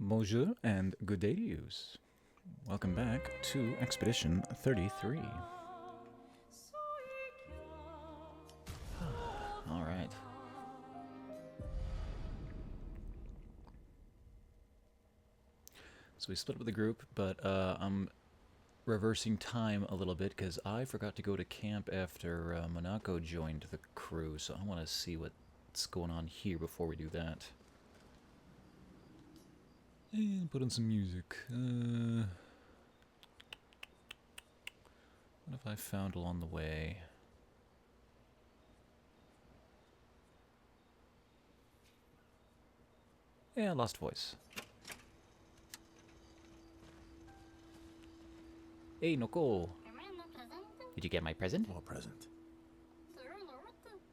Bonjour and good day to yous. Welcome back to Expedition 33. Alright. So we split up with the group, but I'm reversing time a little bit because I forgot to go to camp after Monaco joined the crew, so I want to see what's going on here before we do that. And put in some music. What have I found along the way? Yeah, lost voice. Hey, Noko. Did you get my present? What present?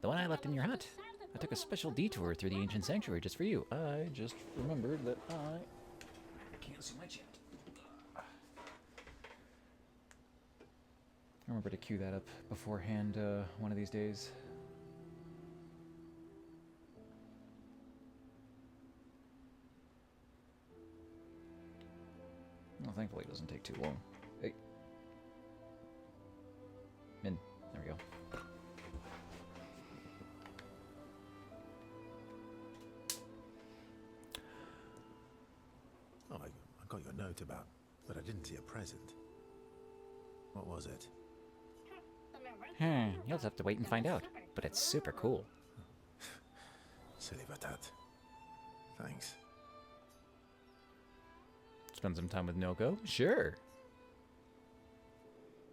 The one I left in your hut. I took a special detour through the ancient sanctuary just for you. I just remembered that I can't see my chat. Remember to cue that up beforehand one of these days. Well, thankfully it doesn't take too long. Hey. Min. There we go. Oh, I got your note about, but I didn't see a present. What was it? You'll just have to wait and find out. But it's super cool. Silly Batat. Thanks. Spend some time with Noko? Sure.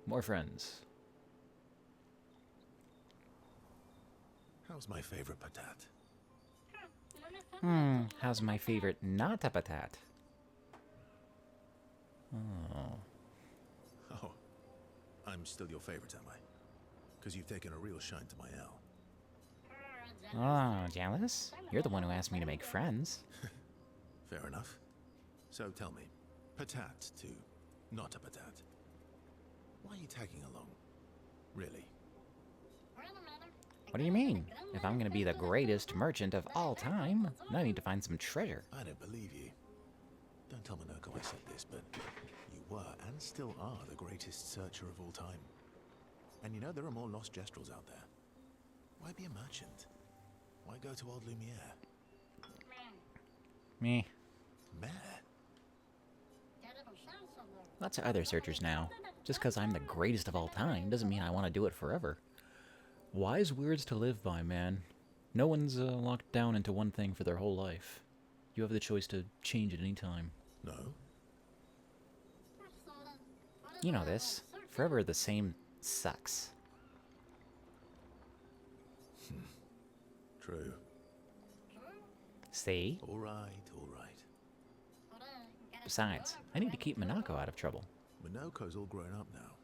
More friends. How's my favorite patat? How's my favorite not a patat? Oh. Oh, I'm still your favorite, am I? Because you've taken a real shine to my L. Oh, jealous? You're the one who asked me to make friends. Fair enough. So tell me, patat to not a patat. Why are you tagging along? Really? What do you mean? If I'm gonna be the greatest merchant of all time, I need to find some treasure. I don't believe you. Don't tell Monaco I said this, but you were and still are the greatest searcher of all time. And you know there are more lost Jestrels out there. Why be a merchant? Why go to old Lumiere? Me. Mare? Lots of other searchers now. Just because I'm the greatest of all time doesn't mean I want to do it forever. Wise words to live by, man. No one's locked down into one thing for their whole life. You have the choice to change at any time. No? You know this. Forever the same sucks. True. See? All right, all right. Besides, I need to keep Monaco out of trouble. Monaco's all grown up now.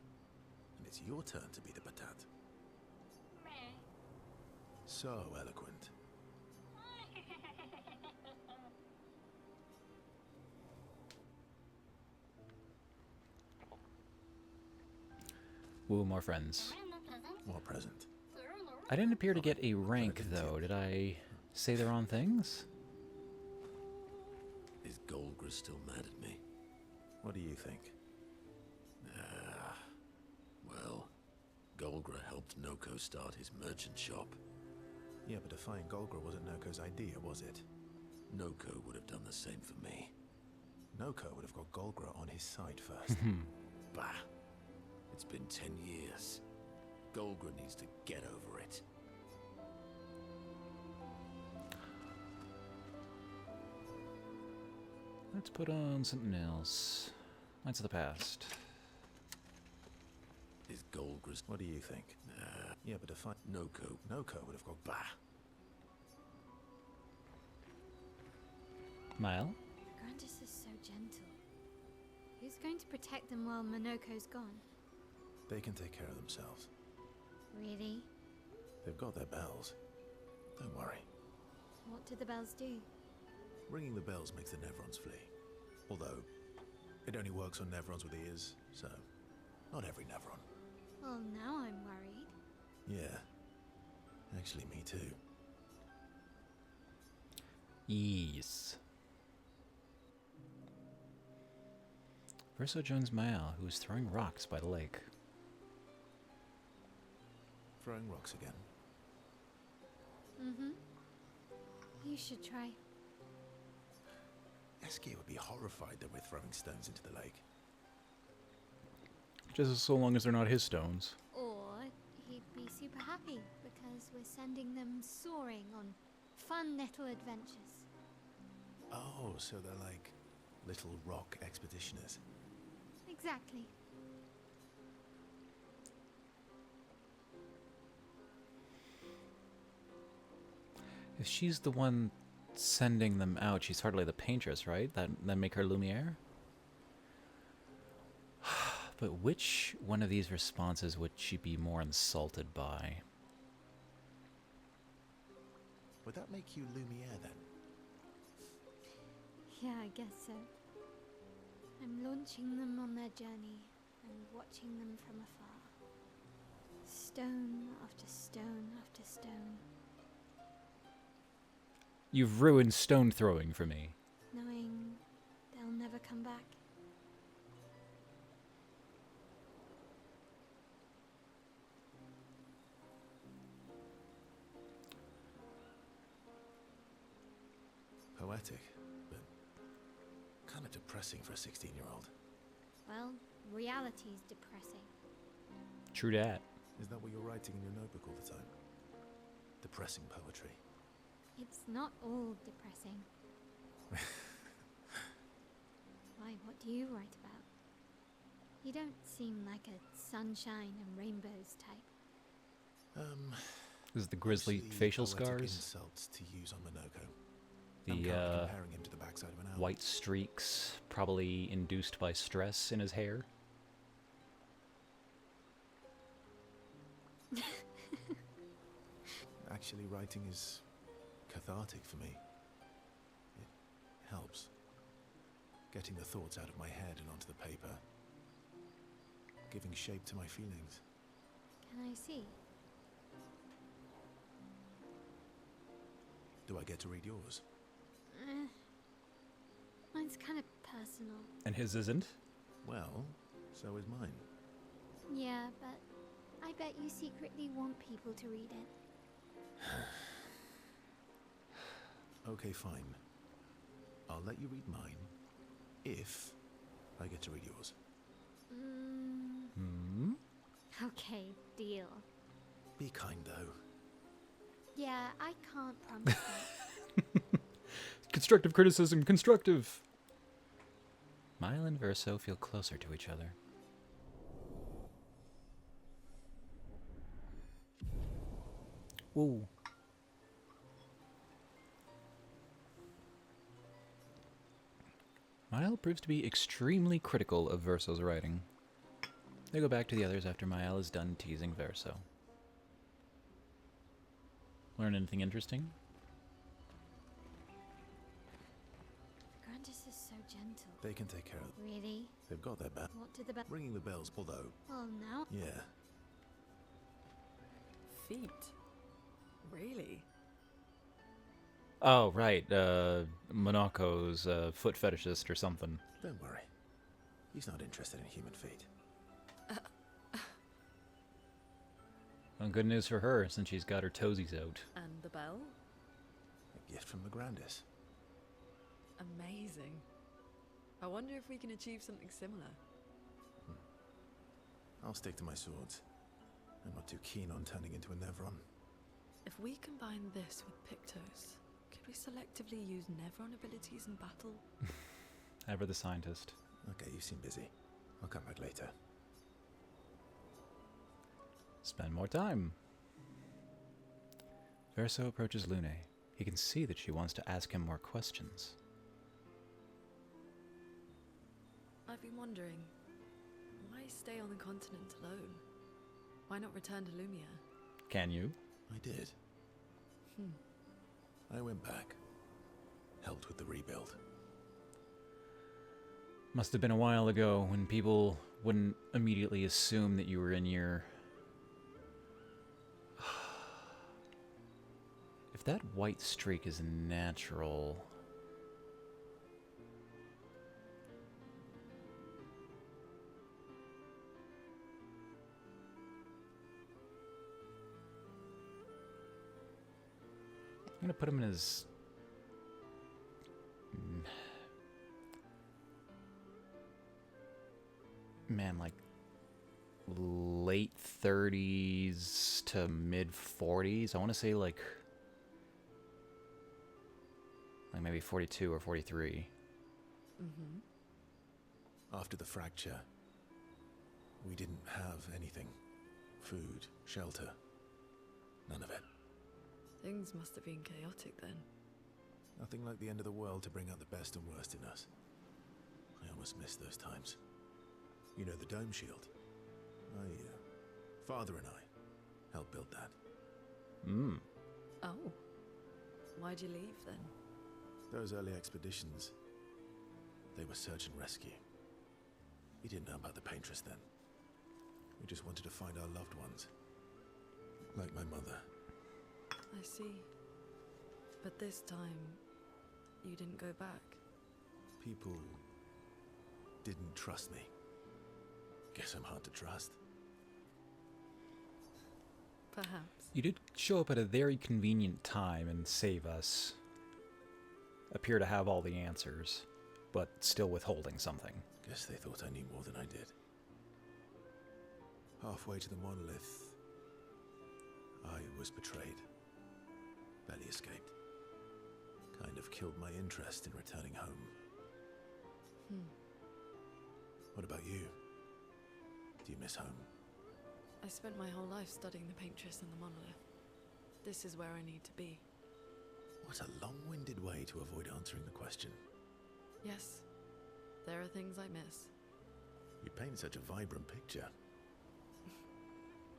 And it's your turn to be the patat. So eloquent. Woo, more friends. What present? I didn't appear to get a rank, though. Did I say the wrong things? Is Golgra still mad at me? What do you think? Well, Golgra helped Noko start his merchant shop. Yeah, but defying Golgra wasn't Noko's idea, was it? Noko would have done the same for me. Noko would have got Golgra on his side first. Bah! It's been 10 years. Golgra needs to get over it. Let's put on something else. Lights of the past. Is Golgra's... What do you think? Yeah, but defying Noko would have got... Bah! Mile? Grandis is so gentle. Who's going to protect them while Monoko's gone? They can take care of themselves. Really? They've got their bells. Don't worry. What do the bells do? Ringing the bells makes the Nevrons flee. Although, it only works on Nevrons with ears, so not every Nevron. Well, now I'm worried. Yeah. Actually, me too. Verso joins Mael, who is throwing rocks by the lake. Throwing rocks again. Mm-hmm. You should try. Eskia would be horrified that we're throwing stones into the lake. Just so long as they're not his stones. Or he'd be super happy because we're sending them soaring on fun little adventures. Oh, so they're like little rock expeditioners. Exactly. If she's the one sending them out, she's hardly the paintress, right? That make her Lumiere? But which one of these responses would she be more insulted by? Would that make you Lumiere then? Yeah, I guess so. I'm launching them on their journey and watching them from afar. Stone after stone after stone. You've ruined stone throwing for me. Knowing they'll never come back. Poetic, but kind of depressing for a 16-year-old. Well, reality's depressing. True dat. Is that what you're writing in your notebook all the time? Depressing poetry. It's not all depressing. Why, what do you write about? You don't seem like a sunshine and rainbows type. This is the grisly Mostly facial poetic scars. Insults to use on Monoko. The I'm currently comparing him to the backside of an owl. white streaks, probably induced by stress in his hair. Actually, writing is cathartic for me. It helps. Getting the thoughts out of my head and onto the paper. Giving shape to my feelings. Can I see? Do I get to read yours? Mine's kind of personal. And his isn't? Well, so is mine. Yeah, but I bet you secretly want people to read it. Okay, fine. I'll let you read mine if I get to read yours. Hmm? Okay, deal. Be kind, though. Yeah, I can't promise that. Constructive criticism, constructive! Mile and Verso feel closer to each other. Whoa. Mile proves to be extremely critical of Verso's writing. They go back to the others after Mile is done teasing Verso. Learn anything interesting? Grandis is so gentle. They can take care of it. Really? They've got their back. What did the Ringing the bells, although, Well, now? yeah. Feet? Really? Oh, right. Monaco's foot fetishist or something. Don't worry. He's not interested in human feet. Well, good news for her, since she's got her toesies out. And the bell? A gift from the Grandis. Amazing. I wonder if we can achieve something similar. I'll stick to my swords. I'm not too keen on turning into a Nevron. If we combine this with Pictos, could we selectively use Nevron abilities in battle? Ever the scientist. Okay, you seem busy. I'll come back later. Spend more time. Verso approaches Lune. He can see that she wants to ask him more questions. I've been wondering, why stay on the continent alone? Why not return to Lumia? Can you? I did. I went back. Helped with the rebuild. Must have been a while ago when people wouldn't immediately assume that you were in your... If that white streak is natural... gonna put him in his... Man, like late 30s to mid 40s. I want to say like maybe 42 or 43. After the fracture, we didn't have anything. Food, shelter, none of it. Things must have been chaotic then. Nothing like the end of the world to bring out the best and worst in us. I almost miss those times. You know, the dome shield. Father and I helped build that. Oh. Why'd you leave then? Those early expeditions, they were search and rescue. We didn't know about the Paintress then. We just wanted to find our loved ones. Like my mother. I see. But this time, you didn't go back. People didn't trust me. Guess I'm hard to trust. Perhaps. You did show up at a very convenient time and save us. Appear to have all the answers, but still withholding something. Guess they thought I knew more than I did. Halfway to the monolith, I was betrayed. Barely escaped. Kind of killed my interest in returning home. What about you? Do you miss home? I spent my whole life studying the Paintress and the monolith. This is where I need to be. What a long-winded way to avoid answering the question. Yes, there are things I miss. You paint such a vibrant picture.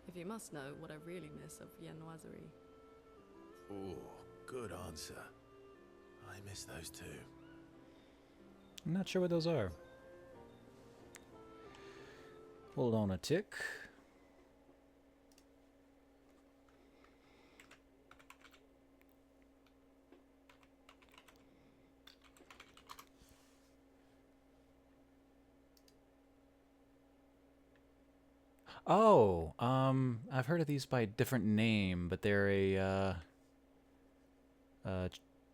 If you must know what I really miss of Viennoiserie. Oh, good answer. I miss those too. I'm not sure what those are. Hold on a tick. Oh, I've heard of these by a different name, but they're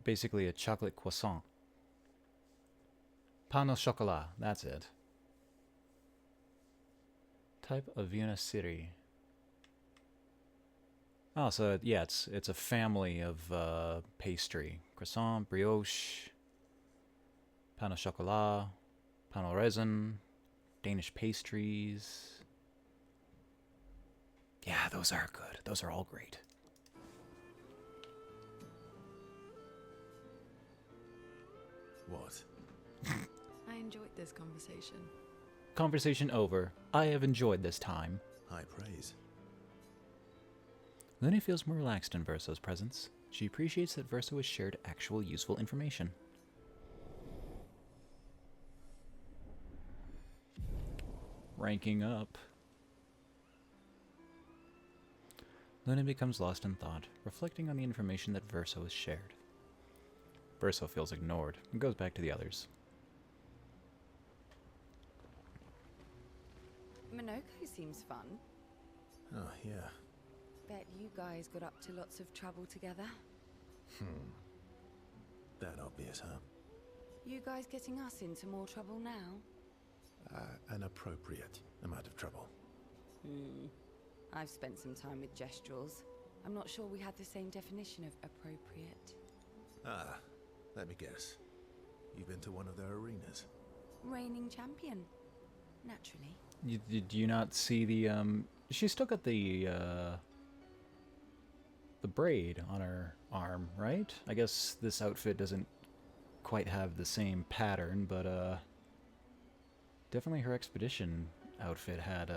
basically a chocolate croissant. Pain au chocolat, that's it. Type of Viennoiserie. Oh, so yeah, it's a family of pastry: croissant, brioche, pain au chocolat, pain au raisin, Danish pastries. Yeah, those are good. Those are all great. What? I enjoyed this conversation. Conversation over. I have enjoyed this time. High praise. Luna feels more relaxed in Verso's presence. She appreciates that Verso has shared actual useful information. Ranking up. Luna becomes lost in thought, reflecting on the information that Verso has shared. Verso feels ignored and goes back to the others. Minoko seems fun. Oh, yeah. Bet you guys got up to lots of trouble together. That obvious, huh? You guys getting us into more trouble now? An appropriate amount of trouble. I've spent some time with Gestrals. I'm not sure we had the same definition of appropriate. Ah, let me guess. You've been to one of their arenas? Reigning champion. Naturally. Did you not see the, she's still got the braid on her arm, right? I guess this outfit doesn't quite have the same pattern, but, definitely her expedition outfit had,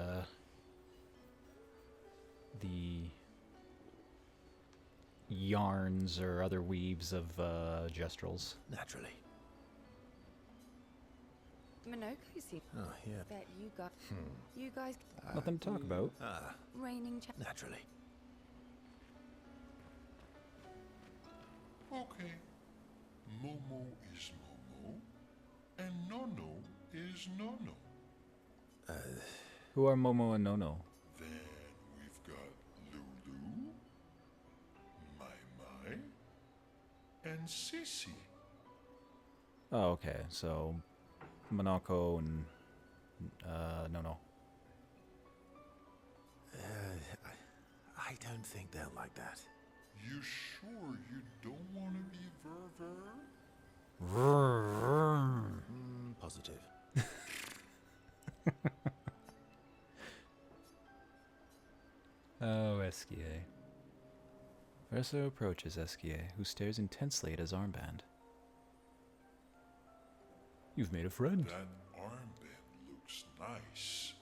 the yarns or other weaves of, Gestrals. Naturally. Minoko seems. Oh, yeah. Bet you got. You guys. Nothing to talk about. Reigning champion. Naturally. Okay. Momo is Momo, and Nono is Nono. Who are Momo and Nono? Then we've got Lulu, Mai Mai, Sissy. Oh, okay. So, Monaco and no. I don't think they'll like that. You sure you don't want to be Positive. Oh, Esquier. Verso approaches Esquier, who stares intensely at his armband. You've made a friend. That armband looks nice.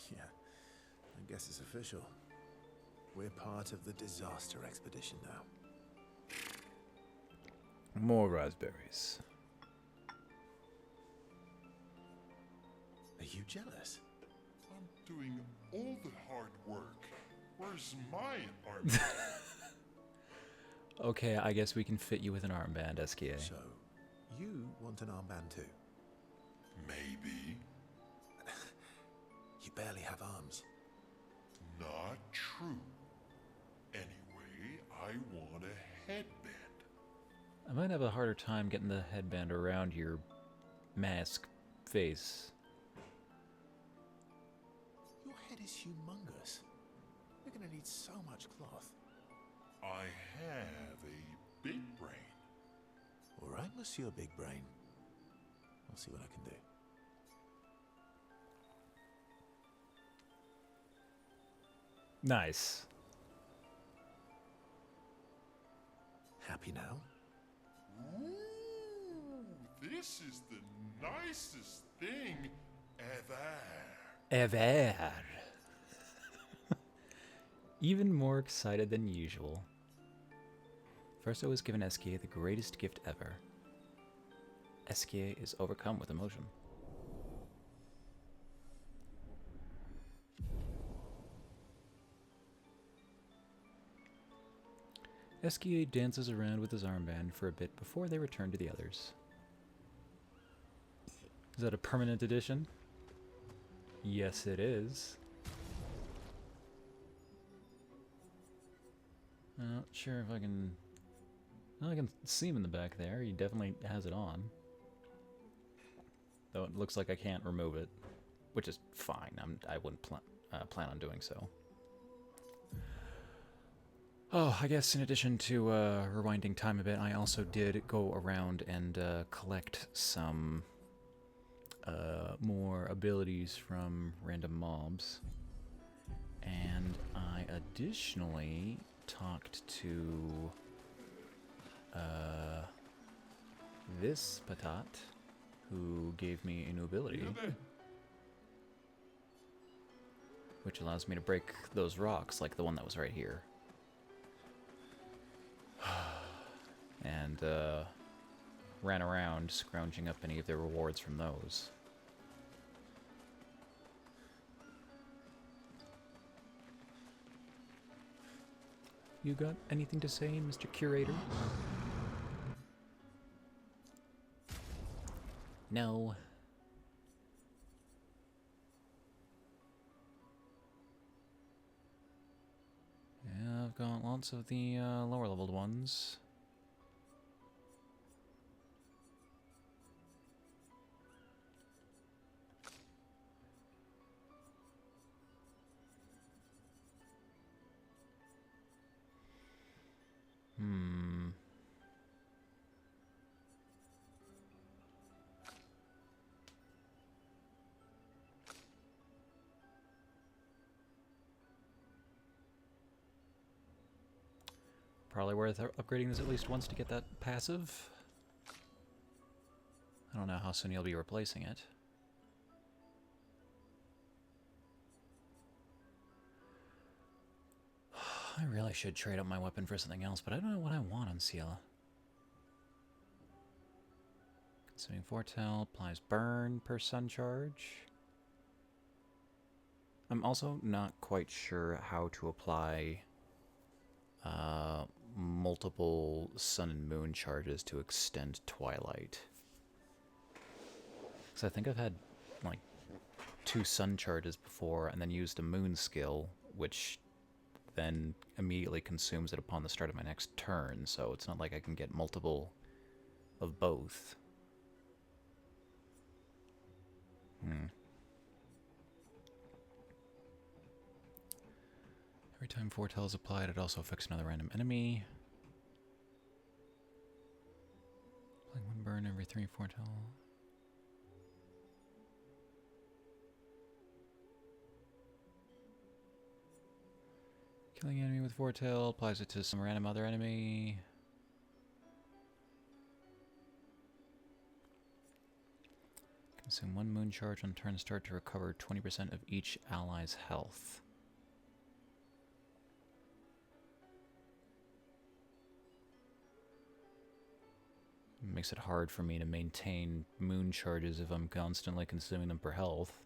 Yeah, I guess it's official. We're part of the disaster expedition now. More raspberries. Are you jealous? I'm doing all the hard work. Where's my armband? Okay, I guess we can fit you with an armband, Esquier. So, you want an armband too? Maybe. You barely have arms. Not true. Anyway, I want a headband. I might have a harder time getting the headband around your mask face. Your head is humongous. You're gonna need so much cloth. I have a big brain. All right, Monsieur Big Brain. I'll see what I can do. Nice. Happy now? Ooh, this is the nicest thing ever. Ever. Even more excited than usual. Verso has given Esquier the greatest gift ever. Esquier is overcome with emotion. Esquier dances around with his armband for a bit before they return to the others. Is that a permanent edition? Yes, it is. Not sure if I can... Well, I can see him in the back there. He definitely has it on. Though it looks like I can't remove it, which is fine. I wouldn't plan on doing so. Oh, I guess in addition to rewinding time a bit, I also did go around and collect some more abilities from random mobs. And I additionally talked to this Patat, who gave me a new ability, which allows me to break those rocks, like the one that was right here. And ran around scrounging up any of the rewards from those. You got anything to say, Mr. Curator? No. Yeah, I've got lots of the lower leveled ones. Probably worth upgrading this at least once to get that passive. I don't know how soon you'll be replacing it. I really should trade up my weapon for something else, but I don't know what I want on Ciela. Consuming Foretell applies burn per sun charge. I'm also not quite sure how to apply multiple sun and moon charges to extend Twilight. Because I think I've had like 2 sun charges before and then used a moon skill, which then immediately consumes it upon the start of my next turn, so it's not like I can get multiple of both. Every time foretell is applied, it also affects another random enemy. Applying 1 burn every 3 foretell. Killing enemy with foretell applies it to some random other enemy. Consume 1 moon charge on turn start to recover 20% of each ally's health. It makes it hard for me to maintain moon charges if I'm constantly consuming them for health.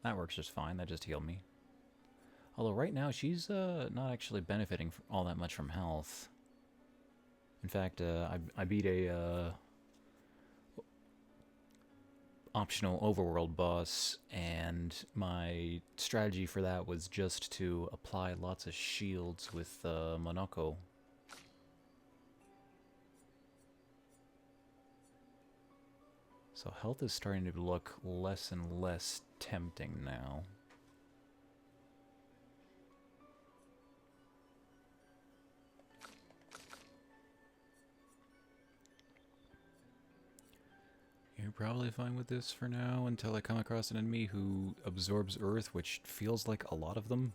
That works just fine, that just healed me. Although right now she's not actually benefiting all that much from health. In fact, I beat a optional overworld boss, and my strategy for that was just to apply lots of shields with Monoko. So health is starting to look less and less tempting now. You're probably fine with this for now until I come across an enemy who absorbs earth, which feels like a lot of them.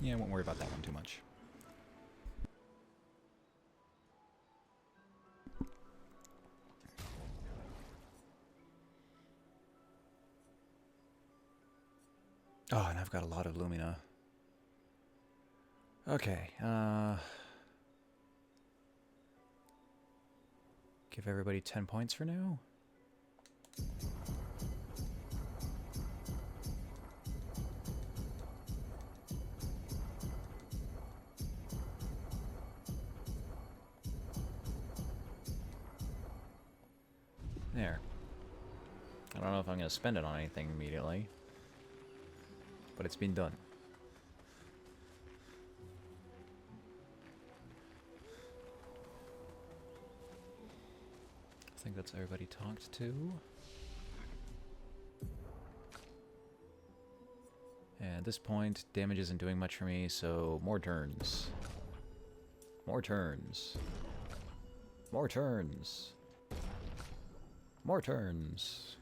Yeah, I won't worry about that one too much. Oh, and I've got a lot of Lumina. Okay, give everybody 10 points for now. There. I don't know if I'm going to spend it on anything immediately, but it's been done. I think that's everybody talked to. And at this point, damage isn't doing much for me, so more turns. More turns. More turns. More turns.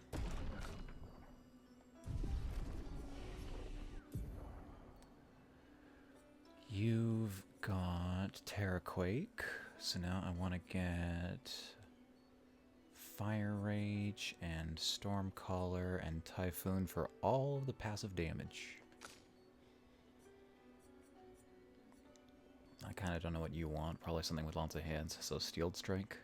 You've got Terraquake, so now I want to get Fire Rage and Stormcaller and Typhoon for all of the passive damage. I kind of don't know what you want, probably something with lots of hits, so Steeled Strike.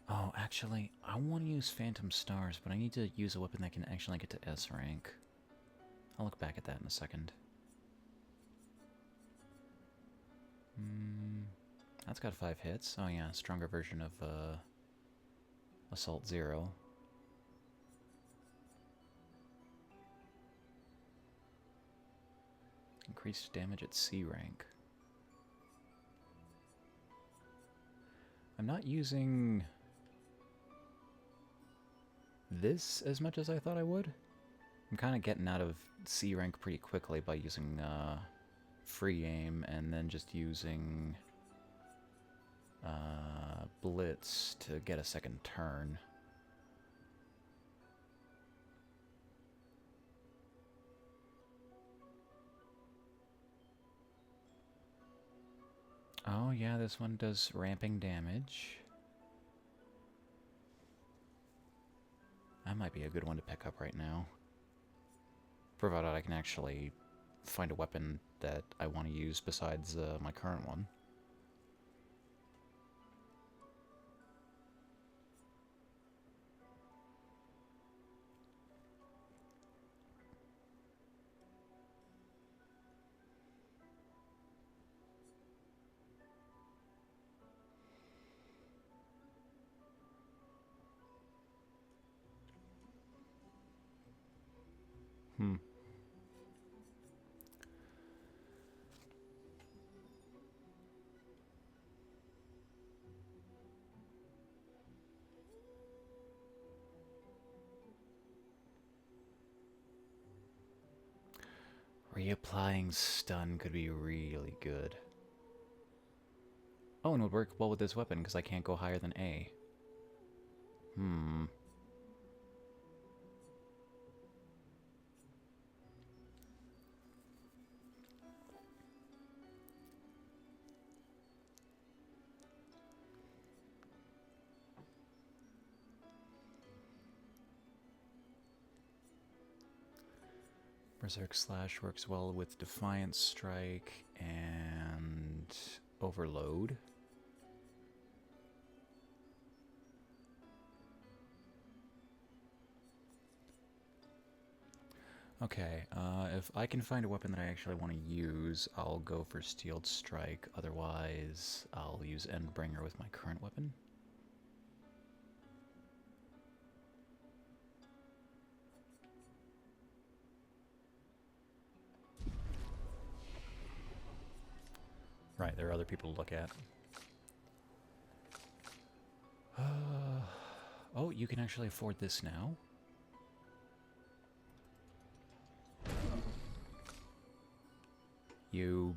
Oh, actually, I want to use Phantom Stars, but I need to use a weapon that can actually get to S rank. I'll look back at that in a second. That's got 5 hits. Oh yeah, stronger version of Assault 0. Increased damage at C rank. I'm not using this as much as I thought I would. I'm kind of getting out of C rank pretty quickly by using free aim and then just using Blitz to get a second turn. Oh yeah, this one does ramping damage. That might be a good one to pick up right now. Provided I can actually find a weapon that I want to use besides my current one. Reapplying stun could be really good. Oh, and would work well with this weapon because I can't go higher than A. Hmm. Berserk Slash works well with Defiant Strike and Overload. Okay, if I can find a weapon that I actually want to use, I'll go for Steeled Strike. Otherwise, I'll use Endbringer with my current weapon. Right, there are other people to look at. Oh, you can actually afford this now? You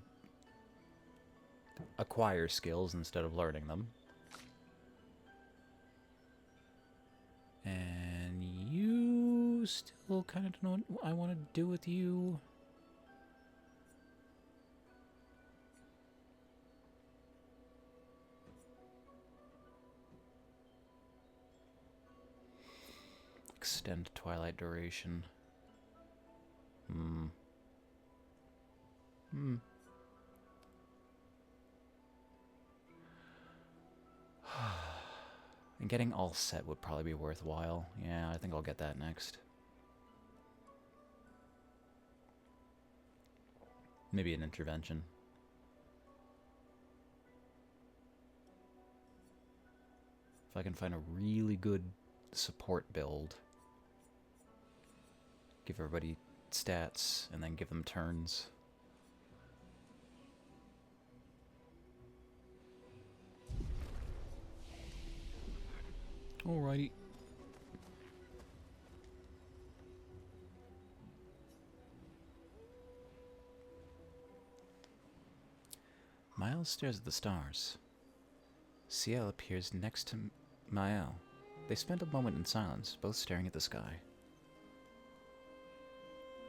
acquire skills instead of learning them. And you still kind of don't know what I want to do with you. Extend Twilight duration. And getting all set would probably be worthwhile. Yeah, I think I'll get that next. Maybe an intervention. If I can find a really good support build. Give everybody stats and then give them turns. Alrighty. Miles stares at the stars. Ciel appears next to Mael. They spend a moment in silence, both staring at the sky.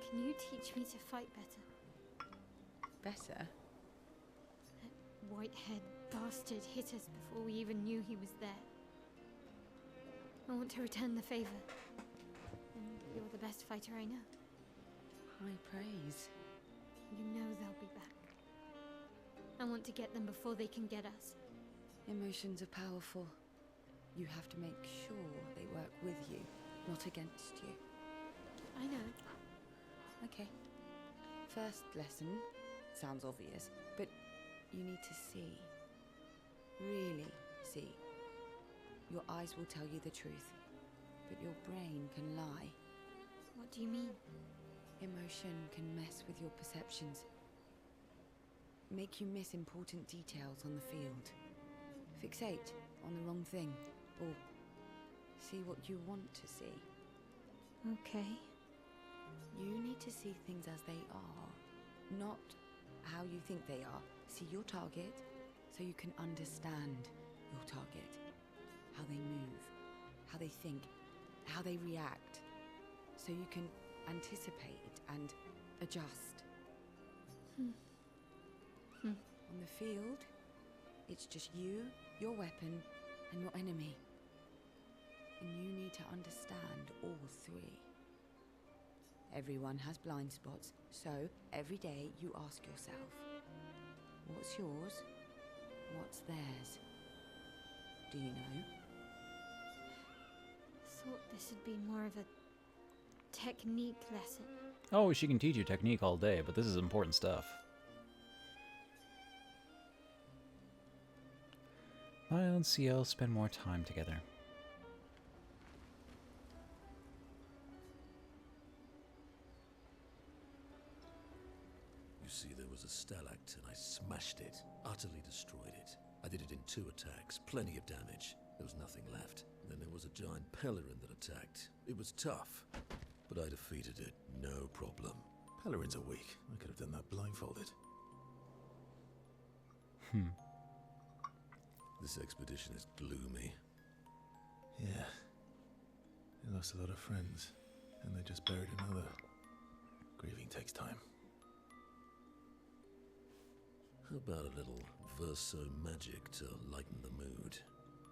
Can you teach me to fight better? Better? That white-haired bastard hit us before we even knew he was there. I want to return the favor. And you're the best fighter I know. High praise. You know they'll be back. I want to get them before they can get us. Emotions are powerful. You have to make sure they work with you, not against you. I know. Okay. First lesson sounds obvious, but you need to see. Really see. Your eyes will tell you the truth, but your brain can lie. What do you mean? Emotion can mess with your perceptions. Make you miss important details on the field. Fixate on the wrong thing, or see what you want to see. Okay. You need to see things as they are, not how you think they are. See your target so you can understand your target. How they move, how they think, how they react. So you can anticipate and adjust. On the field, it's just you, your weapon, and your enemy. And you need to understand all three. Everyone has blind spots, so every day you ask yourself, what's yours? What's theirs? Do you know? Thought this would be more of a technique lesson. Oh, she can teach you technique all day, but this is important stuff. Maya and Ciel spend more time together. You see, there was a stalactite and I smashed it, utterly destroyed it. I did it in 2 attacks, plenty of damage. There was nothing left. And then there was a giant pelerin that attacked. It was tough, but I defeated it, no problem. Halloran's are weak. I could have done that blindfolded. This expedition is gloomy. Yeah. They lost a lot of friends, and they just buried another. Grieving takes time. How about a little verso magic to lighten the mood?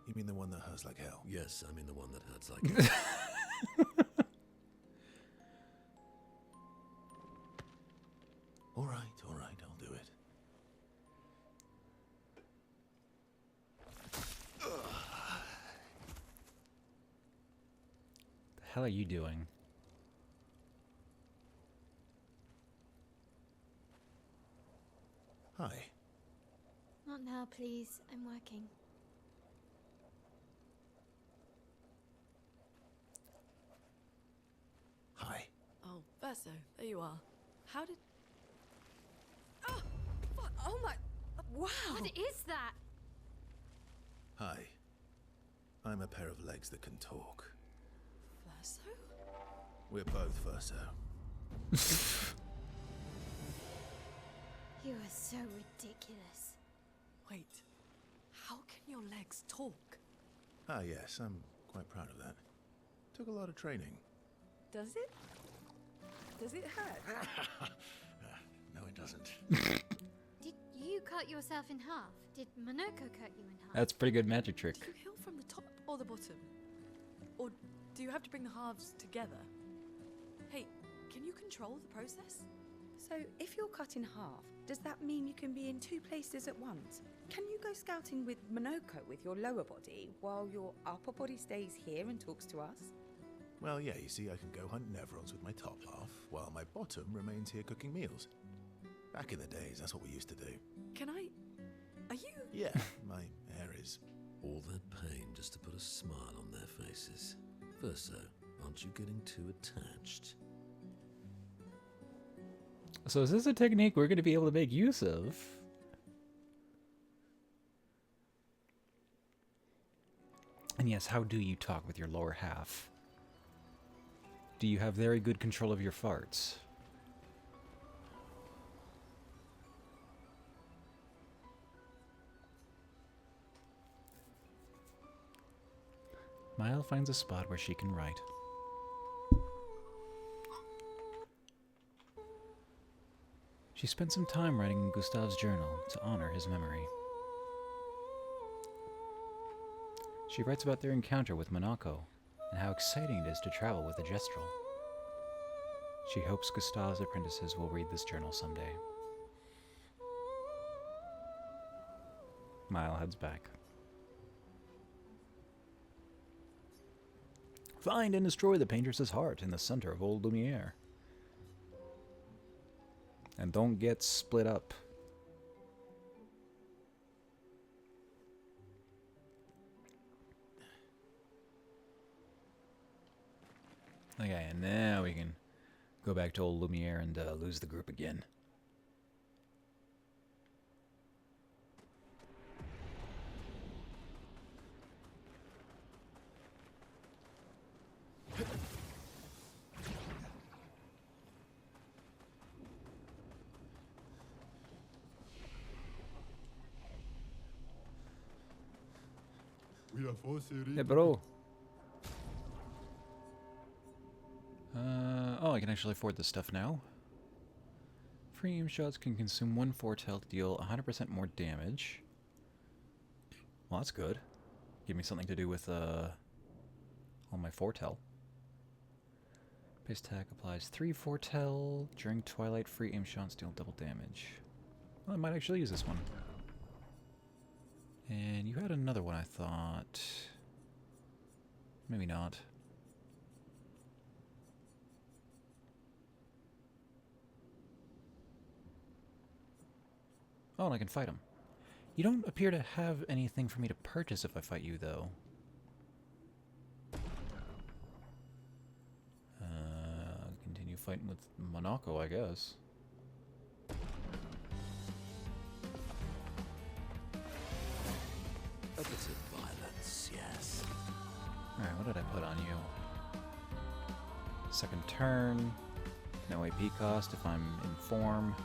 You mean the one that hurts like hell? Yes, I mean the one that hurts like hell. All right, I'll do it. The hell are you doing? Hi. Not now, please. I'm working. Hi. Oh, Verso, there you are. How did... Oh, fuck. Oh my... Wow! What is that? Hi. I'm a pair of legs that can talk. Verso? We're both Verso. You are so ridiculous. Wait, how can your legs talk? Ah, yes, I'm quite proud of that. Took a lot of training. Does it? Does it hurt? No, it doesn't. Did you cut yourself in half? Did Monoko cut you in half? That's a pretty good magic trick. Do you heal from the top or the bottom? Or do you have to bring the halves together? Hey, can you control the process? So, if you're cut in half, does that mean you can be in two places at once? Can you go scouting with Monoko with your lower body, while your upper body stays here and talks to us? Well, yeah, you see, I can go hunt Nevrons with my top half, while my bottom remains here cooking meals. Back in the days, that's what we used to do. Can I... Are you... Yeah, my hair is... All that pain just to put a smile on their faces. Verso, aren't you getting too attached? So is this a technique we're going to be able to make use of? And yes, how do you talk with your lower half? Do you have very good control of your farts? Mile finds a spot where she can write. She spent some time writing in Gustav's journal to honor his memory. She writes about their encounter with Monoko and how exciting it is to travel with a Gestrel. She hopes Gustav's apprentices will read this journal someday. Mile heads back. Find and destroy the painter's heart in the center of Old Lumiere. And don't get split up. Okay, and now we can go back to Old Lumiere and lose the group again. We are forced Hey, bro. Oh, I can actually afford this stuff now. Free aim shots can consume 1 foretell to deal 100% more damage. Well, that's good. Give me something to do with all my foretell. Base attack applies 3 foretell. During twilight, free aim shots deal double damage. Well, I might actually use this one. And you had another one, I thought. Maybe not. Oh, and I can fight him. You don't appear to have anything for me to purchase if I fight you, though. Continue fighting with Monoko, I guess. A bit of violence, yes. Alright, what did I put on you? Second turn. No AP cost if I'm in form.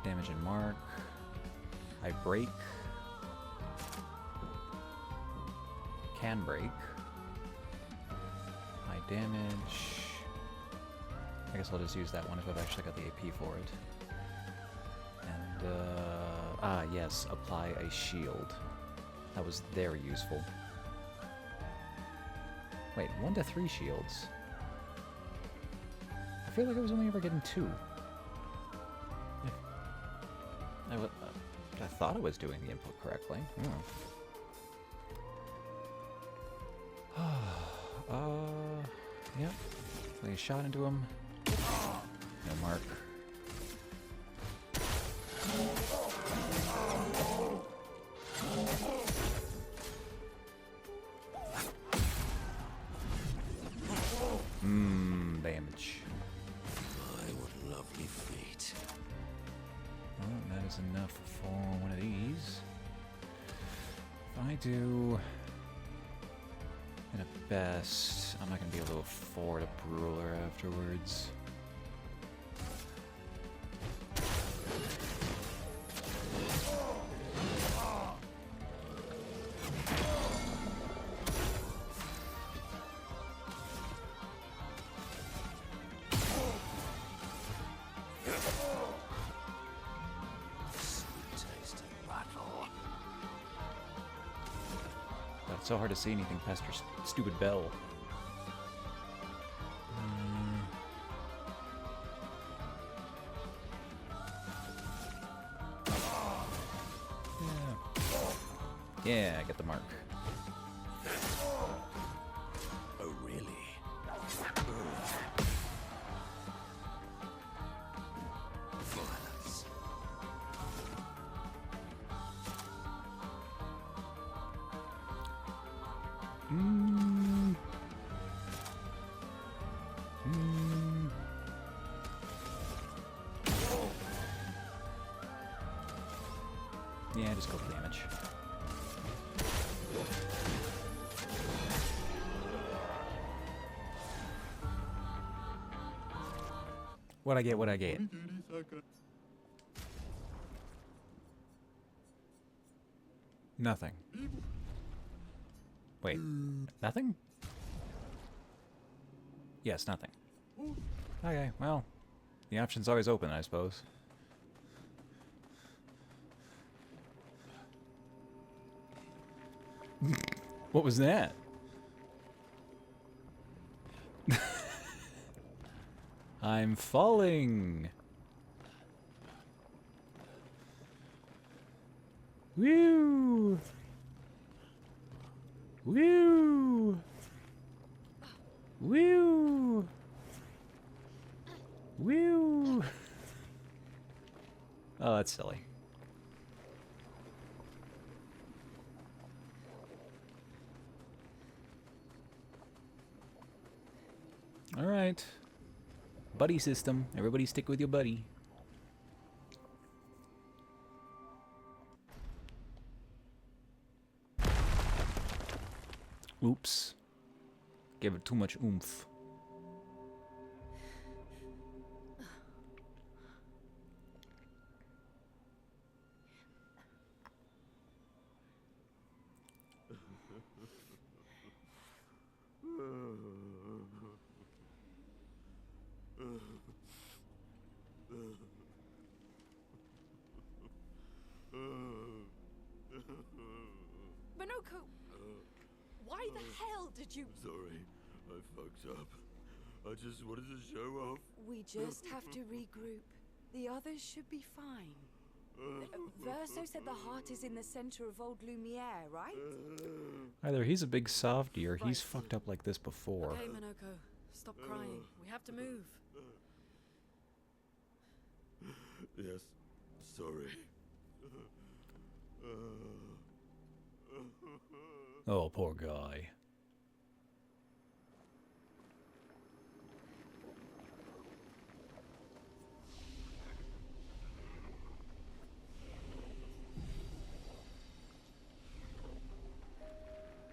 Damage and mark. I break. Can break. High damage. I guess I'll just use that one if I've actually got the AP for it. And, yes, apply a shield. That was very useful. Wait, 1 to 3 shields? I feel like I was only ever getting 2. I thought I was doing the input correctly. Yep. Play a shot into him. No mark. Damage. My, what lovely feet. Well, that is enough for one of these. If I do at best, I'm not going to be able to afford a brawler afterwards. It's so hard to see anything past your stupid bell. Yeah, I get the mark. Oh, really? Violence. Yeah, just go for damage. What I get, what I get. Nothing. Wait, nothing? Yes, nothing. Okay, well, the option's always open, I suppose. What was that? I'm falling. Woo! Woo! Woo! Woo! Oh, that's silly. All right. Buddy system. Everybody stick with your buddy. Oops. Gave it too much oomph. Minoko! Why the hell did you... Sorry, I fucked up. I just wanted to show off. We just have to regroup. The others should be fine. Verso said the heart is in the center of Old Lumiere, right? Either he's a big softy or he's Right. fucked up like this before. Okay, Minoko. Stop crying. We have to move. Yes, sorry. Oh, poor guy.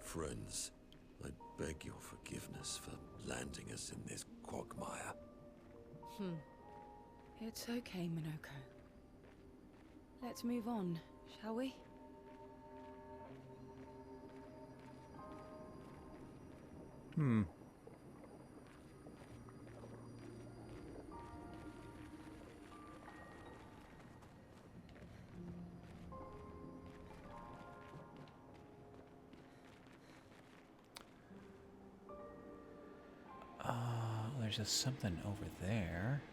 Friends, I beg your forgiveness for landing us in this quagmire. It's okay, Minoko. Let's move on, shall we? Hmm. There's just something over there.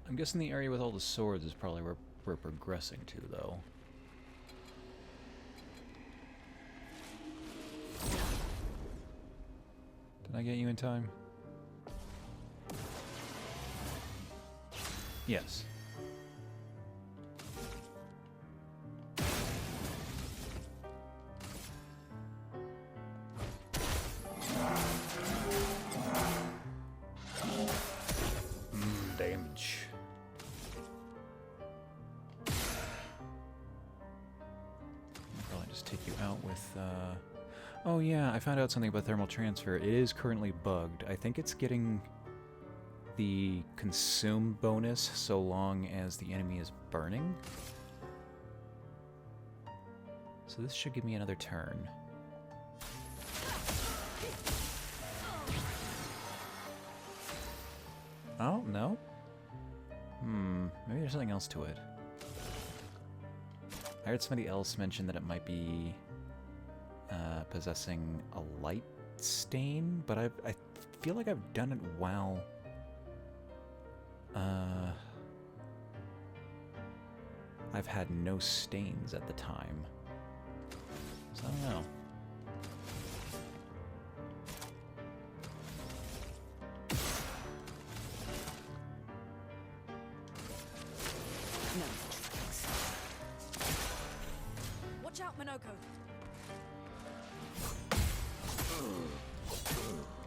I'm guessing the area with all the swords is probably where we're progressing to, though. Did I get you in time? Yes. Damage. Probably just take you out with, Oh yeah, I found out something about thermal transfer. It is currently bugged. I think it's getting the consume bonus so long as the enemy is burning. So this should give me another turn. Oh, no? Maybe there's something else to it. I heard somebody else mention that it might be possessing a light stain, but I feel like I've done it while I've had no stains at the time. So I don't know. No tricks. Watch out, Minoko.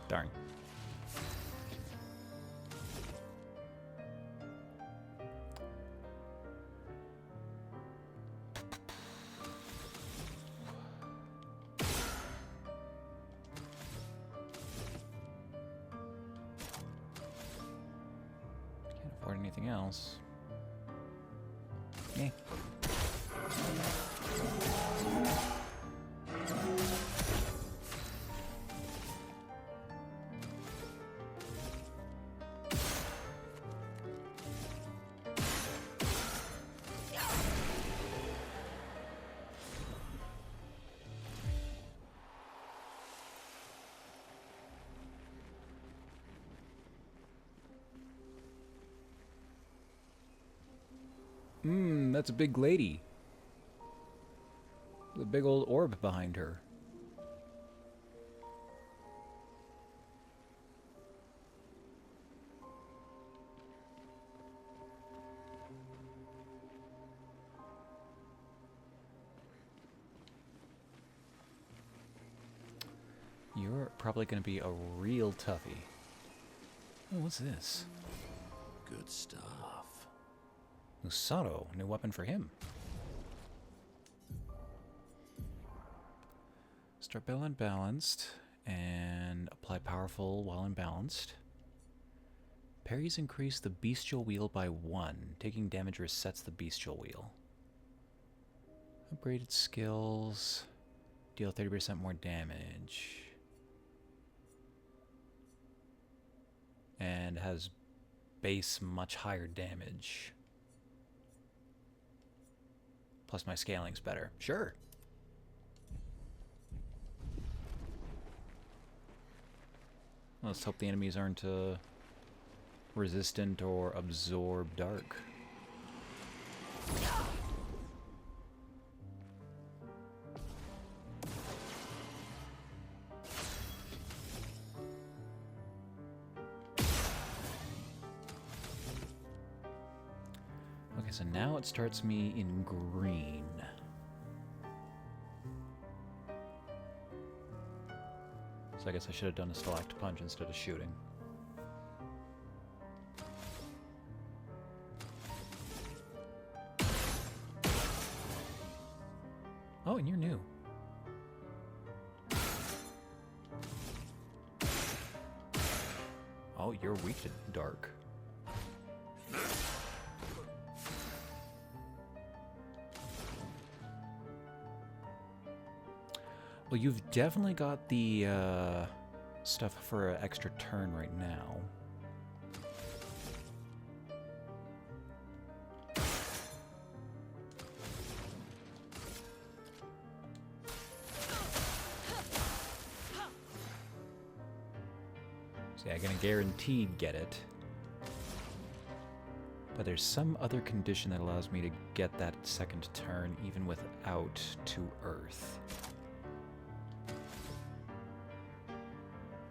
Darn. Can't afford anything else. Eh. That's a big lady. The big old orb behind her. You're probably going to be a real toughie. Oh, what's this? Good stuff. Musato, new weapon for him. Start battle unbalanced and apply powerful while unbalanced. Parries increase the bestial wheel by 1. Taking damage resets the bestial wheel. Upgraded skills. Deal 30% more damage. And has base much higher damage. Plus my scaling's better. Sure. Let's hope the enemies aren't resistant or absorb dark. Okay, so now it starts me in green. So I guess I should have done a select punch instead of shooting. Oh, and you're new. Oh Oh, you're weak to dark. Well, you've definitely got the stuff for an extra turn right now. So yeah, I'm gonna guaranteed get it. But there's some other condition that allows me to get that second turn even without to Earth.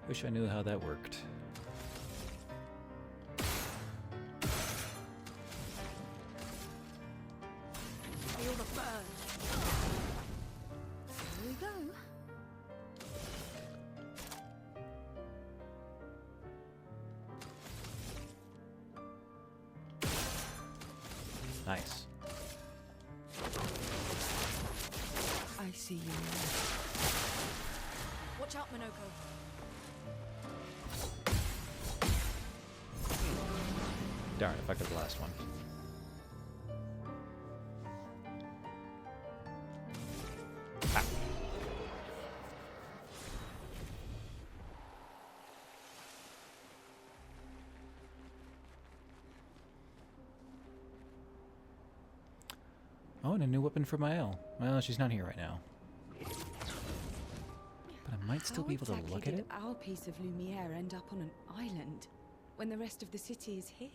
Wish I knew how that worked. Feel the burn. Here we go. Nice. I see you now. Watch out, Minoko. Darn, if I could the last one. Ah. Oh, and a new weapon for Mael. Well, she's not here right now. But I might still be able to look at it. How exactly did our piece of Lumiere end up on an island when the rest of the city is here?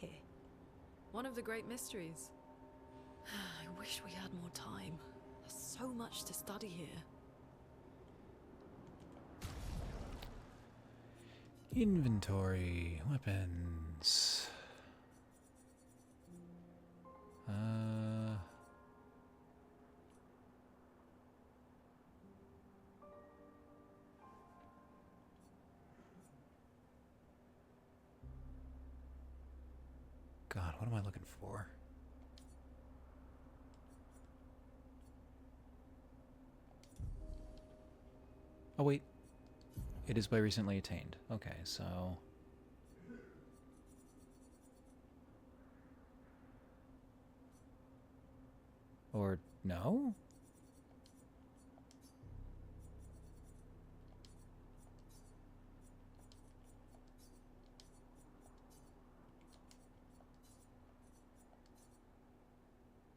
One of the great mysteries. I wish we had more time. There's so much to study here. Inventory, weapons. God, what am I looking for? Oh wait, it is by recently attained. Okay, so or no?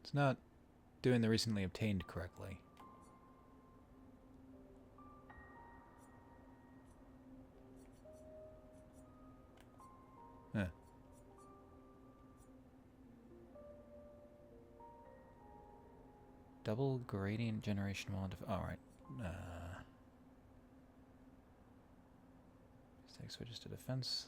It's not doing the recently obtained correctly. Huh. Double gradient generation mod. Alright. Stack switches to defense.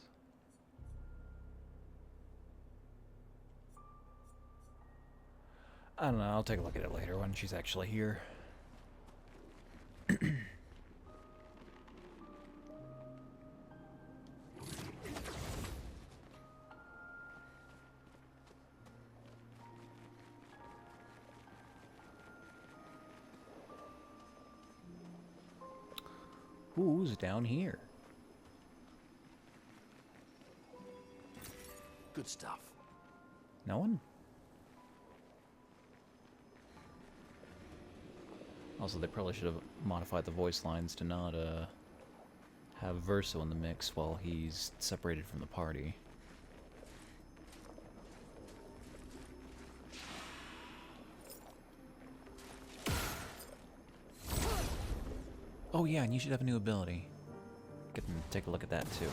I don't know, I'll take a look at it later when she's actually here. Who's down here? Good stuff. No one? Also, they probably should have modified the voice lines to not have Verso in the mix while he's separated from the party. Oh yeah, and you should have a new ability. Get them to take a look at that too.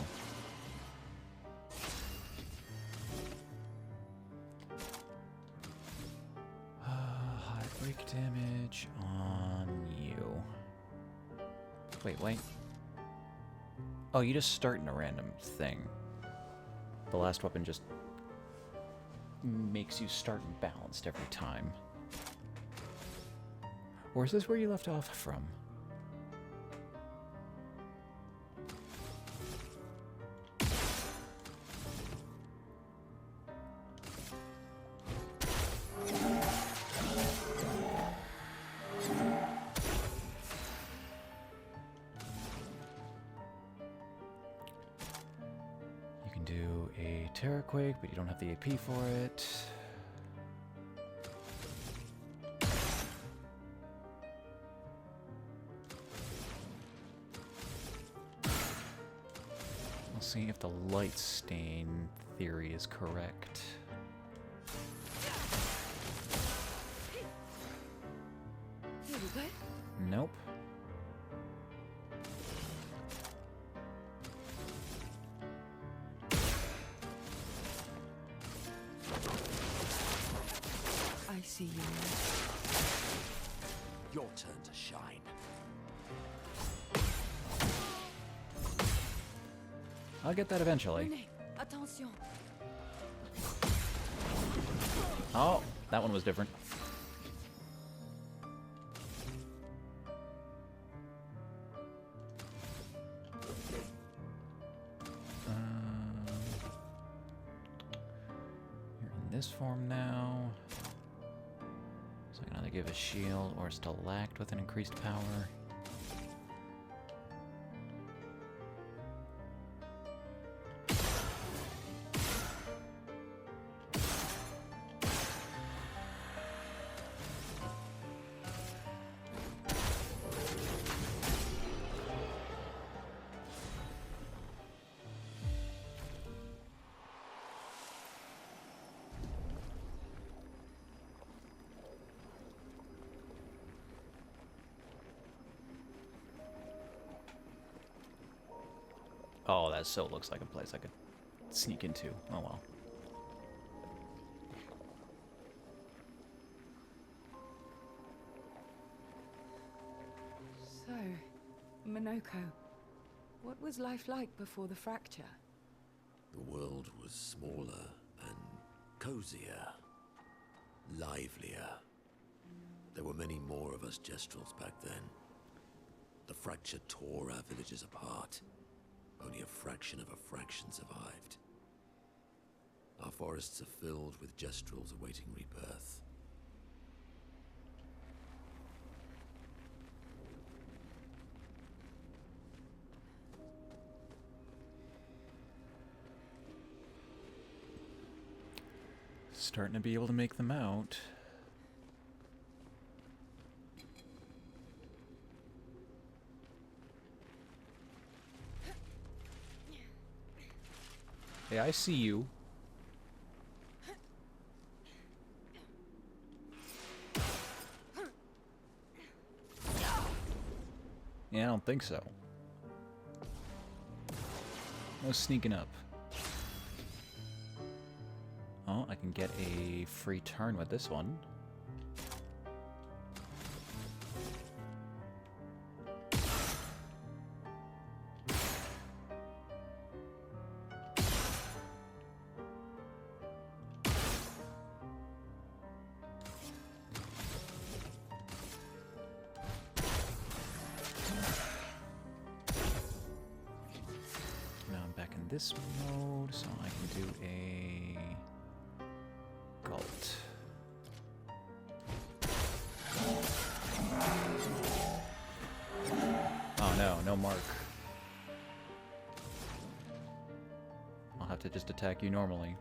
High break damage on you. Wait. Oh, you just start in a random thing. The last weapon just makes you start balanced every time. Or is this where you left off from? You can do Terraquake, but you don't have the AP for it. We'll see if the light stain theory is correct. Here we go. Nope. I see you. Your turn to shine. I'll get that eventually. Renee, attention. Oh, that one was different. You're in this form now. So I can either give a shield or Stalact with an increased power. Oh, that so looks like a place I could sneak into. Oh well. So, Minoko, what was life like before the fracture? The world was smaller and cozier, livelier. There were many more of us Gestrels back then. The fracture tore our villages apart. Only a fraction of a fraction survived. Our forests are filled with Gestrels awaiting rebirth. Starting to be able to make them out. Hey, I see you. Yeah, I don't think so. No sneaking up. Oh, I can get a free turn with this one. Now I'm back in this mode, so I can do a Galt. Oh no, no mark. I'll have to just attack you normally.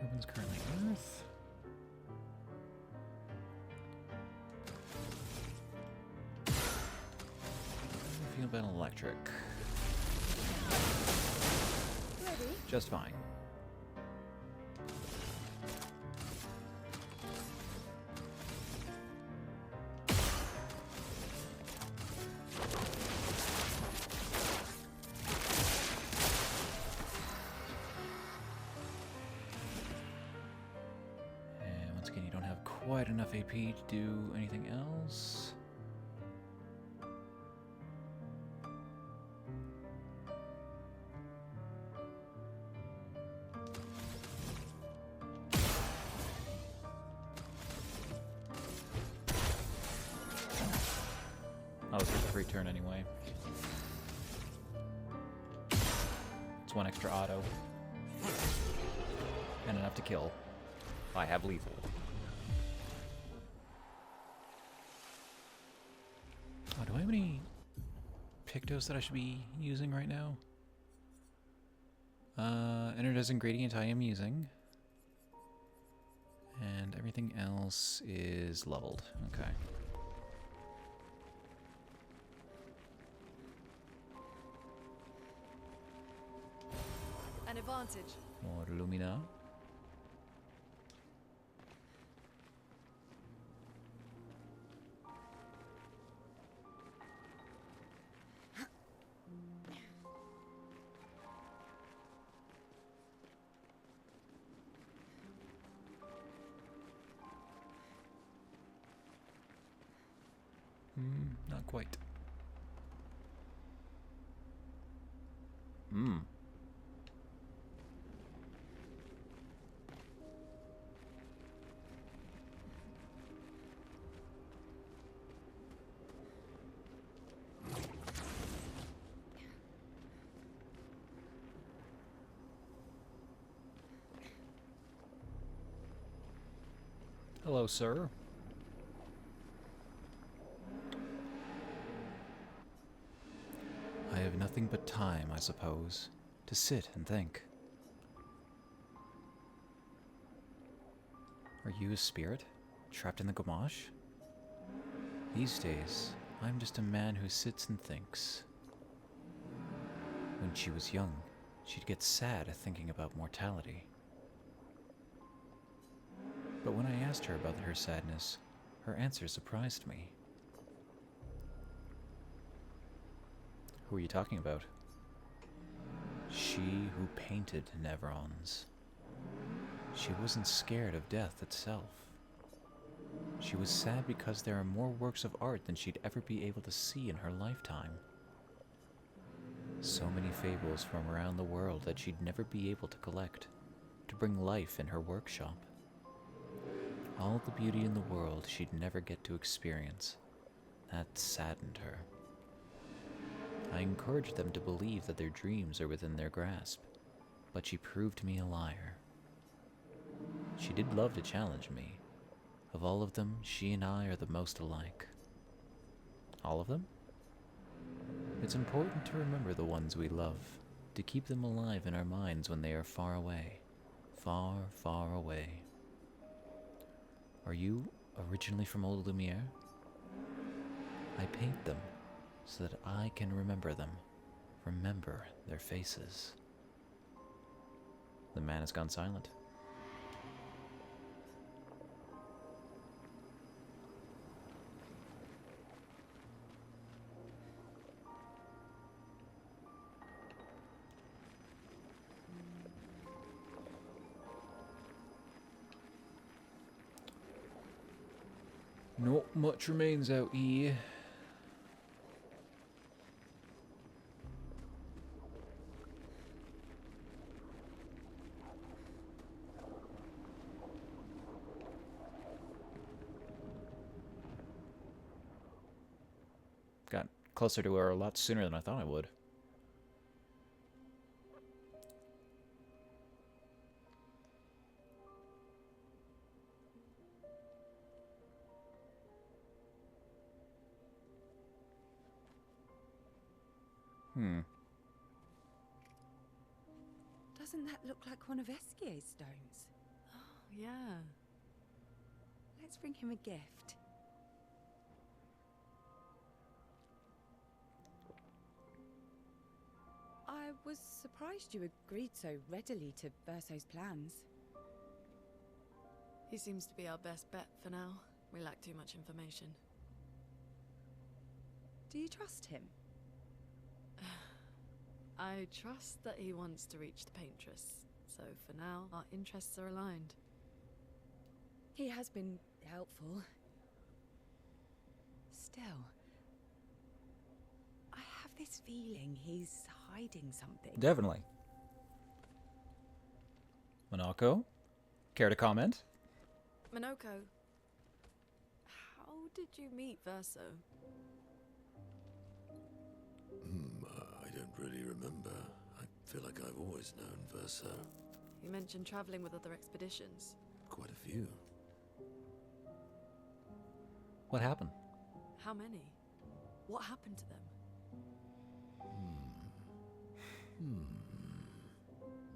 Urban's currently Earth. I feel about electric. Ready? Just fine. And once again, you don't have quite enough AP to do anything else. I'll just get the free turn anyway. It's one extra auto. And enough to kill. I have lethal. Oh, do I have any Pictos that I should be using right now? Energize ingredient I am using. And everything else is leveled. Okay. An advantage. More Lumina. Not quite. Hello, sir. I have nothing but time, I suppose, to sit and think. Are you a spirit, trapped in the Gamash? These days, I'm just a man who sits and thinks. When she was young, she'd get sad thinking about mortality. But when I asked her about her sadness, her answer surprised me. Who are you talking about? She who painted Nevrons. She wasn't scared of death itself. She was sad because there are more works of art than she'd ever be able to see in her lifetime. So many fables from around the world that she'd never be able to collect, to bring life in her workshop. All the beauty in the world she'd never get to experience. That saddened her. I encouraged them to believe that their dreams are within their grasp, but she proved me a liar. She did love to challenge me. Of all of them, she and I are the most alike. All of them? It's important to remember the ones we love, to keep them alive in our minds when they are far away. Far, far away. Are you originally from Old Lumiere? I paint them so that I can remember them, remember their faces. The man has gone silent. Not much remains out here. Got closer to her a lot sooner than I thought I would. Doesn't that look like one of Esquier's stones? Oh, yeah. Let's bring him a gift. I was surprised you agreed so readily to Verso's plans. He seems to be our best bet for now. We lack too much information. Do you trust him? I trust that he wants to reach the Paintress, so for now, our interests are aligned. He has been helpful. Still, I have this feeling he's hiding something. Definitely. Monako, care to comment? Minoko, how did you meet Verso? I don't really remember. I feel like I've always known Verso. You mentioned traveling with other expeditions. Quite a few. What happened? How many? What happened to them?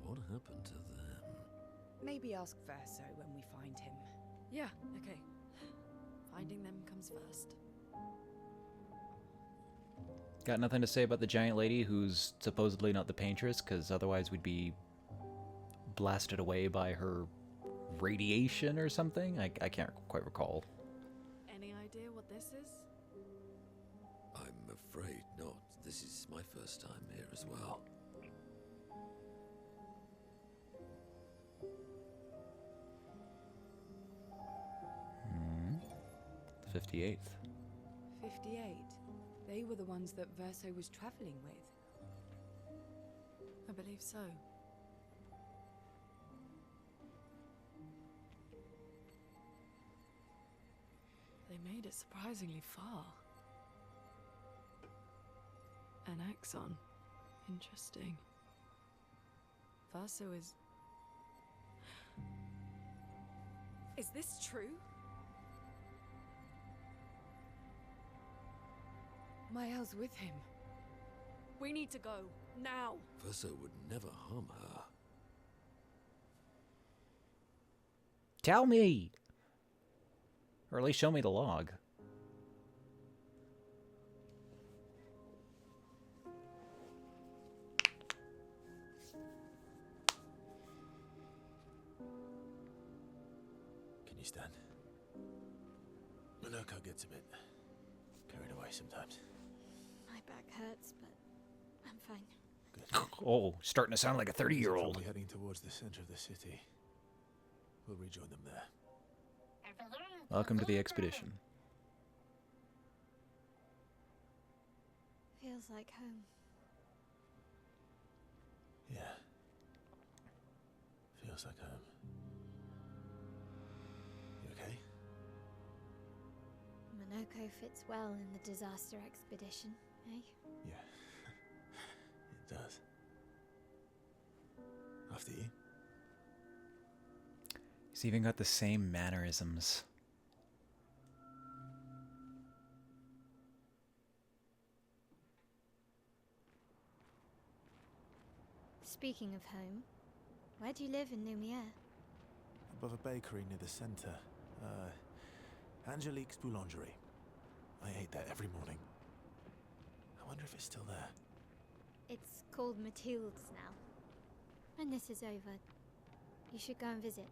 What happened to them? Maybe ask Verso when we find him. Yeah, okay. Finding them comes first. Got nothing to say about the giant lady who's supposedly not the paintress, because otherwise we'd be blasted away by her radiation or something? I can't quite recall. Any idea what this is? I'm afraid not. This is my first time here as well. The 58th. 58. They were the ones that Verso was traveling with. I believe so. They made it surprisingly far. An axon. Interesting. Verso is... Is this true? Mael's with him. We need to go. Now! Verso would never harm her. Tell me! Or at least show me the log. Can you stand? Minoko gets a bit carried away sometimes. My back hurts, but I'm fine. Good. Oh, starting to sound like a 30-year-old. We're heading towards the center of the city. We'll rejoin them there. Welcome to the expedition. Feels like home. Yeah. Feels like home. You okay? Minoko fits well in the disaster expedition, eh? Yeah. It does. After you. He's even got the same mannerisms. Speaking of home, where do you live in Lumiere? Above a bakery near the center. Angelique's Boulangerie. I ate there every morning. I wonder if it's still there. It's called Mathilde's now. When this is over, you should go and visit.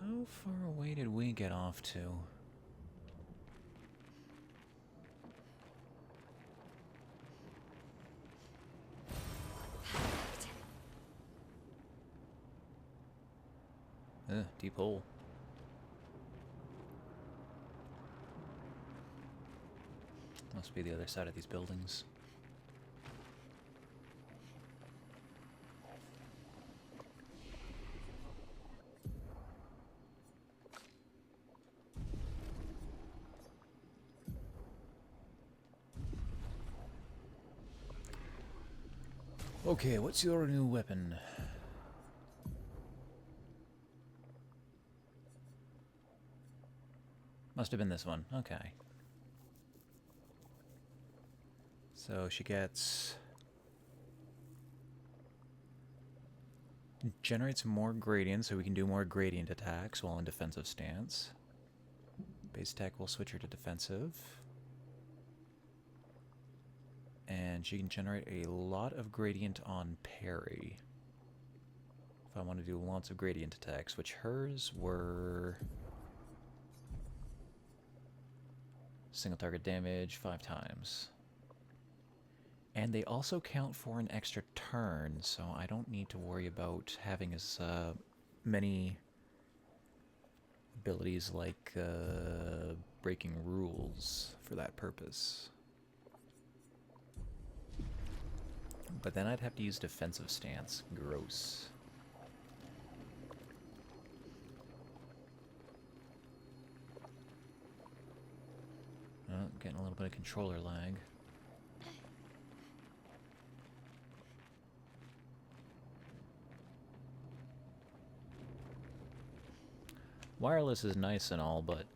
How far away did we get off to? Deep hole. Must be the other side of these buildings. Okay, what's your new weapon? Must have been this one. Okay. So she gets... generates more gradient, so we can do more gradient attacks while in defensive stance. Base attack will switch her to defensive. And she can generate a lot of gradient on parry. If I want to do lots of gradient attacks, which hers were... single target damage 5 times. And they also count for an extra turn, so I don't need to worry about having as many abilities like breaking rules for that purpose. But then I'd have to use defensive stance. Gross. Oh, getting a little bit of controller lag. Wireless is nice and all, but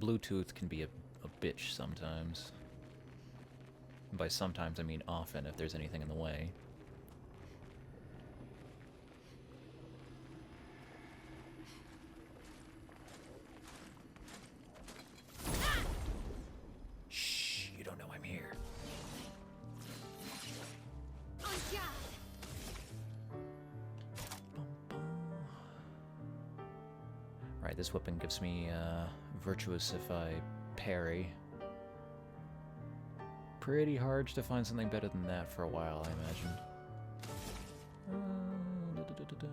Bluetooth can be a bitch sometimes. And by sometimes, I mean often, if there's anything in the way. Shh, you don't know I'm here. Right, this weapon gives me virtuous if I parry. Pretty hard to find something better than that for a while, I imagine. Da-da-da-da-da.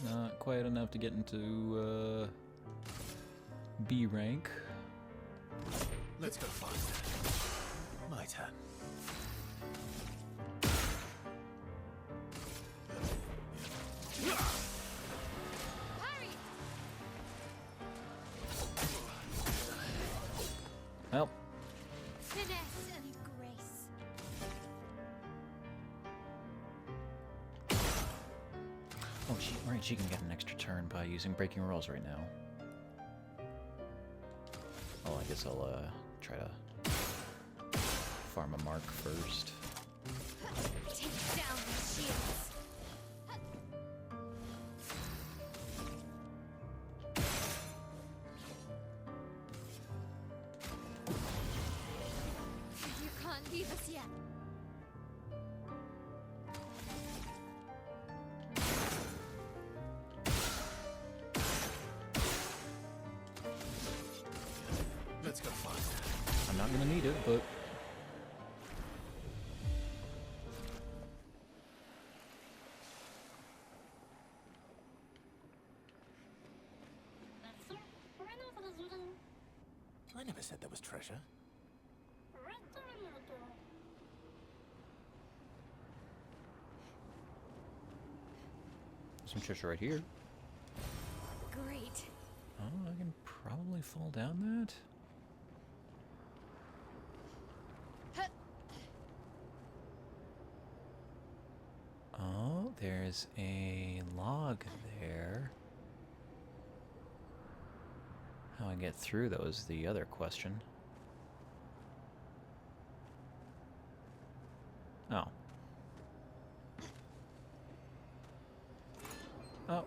Not quite enough to get into B rank. Let's go faster. My turn. Well, Finesse and grace. oh, she can get an extra turn by using breaking rules right now. Oh, I guess I'll try to farm a mark first. Take down the shields. You can't leave us yet. Let's go faster. I'm not gonna need it, but I never said there was treasure. some treasure right here. Great. Oh, I can probably fall down that. Oh, there's a log there. How I get through those is the other question. Oh. Oh.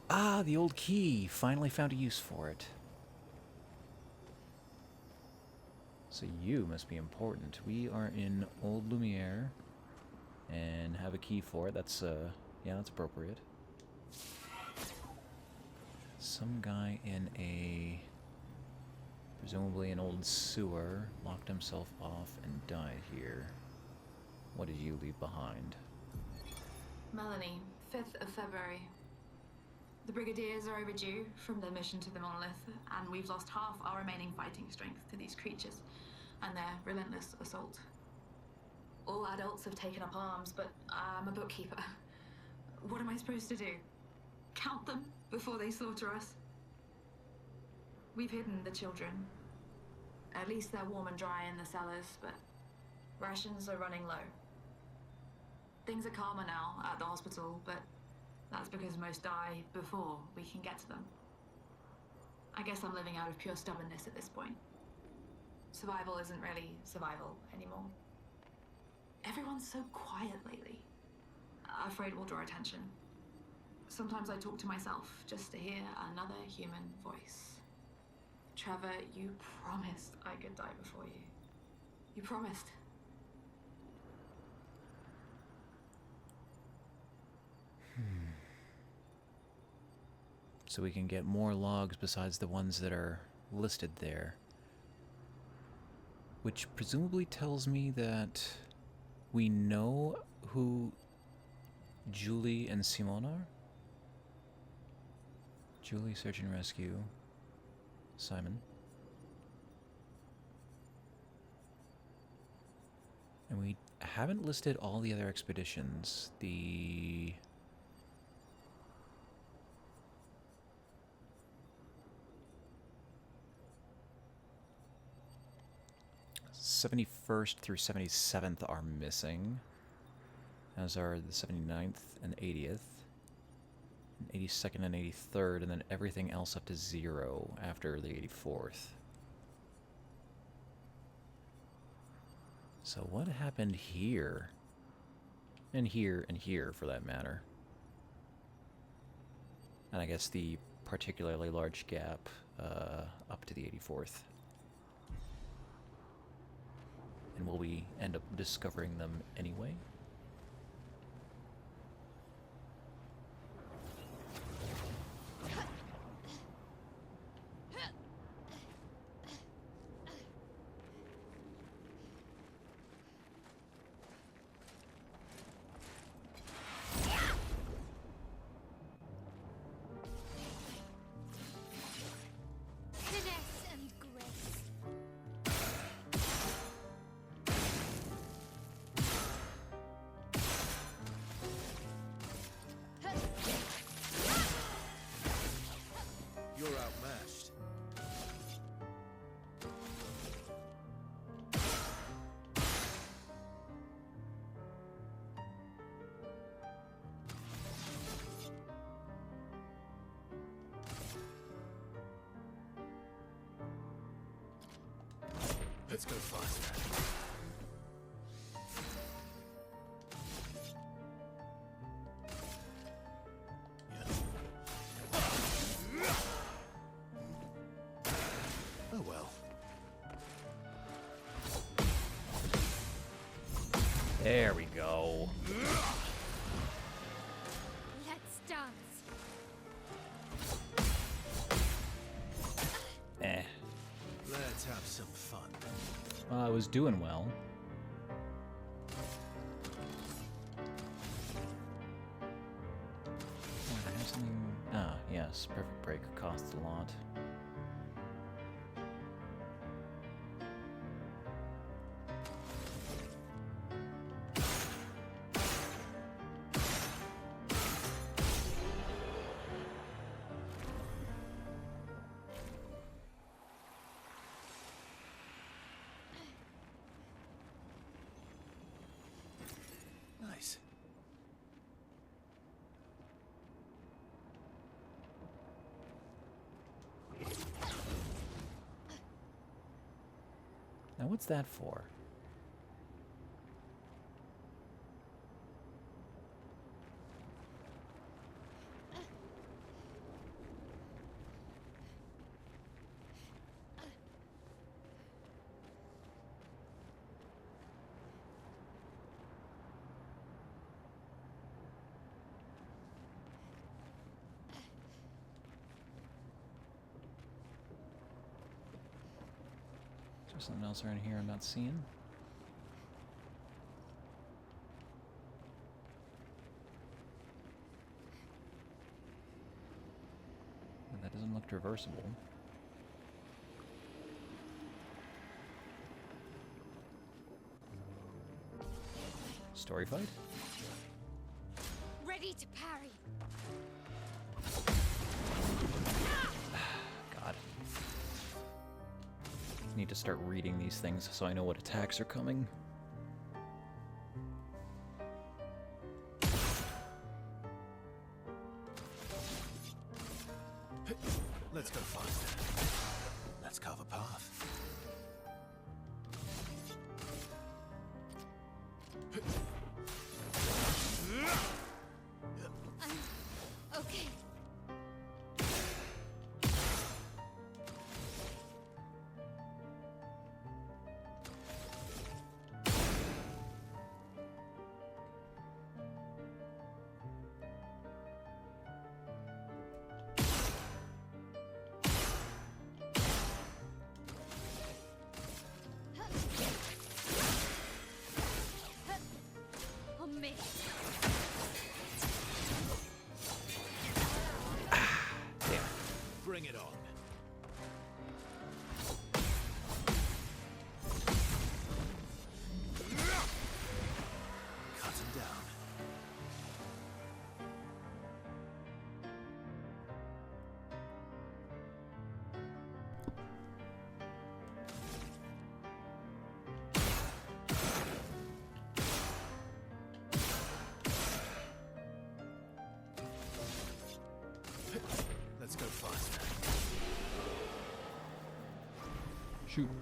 Ah, the old key. Finally found a use for it. So you must be important. We are in Old Lumiere and have a key for it. That's, yeah, that's appropriate. Some guy in a, presumably an old sewer, locked himself off and died here. What did you leave behind? Melanie, 5th of February. The Brigadiers are overdue from their mission to the Monolith, and we've lost half our remaining fighting strength to these creatures and their relentless assault. All adults have taken up arms, but I'm a bookkeeper. What am I supposed to do? Count them before they slaughter us? We've hidden the children. At least they're warm and dry in the cellars, but rations are running low. Things are calmer now at the hospital, but that's because most die before we can get to them. I guess I'm living out of pure stubbornness at this point. Survival isn't really survival anymore. Everyone's so quiet lately. Afraid we'll draw attention. Sometimes I talk to myself just to hear another human voice. Trevor, you promised I could die before you. You promised. So we can get more logs besides the ones that are listed there. which presumably tells me that we know who Julie and Simone are. Julie, search and rescue. Simon. And we haven't listed all the other expeditions. The... '71st through 77th are missing, as are the 79th and 80th, and 82nd and 83rd, and then everything else up to 0 after the 84th. So what happened here? And here, for that matter. And I guess the particularly large gap up to the 84th. And will we end up discovering them anyway? Finesse and grace. You're outmatched. Let's go faster. Oh well. There we go. Let's dance. Eh. Let's have some fun. Well, I was doing well. Oh, I have something... Ah, yes. Perfect break costs a lot. Nice. Now, what's that for? Is there something else around here I'm not seeing? That doesn't look reversible. Story fight? Ready to parry. God. Need to start reading these things so I know what attacks are coming. Let's go faster. Let's carve a path. Okay.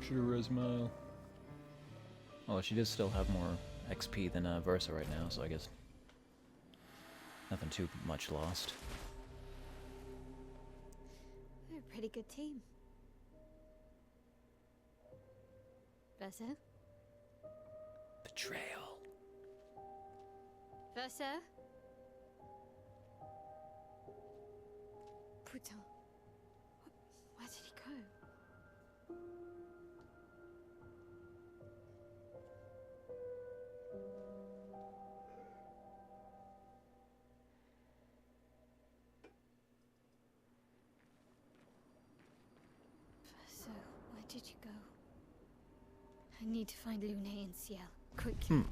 Shoot her as mile. Well, she does still have more XP than Versa right now, so I guess nothing too much lost. They're a pretty good team. Versa? Betrayal. Versa? Putain. Where did he go? Versa, where did you go? I need to find Lune and Ciel, quickly.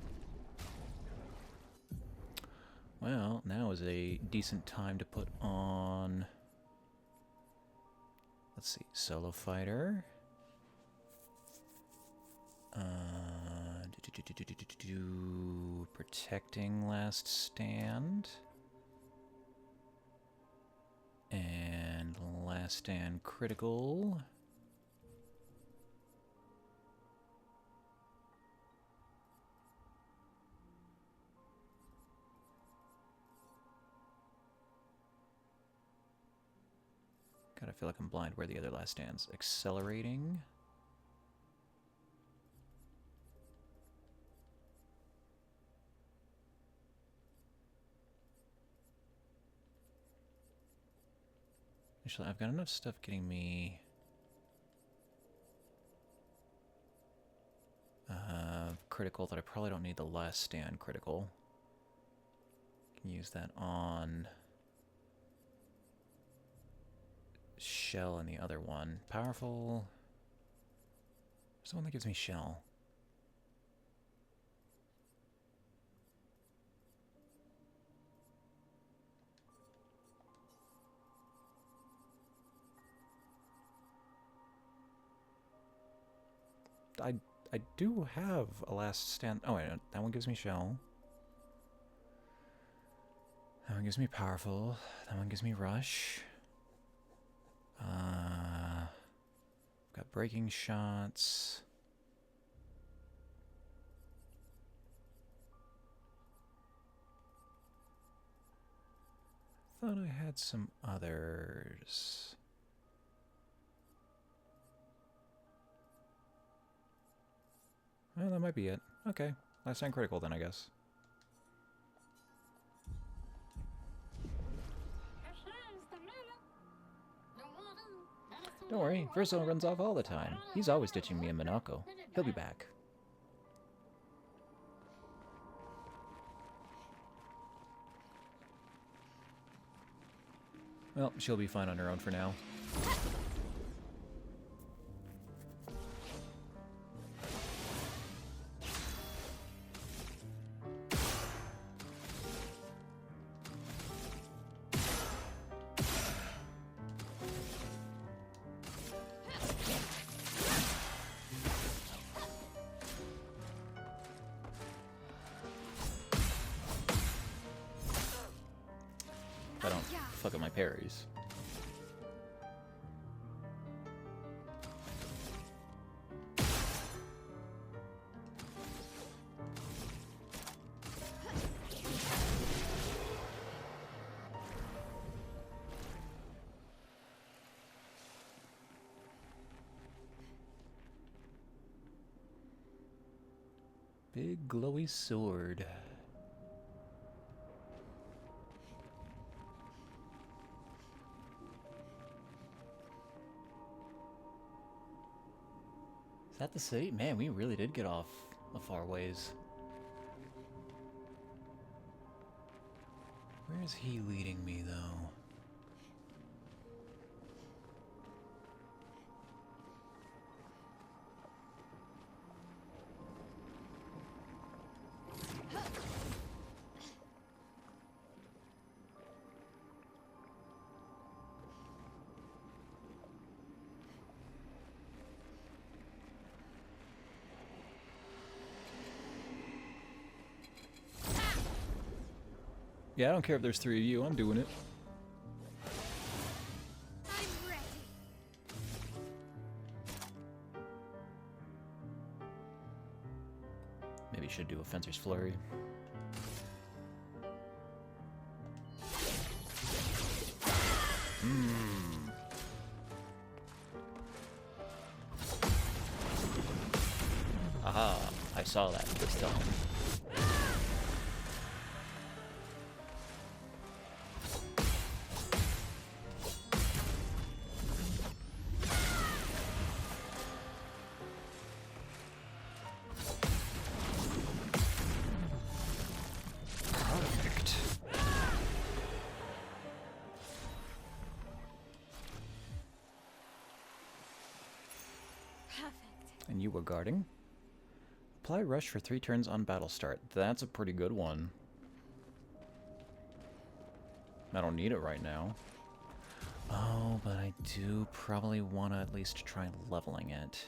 Well, now is a decent time to put on... Let's see, Solo Fighter. Protecting Last Stand. And Last Stand Critical. God, I feel like I'm blind where the other Last Stand's. Accelerating. Actually, I've got enough stuff getting me critical that I probably don't need the Last Stand critical. Can use that on Shell and the other one. Powerful. Where's the one that gives me Shell? I do have a Last Stand. Oh wait, that one gives me Shell. That one gives me Powerful. That one gives me Rush. Got Breaking Shots. Thought I had some others. Well, that might be it. Okay. Last Stand Critical then, I guess. Don't worry, Verso runs off all the time. He's always ditching me in Monaco. He'll be back. Well, she'll be fine on her own for now. If I don't fuck up my parries. Big glowy sword. Is that the city? Man, we really did get off a far ways. Where is he leading me, though? Yeah, I don't care if there's 3 of you, I'm doing it. I'm ready. Maybe should do a Fencer's Flurry. Aha, I saw that this time. Perfect. Perfect. And you were guarding? Apply Rush for 3 turns on battle start. That's a pretty good one. I don't need it right now. Oh, but I do probably want to at least try leveling it.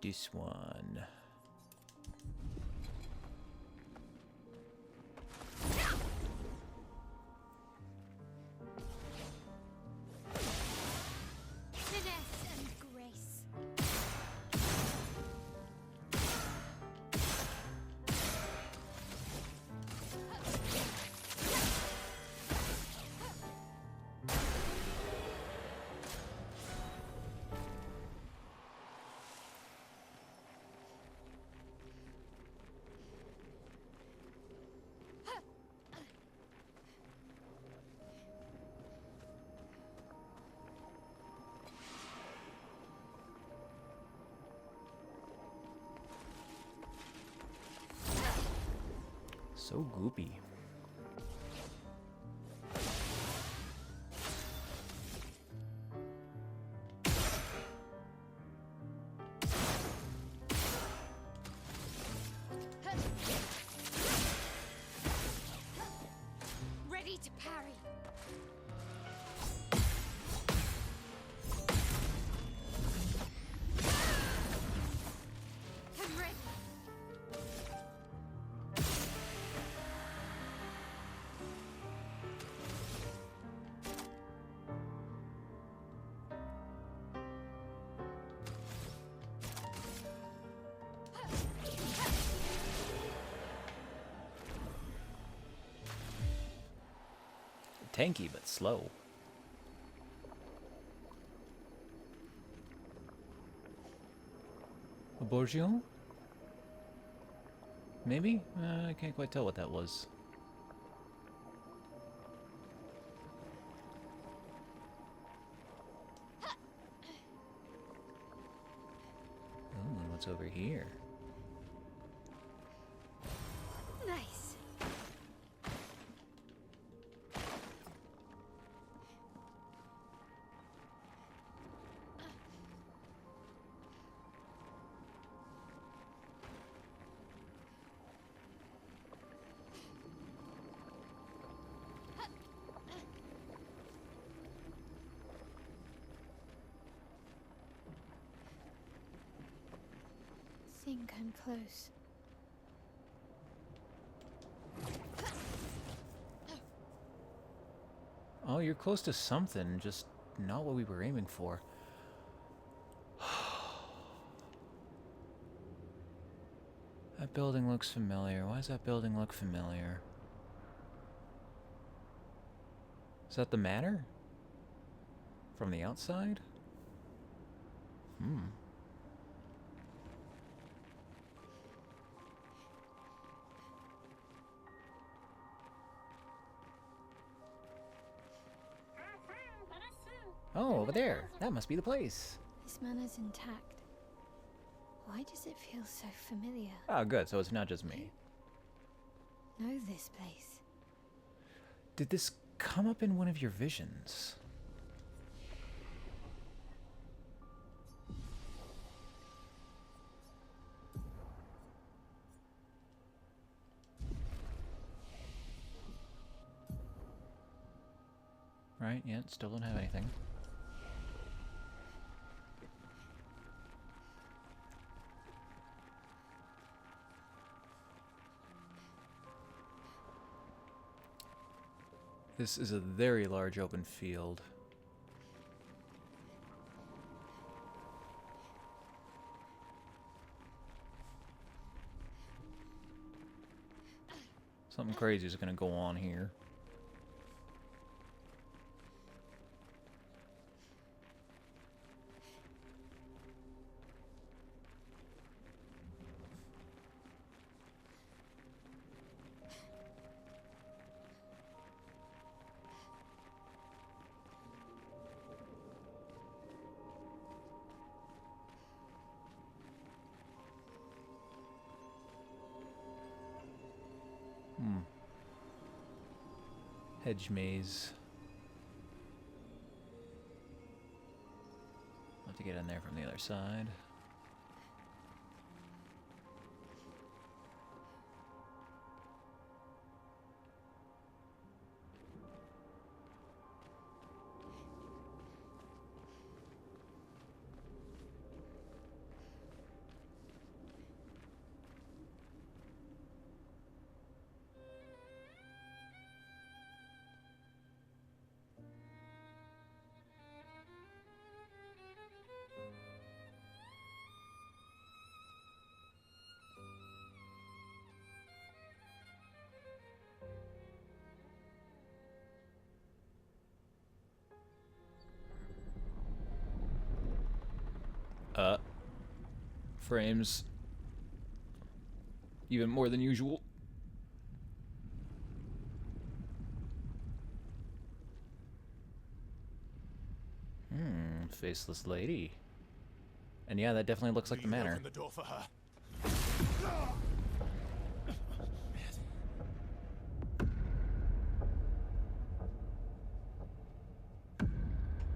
This one. Finesse and grace. So goopy. Ready to parry. I'm ready. Tanky, but slow. A Bourgeon? Maybe? I can't quite tell what that was. Ooh, what's over here? Nice. Think I'm close. Oh, you're close to something, just not what we were aiming for. That building looks familiar. Why does that building look familiar? Is that the manor? From the outside? Oh, over there. That must be the place. This manor's intact. Why does it feel so familiar? Oh, good. So it's not just me. Know this place. Did this come up in one of your visions? Right, yeah, still don't have anything. This is a very large open field. Something crazy is gonna go on here. Hedge maze. I'll have to get in there from the other side. Frames. Even more than usual. Faceless lady. And yeah, that definitely looks like the manor. Open the door for her.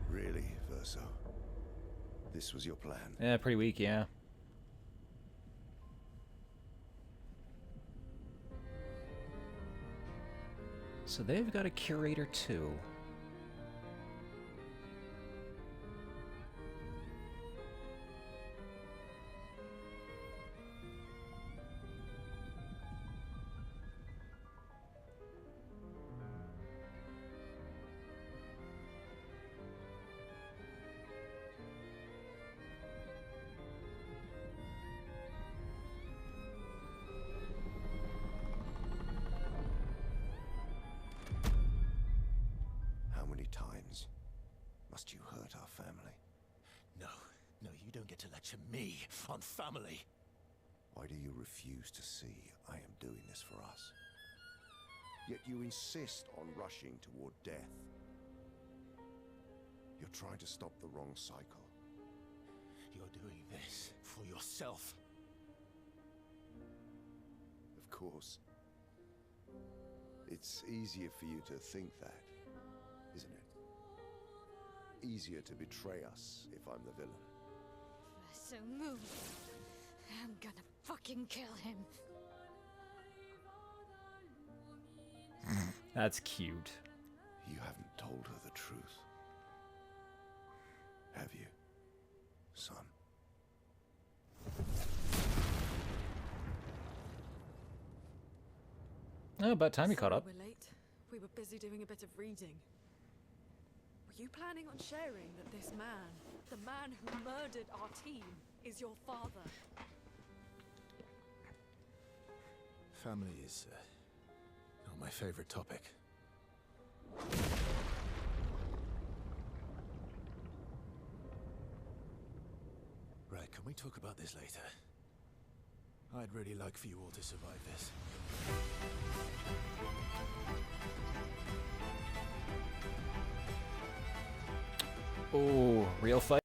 Really, Verso? This was your plan? Yeah, pretty weak, yeah. So they've got a curator too. How many times must you hurt our family? No, you don't get to lecture me on family. Why do you refuse to see I am doing this for us? Yet you insist on rushing toward death. You're trying to stop the wrong cycle. You're doing this for yourself. Of course. It's easier for you to think that, isn't it? Easier to betray us if I'm the villain. So move. I'm gonna fucking kill him. That's cute. You haven't told her the truth. Have you, son? Oh, about time you caught up. Sorry we're late. We were busy doing a bit of reading. Were you planning on sharing that this man, the man who murdered our team, is your father? Family is not my favorite topic. Right, can we talk about this later? I'd really like for you all to survive this. Oh, real fight.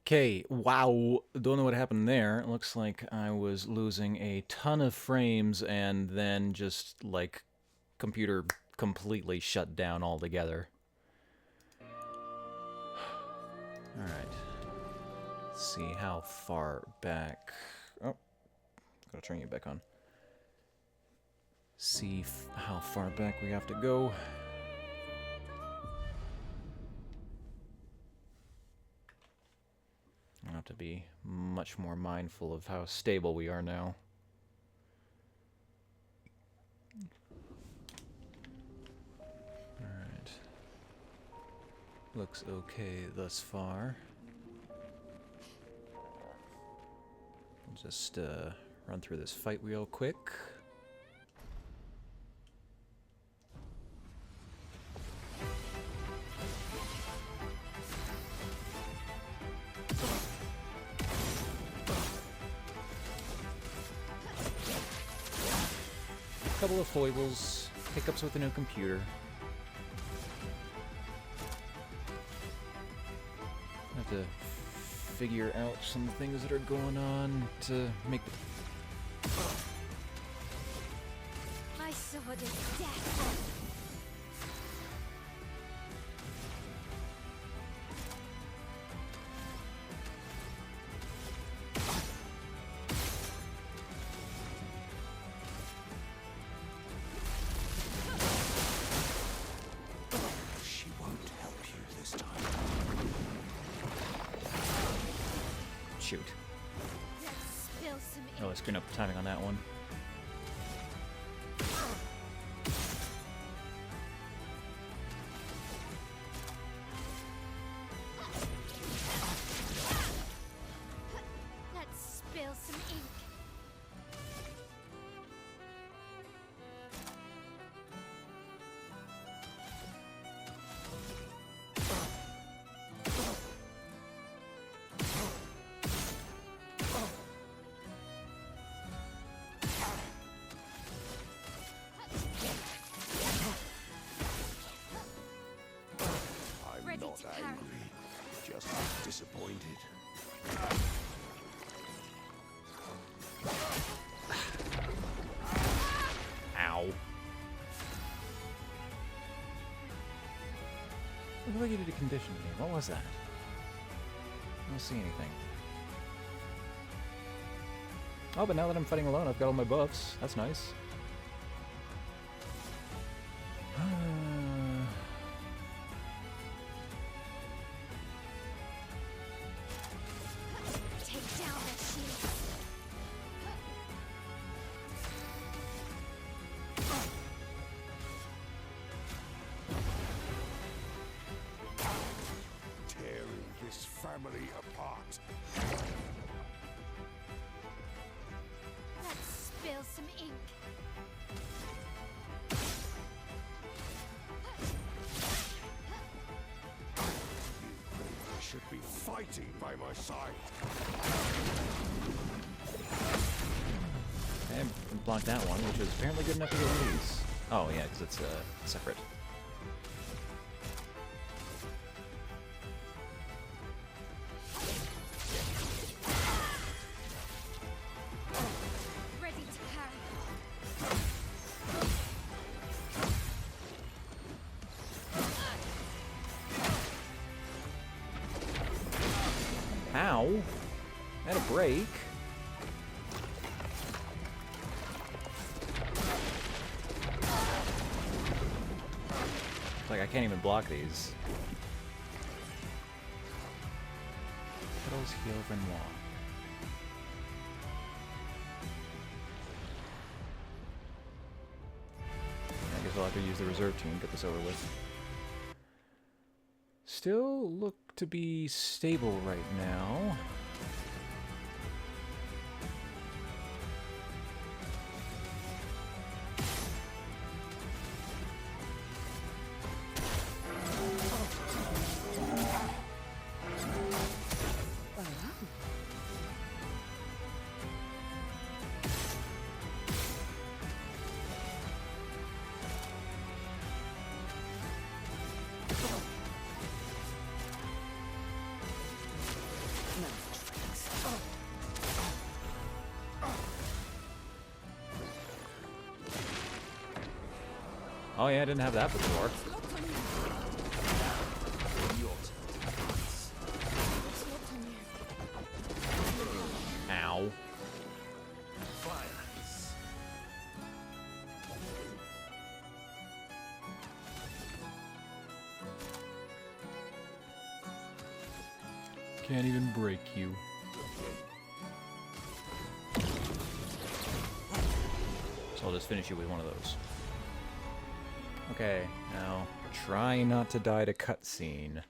Okay, wow. Don't know what happened there. It looks like I was losing a ton of frames and then just, like, computer completely shut down altogether. Alright. Let's see how far back... Oh, gotta turn you back on. See how far back we have to go. have to be much more mindful of how stable we are now. Alright. Looks okay thus far. We'll just run through this fight real quick. Couple of foibles, hiccups with the new computer. Have to figure out some things that are going on to make the... My sword is death. She won't help you this time. Shoot. Let's spill some ink. Oh, I screwed up the timing on that one. Let's spill some ink. I'm Ready not to carry. angry, just disappointed. Ow. I feel like you did a condition to me. What was that? I don't see anything. Oh, but now that I'm fighting alone, I've got all my buffs. That's nice. Take down their shields. Tearing this family apart. Let's spill some ink. I should be fighting by my side. And blocked that one, which was apparently good enough to get these. Oh yeah, because it's separate. Ready to carry. Ow! Had a break. Like I can't even block these. Petals heal Renoir. I guess I'll have to use the reserve team, get this over with. Still look to be stable right now. Oh yeah, I didn't have that before. Ow. Can't even break you. So I'll just finish you with one of those. Okay, now try not to die to cutscene.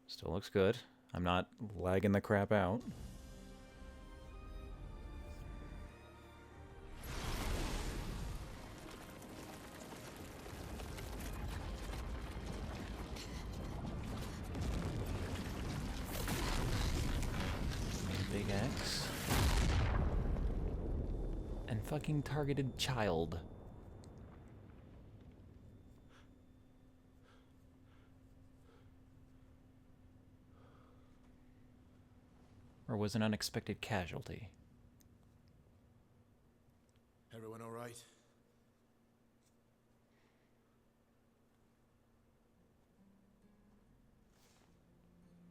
Still looks good. I'm not lagging the crap out. Big X. And fucking targeted child. Or was an unexpected casualty? Everyone all right?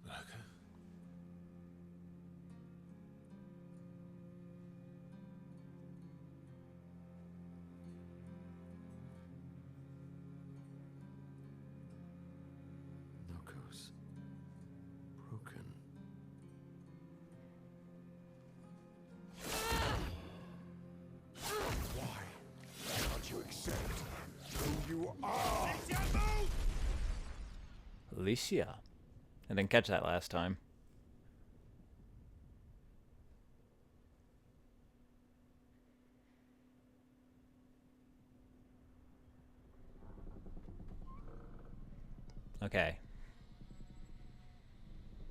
Okay. Locos. Broken. Why can't you accept who you are? Alicia. I didn't catch that last time. Okay.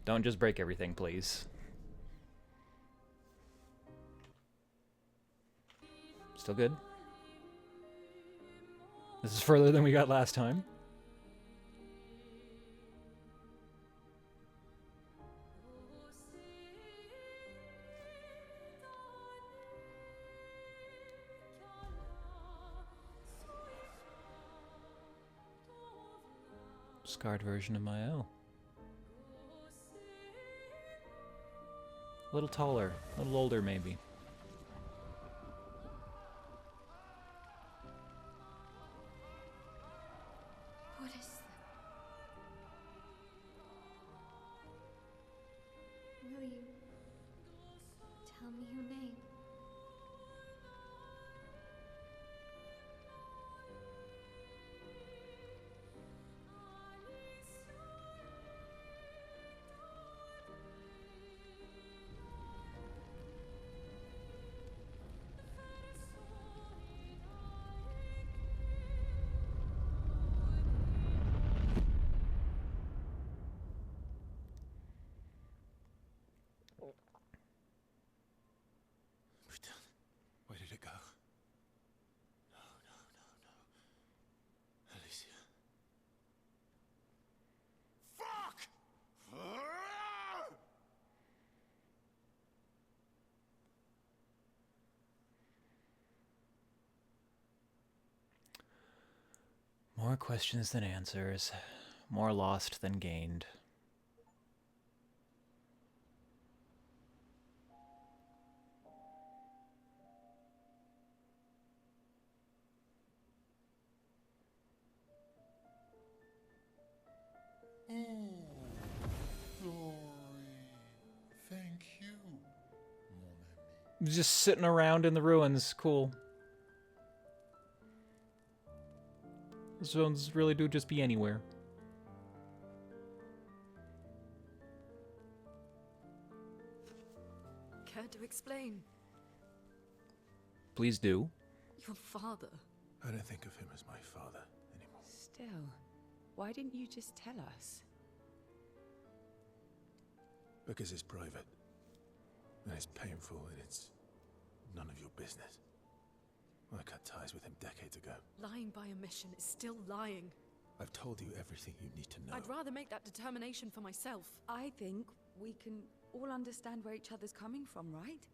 Don't just break everything, please. Still good. This is further than we got last time. Scarred version of my L. A little taller, a little older maybe. What is that? Will you tell me your name? Where did it go? No, no, no, no. Alicia. Fuck! More questions than answers. More lost than gained. Ooh, glory. Thank you, mon ami. Just sitting around in the ruins. Cool. Those zones really do just be anywhere. Care to explain? Please do. Your father. I don't think of him as my father anymore. Still, why didn't you just tell us? Because it's private. And it's painful and it's none of your business. I cut ties with him decades ago. Lying by omission is still lying. I've told you everything you need to know. I'd rather make that determination for myself. I think we can all understand where each other's coming from, right?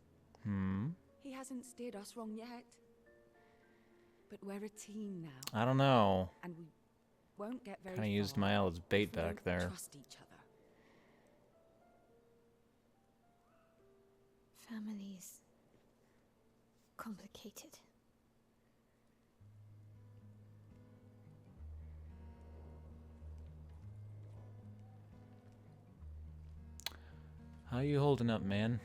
Hmm? He hasn't steered us wrong yet. But we're a team now, I don't know. and we won't get very Kinda far used my L as bait if we back don't there. Trust each other. Family's complicated. How you holding up, man?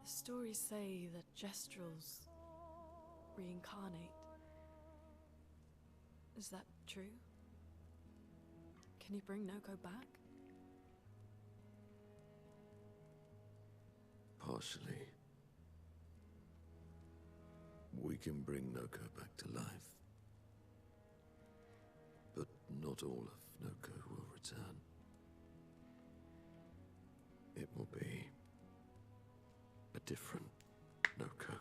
The stories say that Gestrels reincarnate. Is that true? Can you bring Noko back? Partially. We can bring Noko back to life. But not all of Noko will return. It will be a different Noko.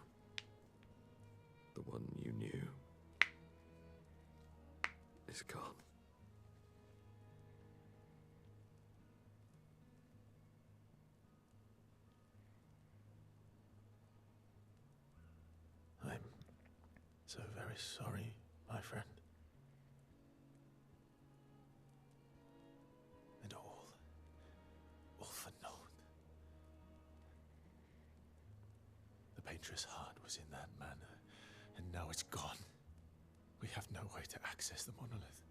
The one you knew is gone. I'm so very sorry, my friend. And all for naught. The Painter's heart was in that manor, and now it's gone. We have no way to access the monolith.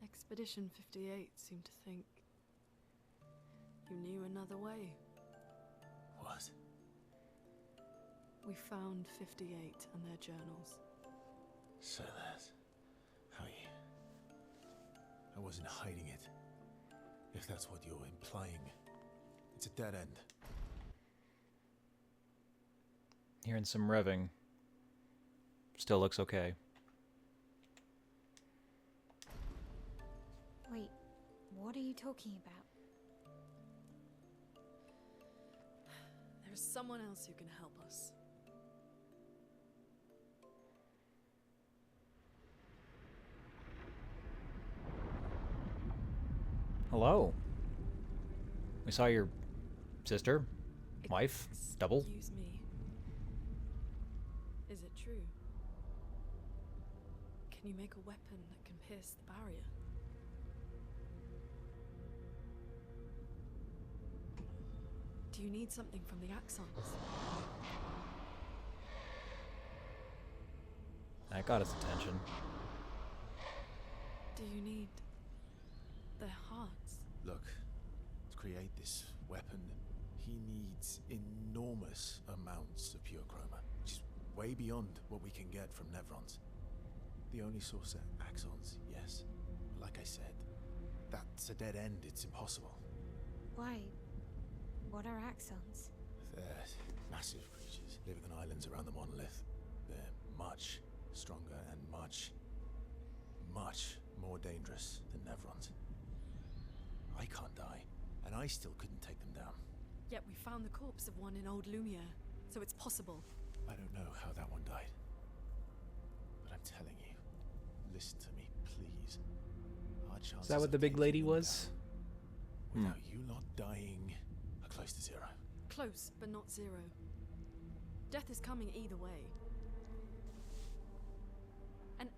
Expedition 58 seemed to think you knew another way. What? We found 58 and their journals. So that's how you... I wasn't hiding it. If that's what you're implying. It's a dead end. Hearing some revving. Still looks okay. Wait, what are you talking about? There's someone else who can help us. Hello. We saw your sister, wife, double. Excuse me. Is it true? Can you make a weapon that can pierce the barrier? Do you need something from the Axons? That got his attention. Do you need their hearts? Look, to create this weapon, he needs enormous amounts of pure chroma, which is way beyond what we can get from Nevrons. The only source are Axons, yes. Like I said, that's a dead end, it's impossible. Why? What are Axons? They're massive creatures, living on islands around the monolith. They're much stronger and much more dangerous than Nevrons. I can't die, and I still couldn't take them down. Yet we found the corpse of one in Old Lumiere, so it's possible. I don't know how that one died. But I'm telling you, listen to me, please. Our chances Is that what of the big taking lady them was? down without you lot dying are close to zero. Close, but not zero. Death is coming either way. And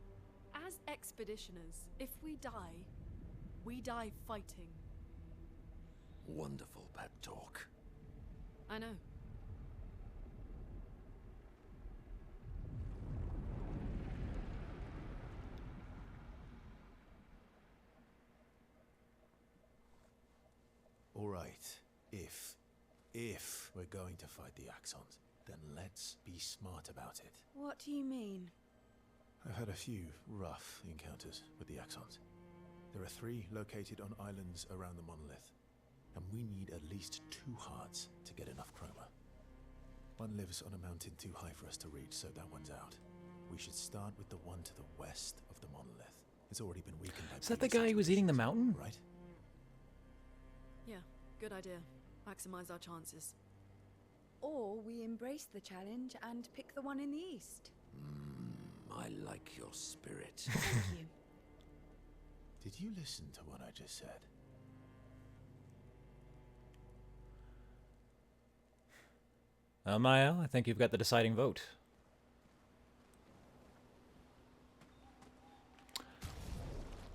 as expeditioners, if we die fighting. Wonderful pep talk. I know. All right, if we're going to fight the Axons, then let's be smart about it. What do you mean? I've had a few rough encounters with the Axons. There are 3 located on islands around the monolith, and we need at least 2 hearts to get enough chroma. One lives on a mountain too high for us to reach, so that one's out. We should start with the one to the west of the monolith. It's already been weakened by Is that the previous guy who was eating the expeditions, mountain? right? Yeah, good idea. Maximize our chances. Or we embrace the challenge and pick the one in the east. I like your spirit. Thank you. Did you listen to what I just said? Maya, I think you've got the deciding vote.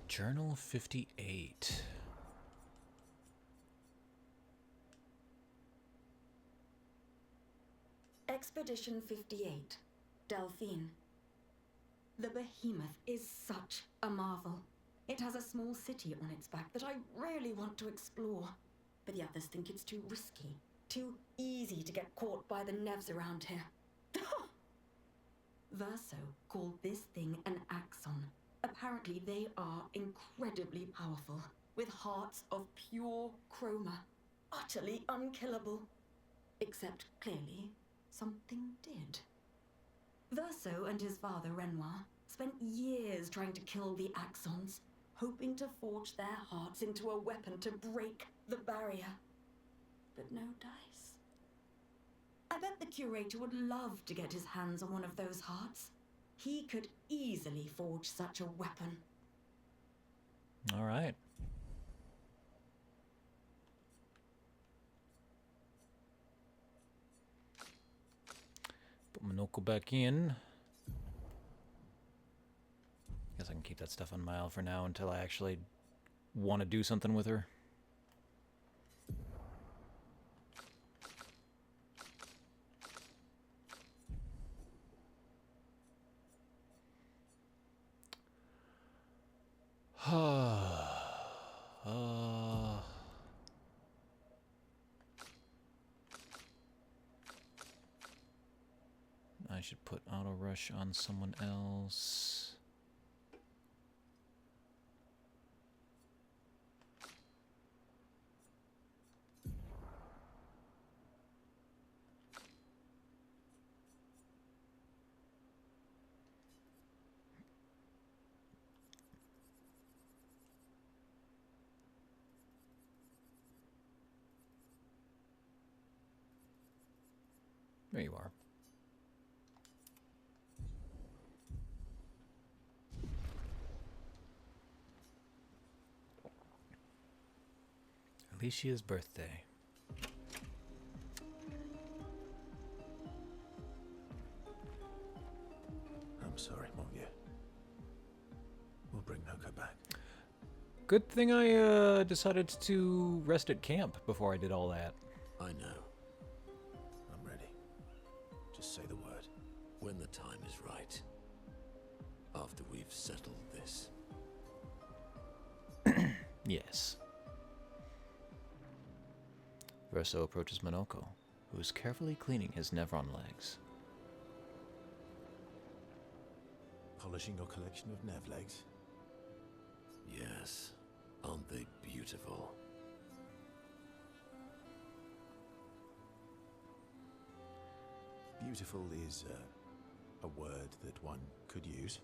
Journal 58. Expedition 58, Delphine. The behemoth is such a marvel. It has a small city on its back that I really want to explore. But the others think it's too risky, too easy to get caught by the Nevs around here. Verso called this thing an axon. Apparently they are incredibly powerful, with hearts of pure chroma, utterly unkillable. Except, clearly, something did. Verso and his father, Renoir, spent years trying to kill the Axons, hoping to forge their hearts into a weapon to break the barrier. But no dice. I bet the curator would love to get his hands on one of those hearts. He could easily forge such a weapon. All right. Put Monoko back in. Guess I can keep that stuff on Mile for now until I actually want to do something with her. I should put auto rush on someone else. There you are. Alicia's birthday. I'm sorry, mon vieux. We'll bring Noko back. Good thing I decided to rest at camp before I did all that. I know. I'm ready. Just say the word. When the time is right. After we've settled this. Yes. Verso approaches Monoko, who is carefully cleaning his Nevron legs. Polishing your collection of Nev legs? Yes. Aren't they beautiful? Beautiful is a word that one could use.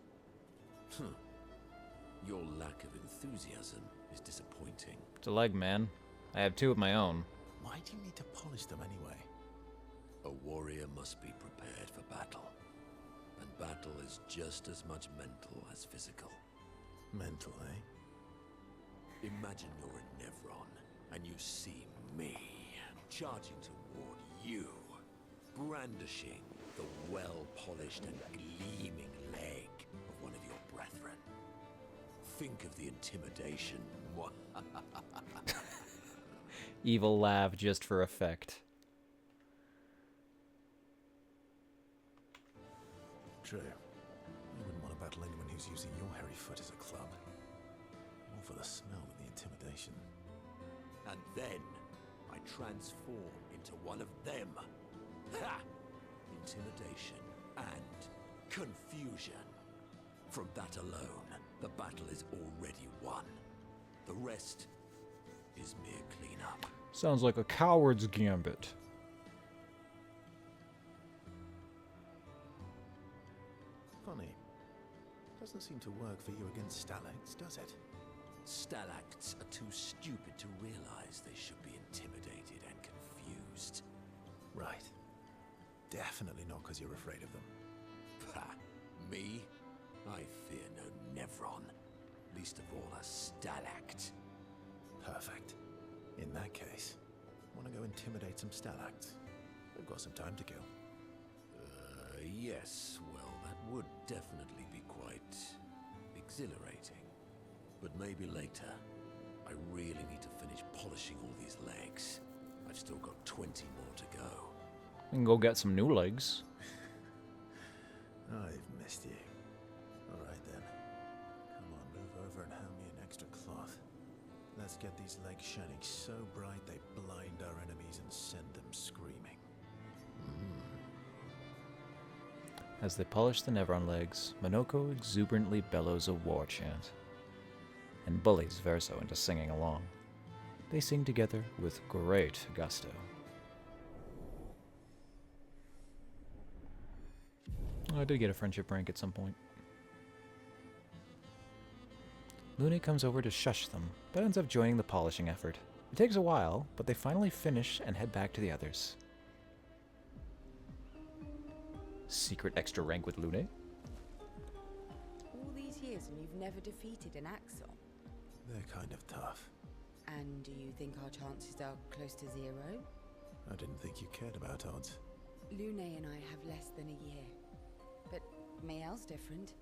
Your lack of enthusiasm is disappointing. It's a leg, man. I have two of my own. Why do you need to polish them anyway? A warrior must be prepared for battle. And battle is just as much mental as physical. Mental, eh? Imagine you're a Nevron, and you see me charging toward you, brandishing the well-polished and gleaming leg of one of your brethren. Think of the intimidation. Evil laugh just for effect. True. You wouldn't want to battle anyone who's using your hairy foot as a club. More for the smell than the intimidation. And then I transform into one of them. Ha! Intimidation and confusion. From that alone, the battle is already won. The rest is mere cleanup. Sounds like a coward's gambit. Funny. Doesn't seem to work for you against Stalacts, does it? Stalacts are too stupid to realize they should be intimidated and confused. Right. Definitely not because you're afraid of them. Ha! Me? I fear no Nevron. Least of all a Stalact. Perfect. In that case, want to go intimidate some Stalacts? We've got some time to kill. Yes, well, that would definitely be quite exhilarating. But maybe later. I really need to finish polishing all these legs. I've still got 20 more to go. We can go get some new legs. I've missed you. Alright then. Come on, move over and hand me an extra cloth. Let's get these legs shining so bright they blind our enemies and send them screaming. As they polish the Nevron legs, Minoko exuberantly bellows a war chant, and bullies Verso into singing along. They sing together with great gusto. Oh, I did get a friendship rank at some point. Lune comes over to shush them, but ends up joining the polishing effort. It takes a while, but they finally finish and head back to the others. Secret extra rank with Lune? All these years and you've never defeated an Axon? They're kind of tough. And do you think our chances are close to 0? I didn't think you cared about odds. Lune and I have less than a year. But Mayel's different.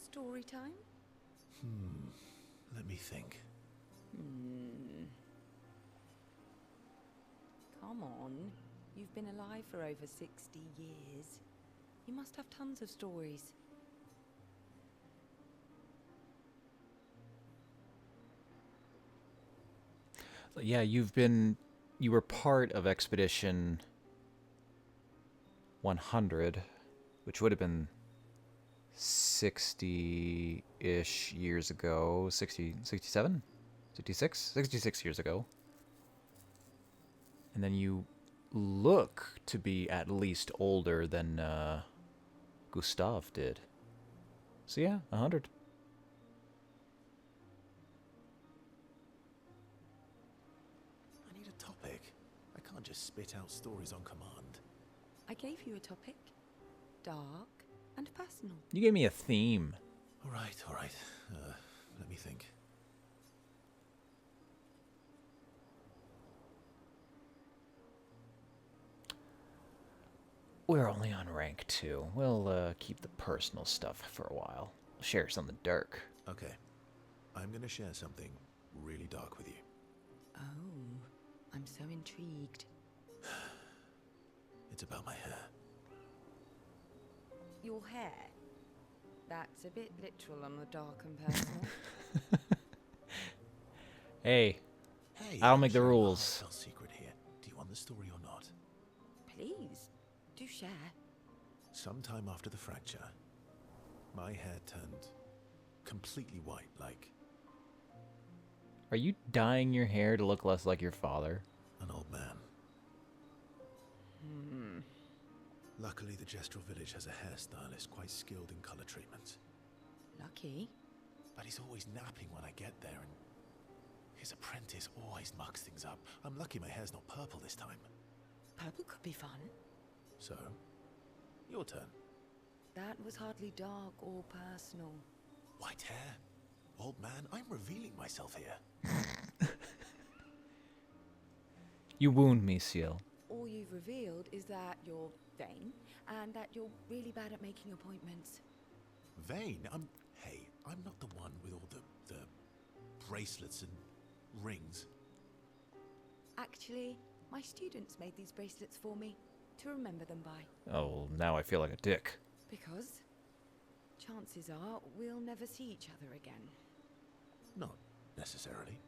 Story time? Let me think. Come on. You've been alive for over 60 years. You must have tons of stories. Yeah, you were part of Expedition 100, which would have been 60-ish years ago. 67? 66? 66 years ago. And then you look to be at least older than Gustav did. So yeah, 100. I need a topic. I can't just spit out stories on command. I gave you a topic. Dark and personal. You gave me a theme. Alright. Let me think. We're only on rank 2. We'll keep the personal stuff for a while. We'll share something dark. Okay. I'm gonna share something really dark with you. Oh, I'm so intrigued. It's about my hair. Your hair? That's a bit literal on the dark and personal. Hey, Hey, I'll make the share a rules. heartfelt secret here. Do you want the story or not? Please, do share. Sometime after the fracture, my hair turned completely white, like Are you dyeing your hair to look less like your father? an old man. Luckily, the Gestrel village has a hairstylist quite skilled in color treatments. Lucky. But he's always napping when I get there, and his apprentice always mucks things up. I'm lucky my hair's not purple this time. Purple could be fun. So, your turn. That was hardly dark or personal. White hair? Old man, I'm revealing myself here. You wound me, Seal. All you've revealed is that you're vain and that you're really bad at making appointments. Vain? Hey, I'm not the one with all the bracelets and rings. Actually, my students made these bracelets for me to remember them by. Oh, well, now I feel like a dick. Because chances are we'll never see each other again. Not necessarily.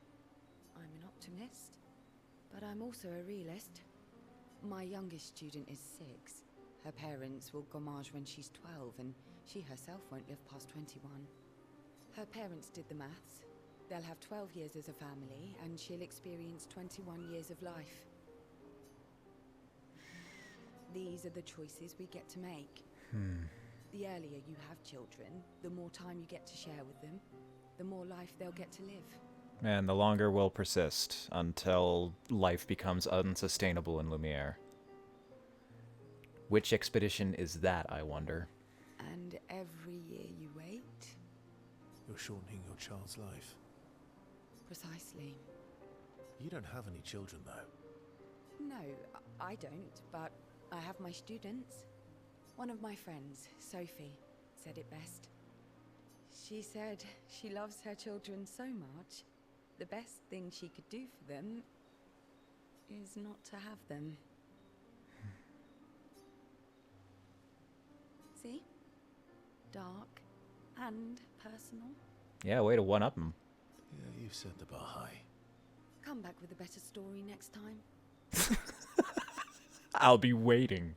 I'm an optimist, but I'm also a realist. My youngest student is 6. Her parents will gommage when she's 12, and she herself won't live past 21. Her parents did the maths. They'll have 12 years as a family, and she'll experience 21 years of life. These are the choices we get to make. The earlier you have children, the more time you get to share with them, the more life they'll get to live. And the longer will persist until life becomes unsustainable in Lumiere. Which expedition is that, I wonder? And every year you wait, for shortening your child's life. Precisely. You don't have any children, though. No, I don't, but I have my students. One of my friends, Sophie, said it best. She said she loves her children so much, the best thing she could do for them is not to have them. See? Dark and personal. Yeah, way to one-up him. Yeah, you've set the bar high. Come back with a better story next time. I'll be waiting.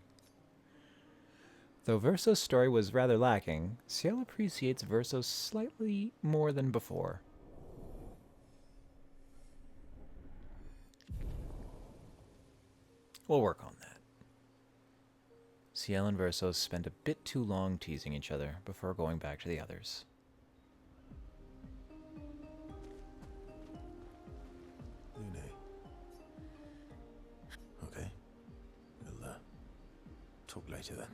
Though Verso's story was rather lacking, Ciel appreciates Verso slightly more than before. We'll work on that. Ciel and Verso spent a bit too long teasing each other before going back to the others. Lune. Okay. We'll, talk later then.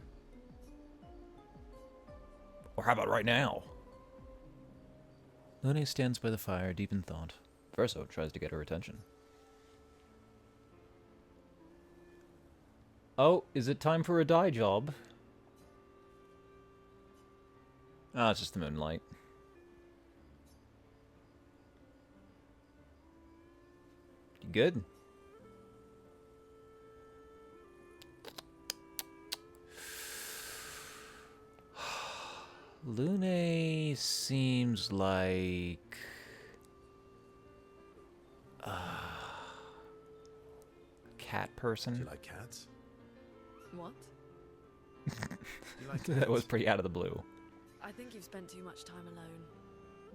Or how about right now? Lune stands by the fire, deep in thought. Verso tries to get her attention. Oh, is it time for a dye job? Ah, it's just the moonlight. You good? Lune seems like a cat person. Do you like cats? What? Do you like That was cats? pretty out of the blue. I think you've spent too much time alone.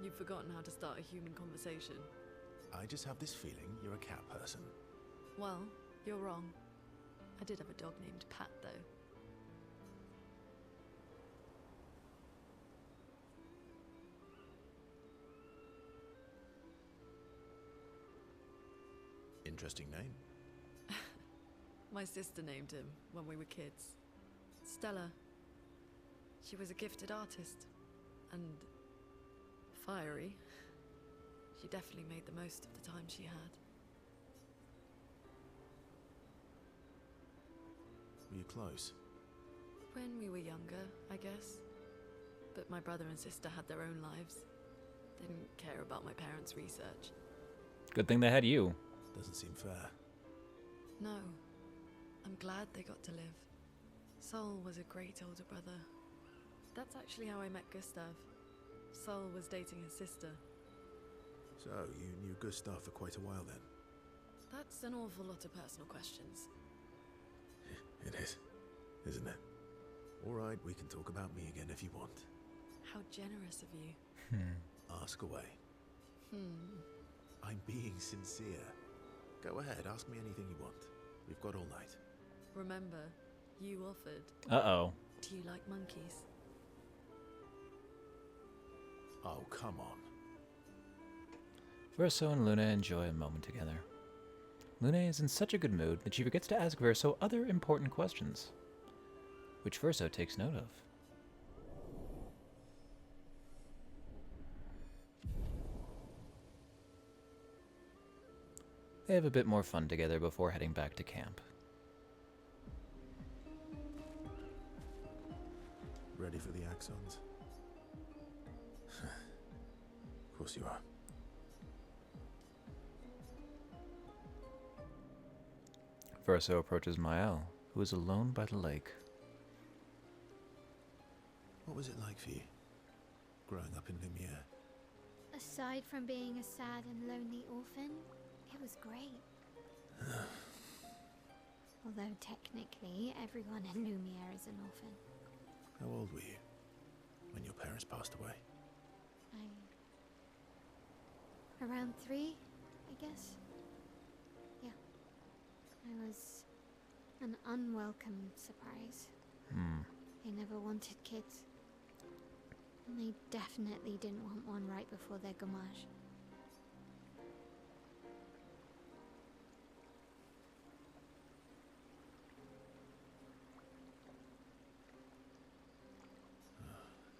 You've forgotten how to start a human conversation. I just have this feeling you're a cat person. Well, you're wrong. I did have a dog named Pat, though. Interesting name. My sister named him when we were kids. Stella. She was a gifted artist. And fiery. She definitely made the most of the time she had. Were you close? When we were younger, I guess. But my brother and sister had their own lives. Didn't care about my parents' research. Good thing they had you. Doesn't seem fair. No. I'm glad they got to live. Sol was a great older brother. That's actually how I met Gustav. Sol was dating his sister. So, you knew Gustav for quite a while then? That's an awful lot of personal questions. It is, isn't it? Alright, we can talk about me again if you want. How generous of you. Ask away. I'm being sincere. Go ahead, ask me anything you want. We've got all night. Remember, you offered. Uh-oh. Do you like monkeys? Oh, come on. Verso and Luna enjoy a moment together. Luna is in such a good mood that she forgets to ask Verso other important questions, which Verso takes note of. They have a bit more fun together before heading back to camp. Ready for the axons? Of course you are. Verso approaches Mael, who is alone by the lake. What was it like for you, growing up in Lumiere? Aside from being a sad and lonely orphan, it was great. Although technically, everyone in Lumiere is an orphan. How old were you when your parents passed away? Around 3, I guess. Yeah. I was an unwelcome surprise. They never wanted kids. And they definitely didn't want one right before their gommage.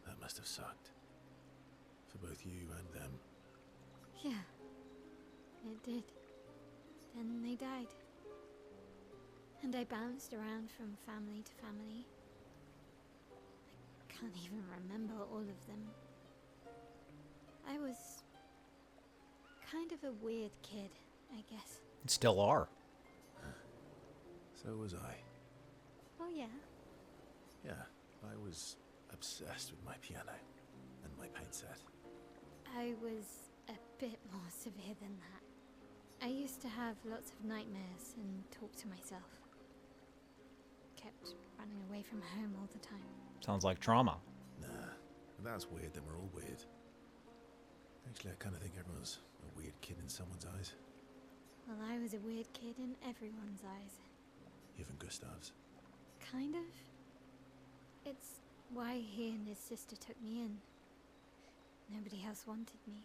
That must have sucked. For for both you and them. Yeah, it did. Then they died. And I bounced around from family to family. I can't even remember all of them. I was kind of a weird kid, I guess. Still are. So was I. Oh yeah? Yeah, I was obsessed with my piano and my paint set. I was a bit more severe than that. I used to have lots of nightmares and talk to myself. Kept running away from home all the time. Sounds like trauma. Nah, if that's weird, then we're all weird. Actually, I kind of think everyone's a weird kid in someone's eyes. Well, I was a weird kid in everyone's eyes. Even Gustav's. Kind of. It's why he and his sister took me in. Nobody else wanted me.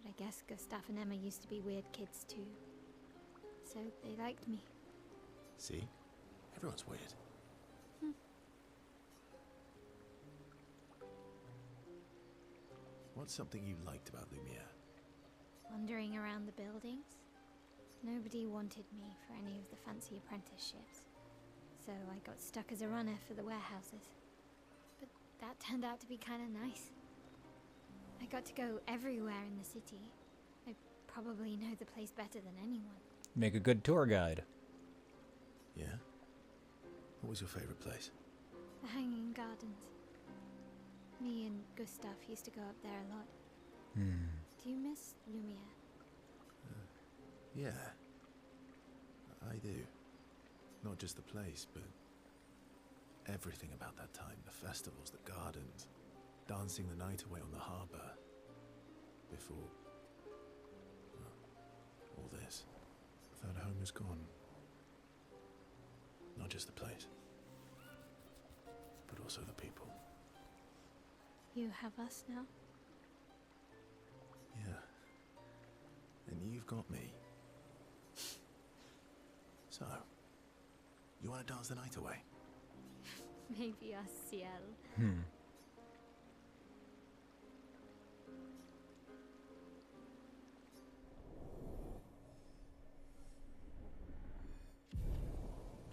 But I guess Gustav and Emma used to be weird kids too. So they liked me. See? Everyone's weird. What's something you liked about Lumiere? Wandering around the buildings. Nobody wanted me for any of the fancy apprenticeships. So I got stuck as a runner for the warehouses. But that turned out to be kind of nice. I got to go everywhere in the city. I probably know the place better than anyone. Make a good tour guide. Yeah? What was your favorite place? The Hanging Gardens. Me and Gustav used to go up there a lot. Do you miss Lumiere? Yeah. I do. Not just the place, but everything about that time. The festivals, the gardens, dancing the night away on the harbour. Before... well, all this. That home is gone. Not just the place, but also the people. You have us now? Yeah. And you've got me. So, you want to dance the night away? Maybe us, Ciel.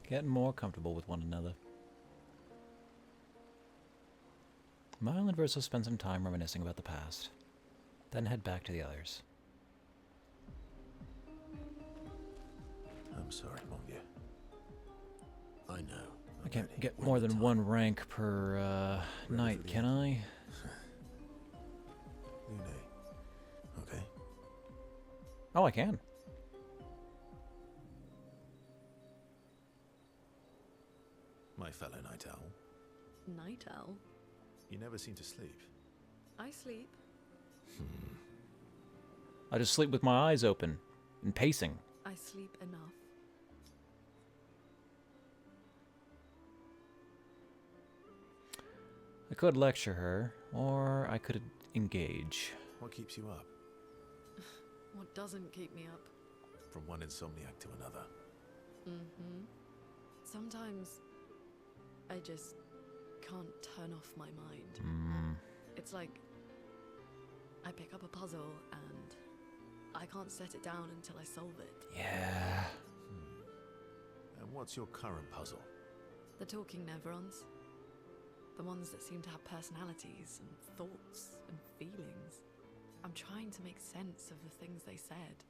Getting more comfortable with one another. Mile and Verso spend some time reminiscing about the past, then head back to the others. I'm sorry, mon vieux. I know. I can't Ready. get When more the than time- one rank per Ready night, for the can end. I? Lune. Okay. Oh, I can. My fellow night owl, Night owl? you never seem to sleep. I sleep. I just sleep with my eyes open and pacing. I sleep enough. I could lecture her, or I could engage. What keeps you up? What doesn't keep me up? From one insomniac to another. Sometimes I just can't turn off my mind. It's like I pick up a puzzle and I can't set it down until I solve it. Yeah. And what's your current puzzle? The talking Neverons. The ones that seem to have personalities and thoughts and feelings. I'm trying to make sense of the things they said.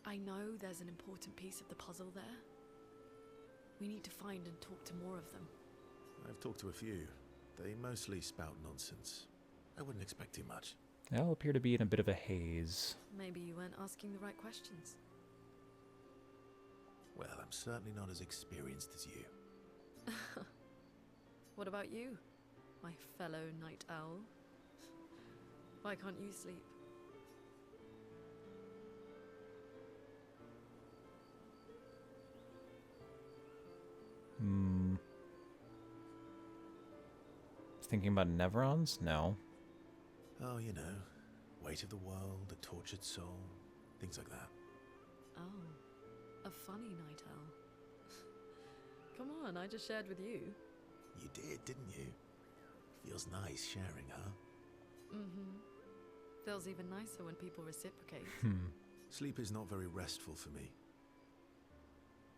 I know there's an important piece of the puzzle there. We need to find and talk to more of them. I've talked to a few. They mostly spout nonsense. I wouldn't expect too much. They all appear to be in a bit of a haze. Maybe you weren't asking the right questions. Well, I'm certainly not as experienced as you. What about you, my fellow night owl? Why can't you sleep? Thinking about Neverons? No. Oh, you know, weight of the world, a tortured soul, things like that. Oh, a funny night owl. Come on, I just shared with you. You did, didn't you? Feels nice sharing, huh? Feels even nicer when people reciprocate. Sleep is not very restful for me.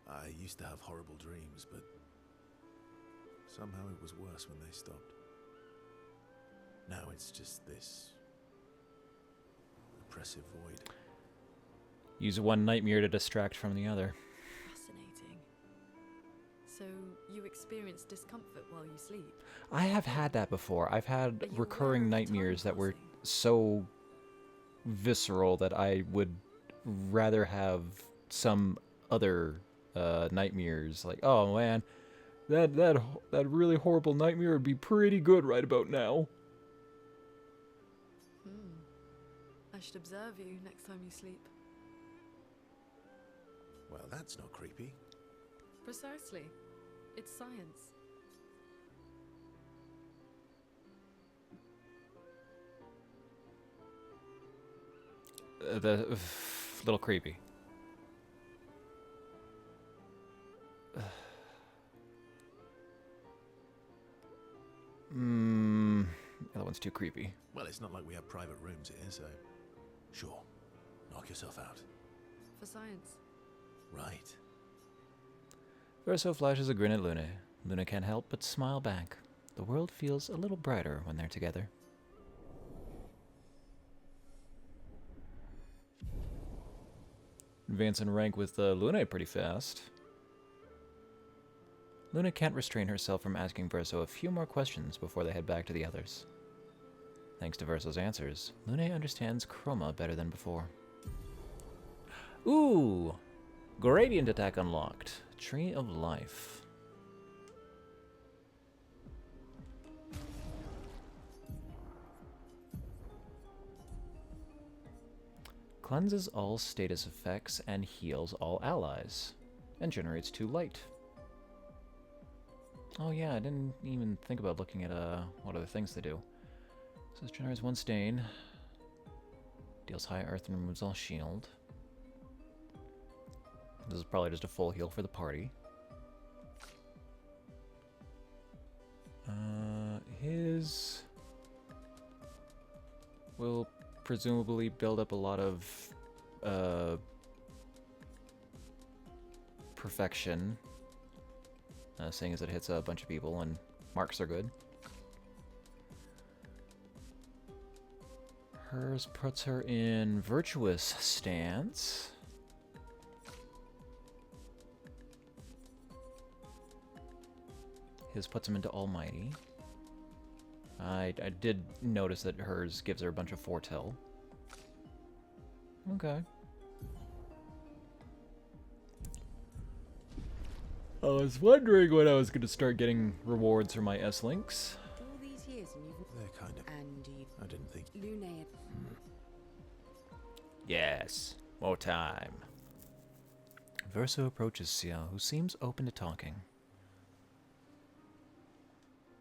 I used to have horrible dreams, but somehow it was worse when they stopped. Now it's just this oppressive void. Use one nightmare to distract from the other. Fascinating. So, you experience discomfort while you sleep? I have had that before. I've had Are you recurring aware of time nightmares that were passing? so visceral that I would rather have some other nightmares. Like, oh man, that really horrible nightmare would be pretty good right about now. I should observe you next time you sleep. Well, that's not creepy. Precisely. It's science. Little creepy. The other one's too creepy. Well, it's not like we have private rooms here, so sure, knock yourself out. For science. Right. Verso flashes a grin at Luna. Luna can't help but smile back. The world feels a little brighter when they're together. Advance in rank with Luna pretty fast. Luna can't restrain herself from asking Verso a few more questions before they head back to the others. Thanks to Verso's answers, Luna understands Chroma better than before. Ooh! Gradient attack unlocked. Tree of Life. Cleanses all status effects and heals all allies. And generates 2 light. Oh yeah, I didn't even think about looking at what other things they do. So this generates 1 stain. Deals high earth and removes all shield. This is probably just a full heal for the party. His will presumably build up a lot of perfection, seeing as it hits a bunch of people and marks are good. Hers puts her in virtuous stance. His puts him into Almighty. I did notice that hers gives her a bunch of foretell. Okay. I was wondering when I was going to start getting rewards for my S-Links. All these years and you've... They're kind of... And you've... I didn't think... Lune... Yes, more time. Verso approaches Sia, who seems open to talking.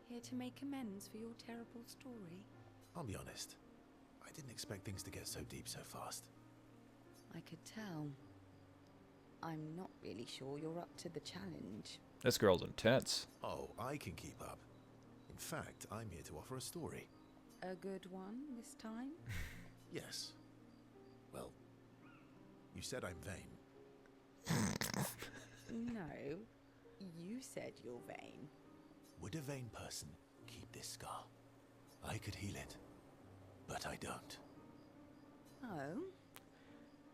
Here to make amends for your terrible story? I'll be honest. I didn't expect things to get so deep so fast. I could tell. I'm not really sure you're up to the challenge. This girl's intense. Oh, I can keep up. In fact, I'm here to offer a story. A good one this time? Yes. Well, you said I'm vain. No, you said you're vain. Would a vain person keep this scar? I could heal it, but I don't. Oh?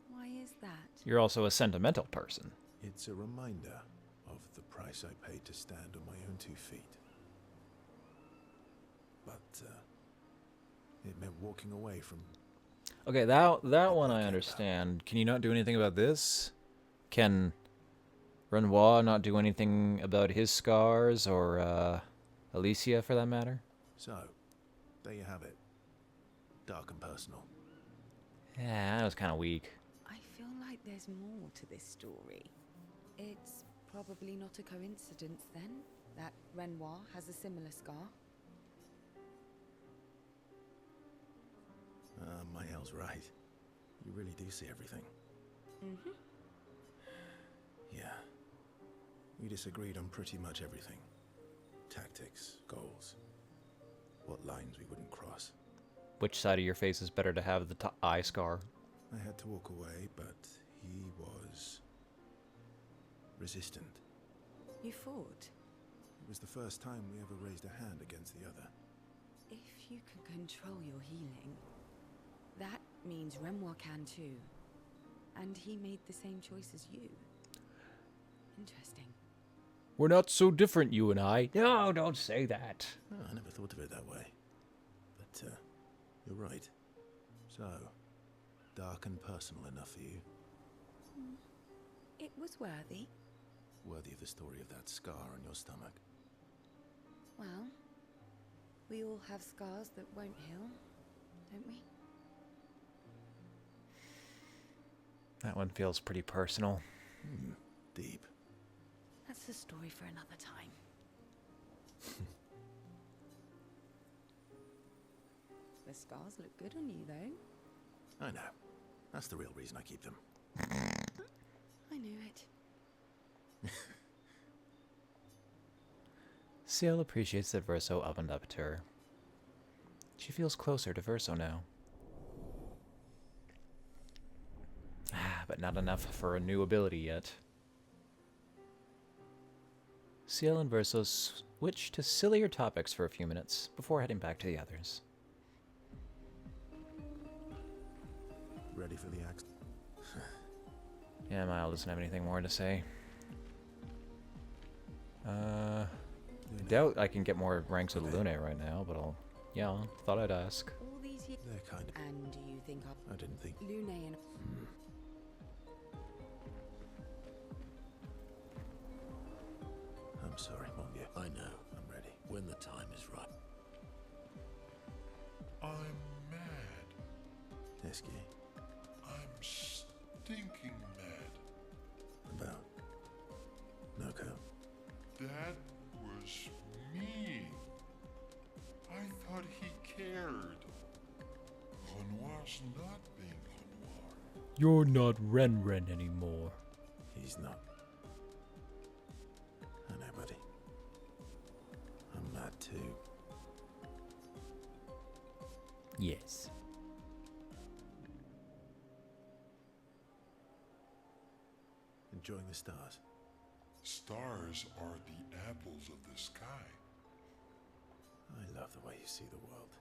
Why is that? You're also a sentimental person. It's a reminder of the price I paid to stand on my own 2 feet. But, it meant walking away from... Okay, that one I understand. Can you not do anything about this? Can Renoir not do anything about his scars, or Alicia for that matter? So, there you have it. Dark and personal. Yeah, that was kind of weak. I feel like there's more to this story. It's probably not a coincidence, then, that Renoir has a similar scar. Mael's right. You really do see everything. Mm-hmm. Yeah. We disagreed on pretty much everything. Tactics, goals, what lines we wouldn't cross. Which side of your face is better to have the eye scar? I had to walk away, but he was resistant. You fought? It was the first time we ever raised a hand against the other. If you can control your healing, that means Renoir can too. And he made the same choice as you. Interesting. We're not so different, you and I. No, don't say that. Oh, I never thought of it that way. But, you're right. So, dark and personal enough for you? It was worthy. Worthy of the story of that scar on your stomach. Well, we all have scars that won't heal, don't we? That one feels pretty personal. Deep. That's a story for another time. The scars look good on you, though. I know. That's the real reason I keep them. I knew it. Ciel appreciates that Verso opened up to her. She feels closer to Verso now. But not enough for a new ability yet. Ciel and Verso switch to sillier topics for a few minutes before heading back to the others. Ready for the axe? Yeah, Mile doesn't have anything more to say. Doubt I can get more ranks with Lune right now, but thought I'd ask. All these years. They're kind of... And do you think I didn't think... Lune and... I'm sorry, mon vieux. I know. I'm ready. When the time is right. I'm mad. Eski, I'm stinking mad. about... Noko. That was mean. I thought he cared. Renoir's not being Renoir. You're not Ren anymore. He's not. I know, buddy. I'm mad too. Yes. Enjoying the stars. Stars are the apples of the sky. I love the way you see the world.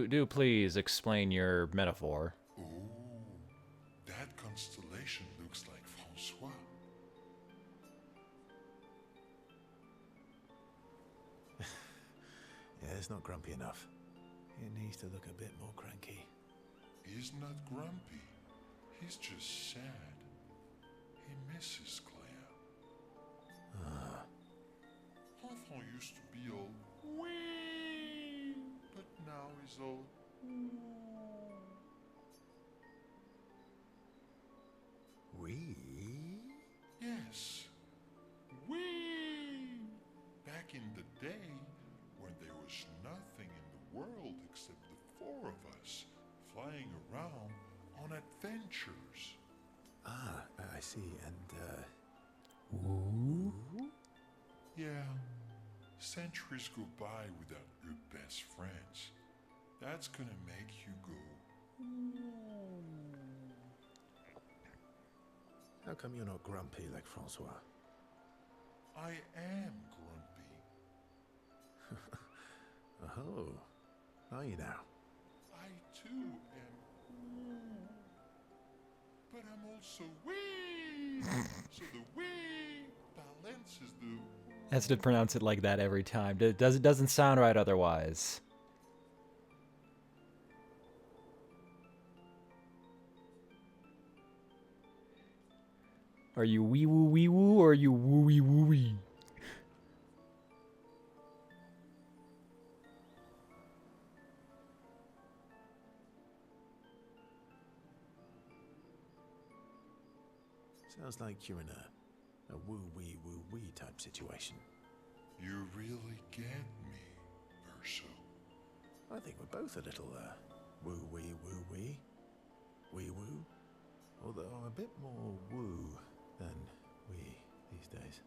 Do please explain your metaphor. Oh, that constellation looks like Francois. Yeah, it's not grumpy enough. It needs to look a bit more cranky. He's not grumpy. He's just sad. He misses Claire. Enfant used to be all wee, but now he's all We? yes, wee. Back in the day, when there was nothing in the world except the four of us flying around on adventures. Ah, I see. And, Ooh. Yeah, centuries go by without your best friends. That's gonna make you go. how come you're not grumpy like Francois? I am grumpy. Oh, are you now? I too am. But I'm also wee. So the wee balances the. Has to pronounce it like that every time. It doesn't sound right otherwise. Are you wee woo or are you wooey wooey? Sounds like you're in a woo-wee type situation. You really get me, Verso. I think we're both a little, woo-wee. Wee-woo. Although I'm a bit more woo than wee these days.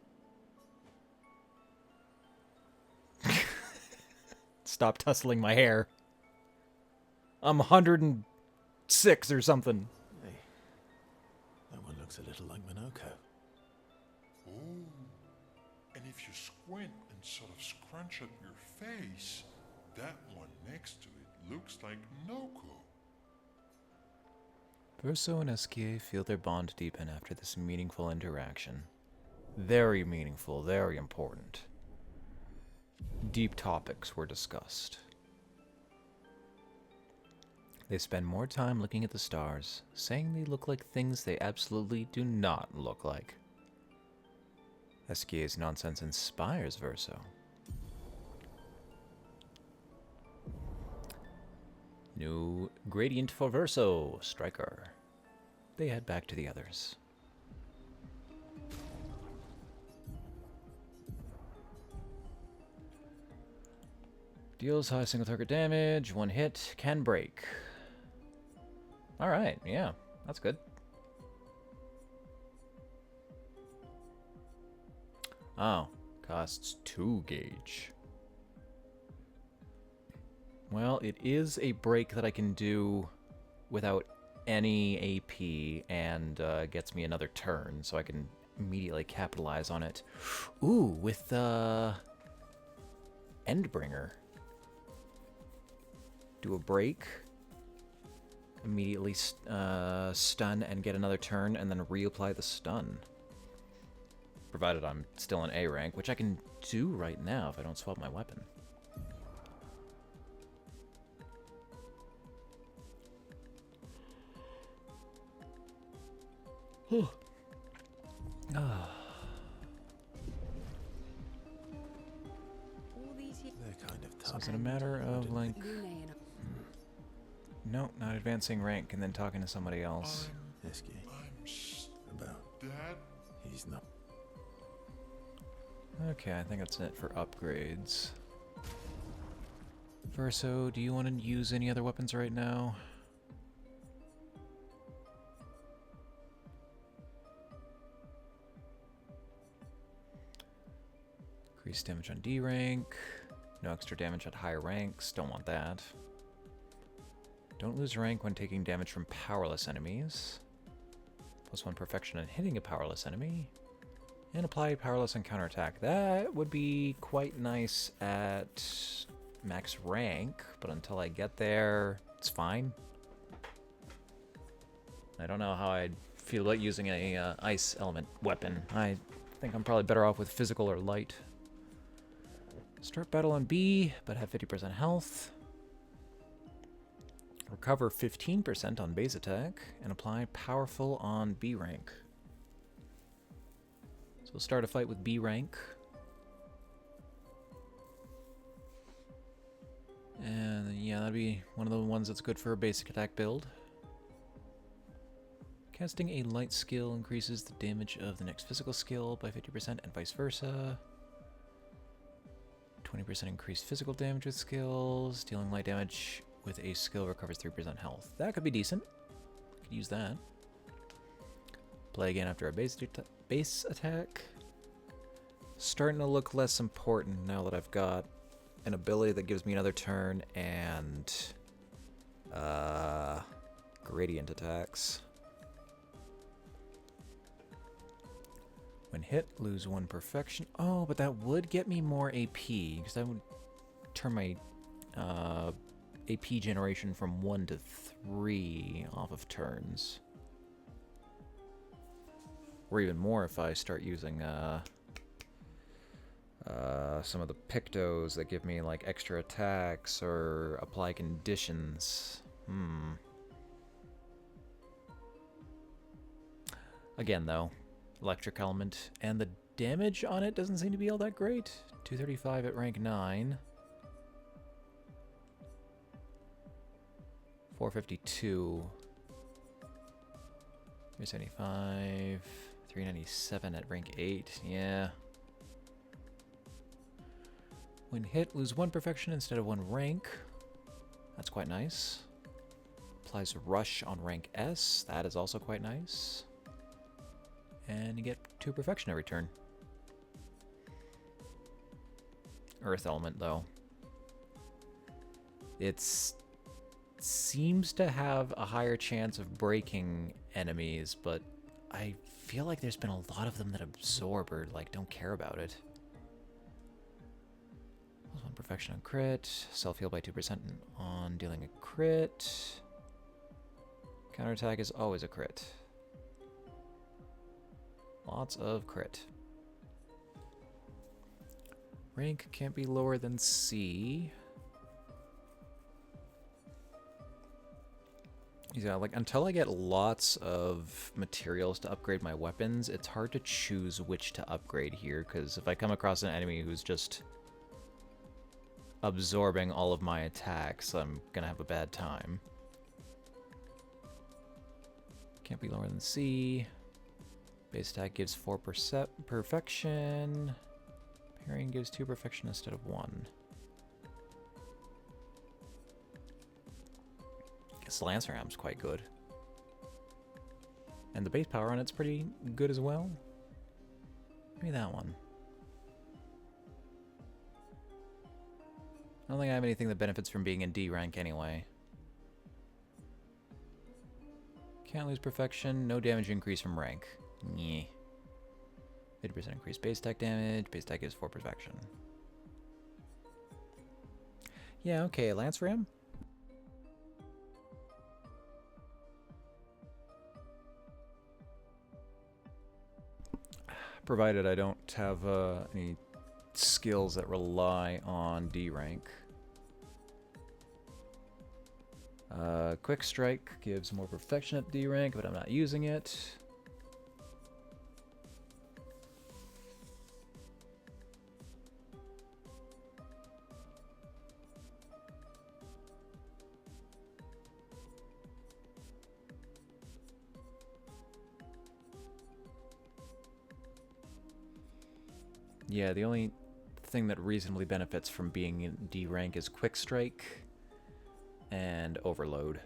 stop tussling my hair. I'm 106 or something. Hey, that one looks a little like Minoko. Oh, and if you squint and sort of scrunch up your face, that one next to it looks like Noko. Verso and Esquier feel their bond deepen after this meaningful interaction. Very meaningful, very important. Deep topics were discussed. They spend more time looking at the stars, saying they look like things they absolutely do not look like. Esquier's nonsense inspires Verso. New gradient for Verso, Striker. They head back to the others. Deals high single target damage, one hit, can break. Alright, yeah, that's good. Oh, costs 2 gauge. Well, it is a break that I can do without any AP and gets me another turn, so I can immediately capitalize on it. Ooh, with Endbringer. Do a break, immediately stun and get another turn, and then reapply the stun. Provided I'm still in A rank, which I can do right now if I don't swap my weapon. They're kind of So tough. is it a matter of, like... Lune and No, not advancing rank and then talking to somebody else. Esky, I'm about. Dad, He's not. Okay, I think that's it for upgrades. Verso, do you want to use any other weapons right now? Increase damage on D rank. No extra damage at higher ranks. Don't want that. Don't lose rank when taking damage from powerless enemies. +1 perfection on hitting a powerless enemy. And apply powerless on counterattack. That would be quite nice at max rank, but until I get there, it's fine. I don't know how I'd feel about using a ice element weapon. I think I'm probably better off with physical or light. Start battle on B, but have 50% health. Recover 15% on base attack, and apply powerful on B rank. So we'll start a fight with B rank. And yeah, that'd be one of the ones that's good for a basic attack build. Casting a light skill increases the damage of the next physical skill by 50% and vice versa. 20% increased physical damage with skills. Dealing light damage with a skill recovers 3% health. That could be decent. Could use that. Play again after a base attack. Starting to look less important now that I've got an ability that gives me another turn and gradient attacks. When hit, lose 1 perfection. Oh, but that would get me more AP, because that would turn my AP generation from 1 to 3 off of turns. Or even more if I start using some of the Pictos that give me like extra attacks or apply conditions. Again, though, electric element, and the damage on it doesn't seem to be all that great. 235 at rank 9. 452. 375. 397 at rank 8. Yeah. When hit, lose 1 perfection instead of 1 rank. That's quite nice. Applies rush on rank S. That is also quite nice. And you get 2 perfection every turn. Earth element, though. It's seems to have a higher chance of breaking enemies, but I feel like there's been a lot of them that absorb or like don't care about it. +1 perfection on crit, self-heal by 2% on dealing a crit. Counterattack is always a crit. Lots of crit. Rank can't be lower than C. Yeah, like, until I get lots of materials to upgrade my weapons, it's hard to choose which to upgrade here, because if I come across an enemy who's just absorbing all of my attacks, I'm gonna have a bad time. Can't be lower than C. Base attack gives 4% perfection. Parrying gives 2 perfection instead of 1. Guess Lancer Ham's quite good. And the base power on it's pretty good as well. Maybe that one. I don't think I have anything that benefits from being in D rank anyway. Can't lose perfection, no damage increase from rank. Nyeh. 50% increased base attack damage, base attack gives 4 perfection. Yeah, okay, Lance Ram. Provided I don't have any skills that rely on D rank. Quick Strike gives more perfection at D rank, but I'm not using it. Yeah, the only thing that reasonably benefits from being in D rank is Quick Strike and Overload.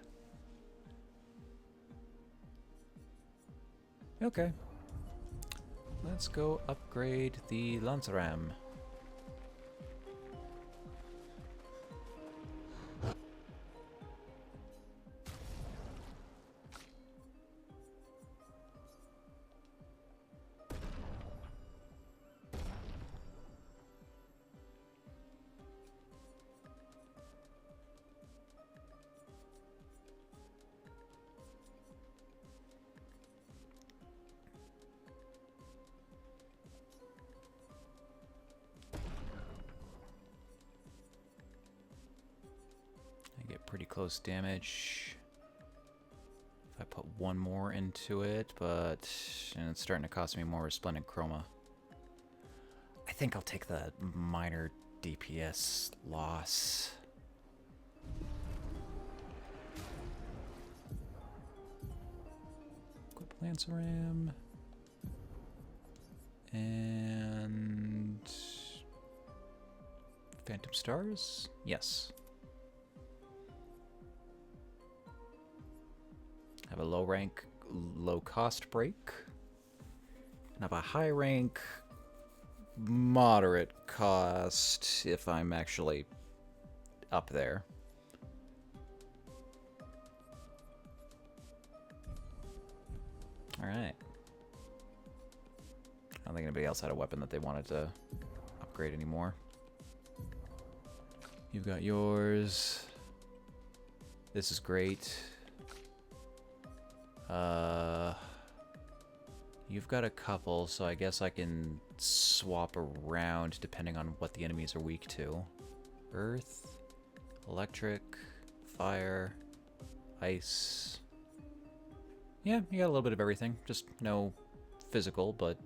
Okay. Let's go upgrade the Lanceram. Pretty close damage if I put one more into it, but it's starting to cost me more Resplendent Chroma. I think I'll take the minor DPS loss. Equip Lanceram. And Phantom Stars? Yes. Have a low rank, low cost break. And have a high rank, moderate cost if I'm actually up there. Alright. I don't think anybody else had a weapon that they wanted to upgrade anymore. You've got yours. This is great. You've got a couple, so I guess I can swap around depending on what the enemies are weak to. Earth, electric, fire, ice. Yeah, you got a little bit of everything. Just no physical, but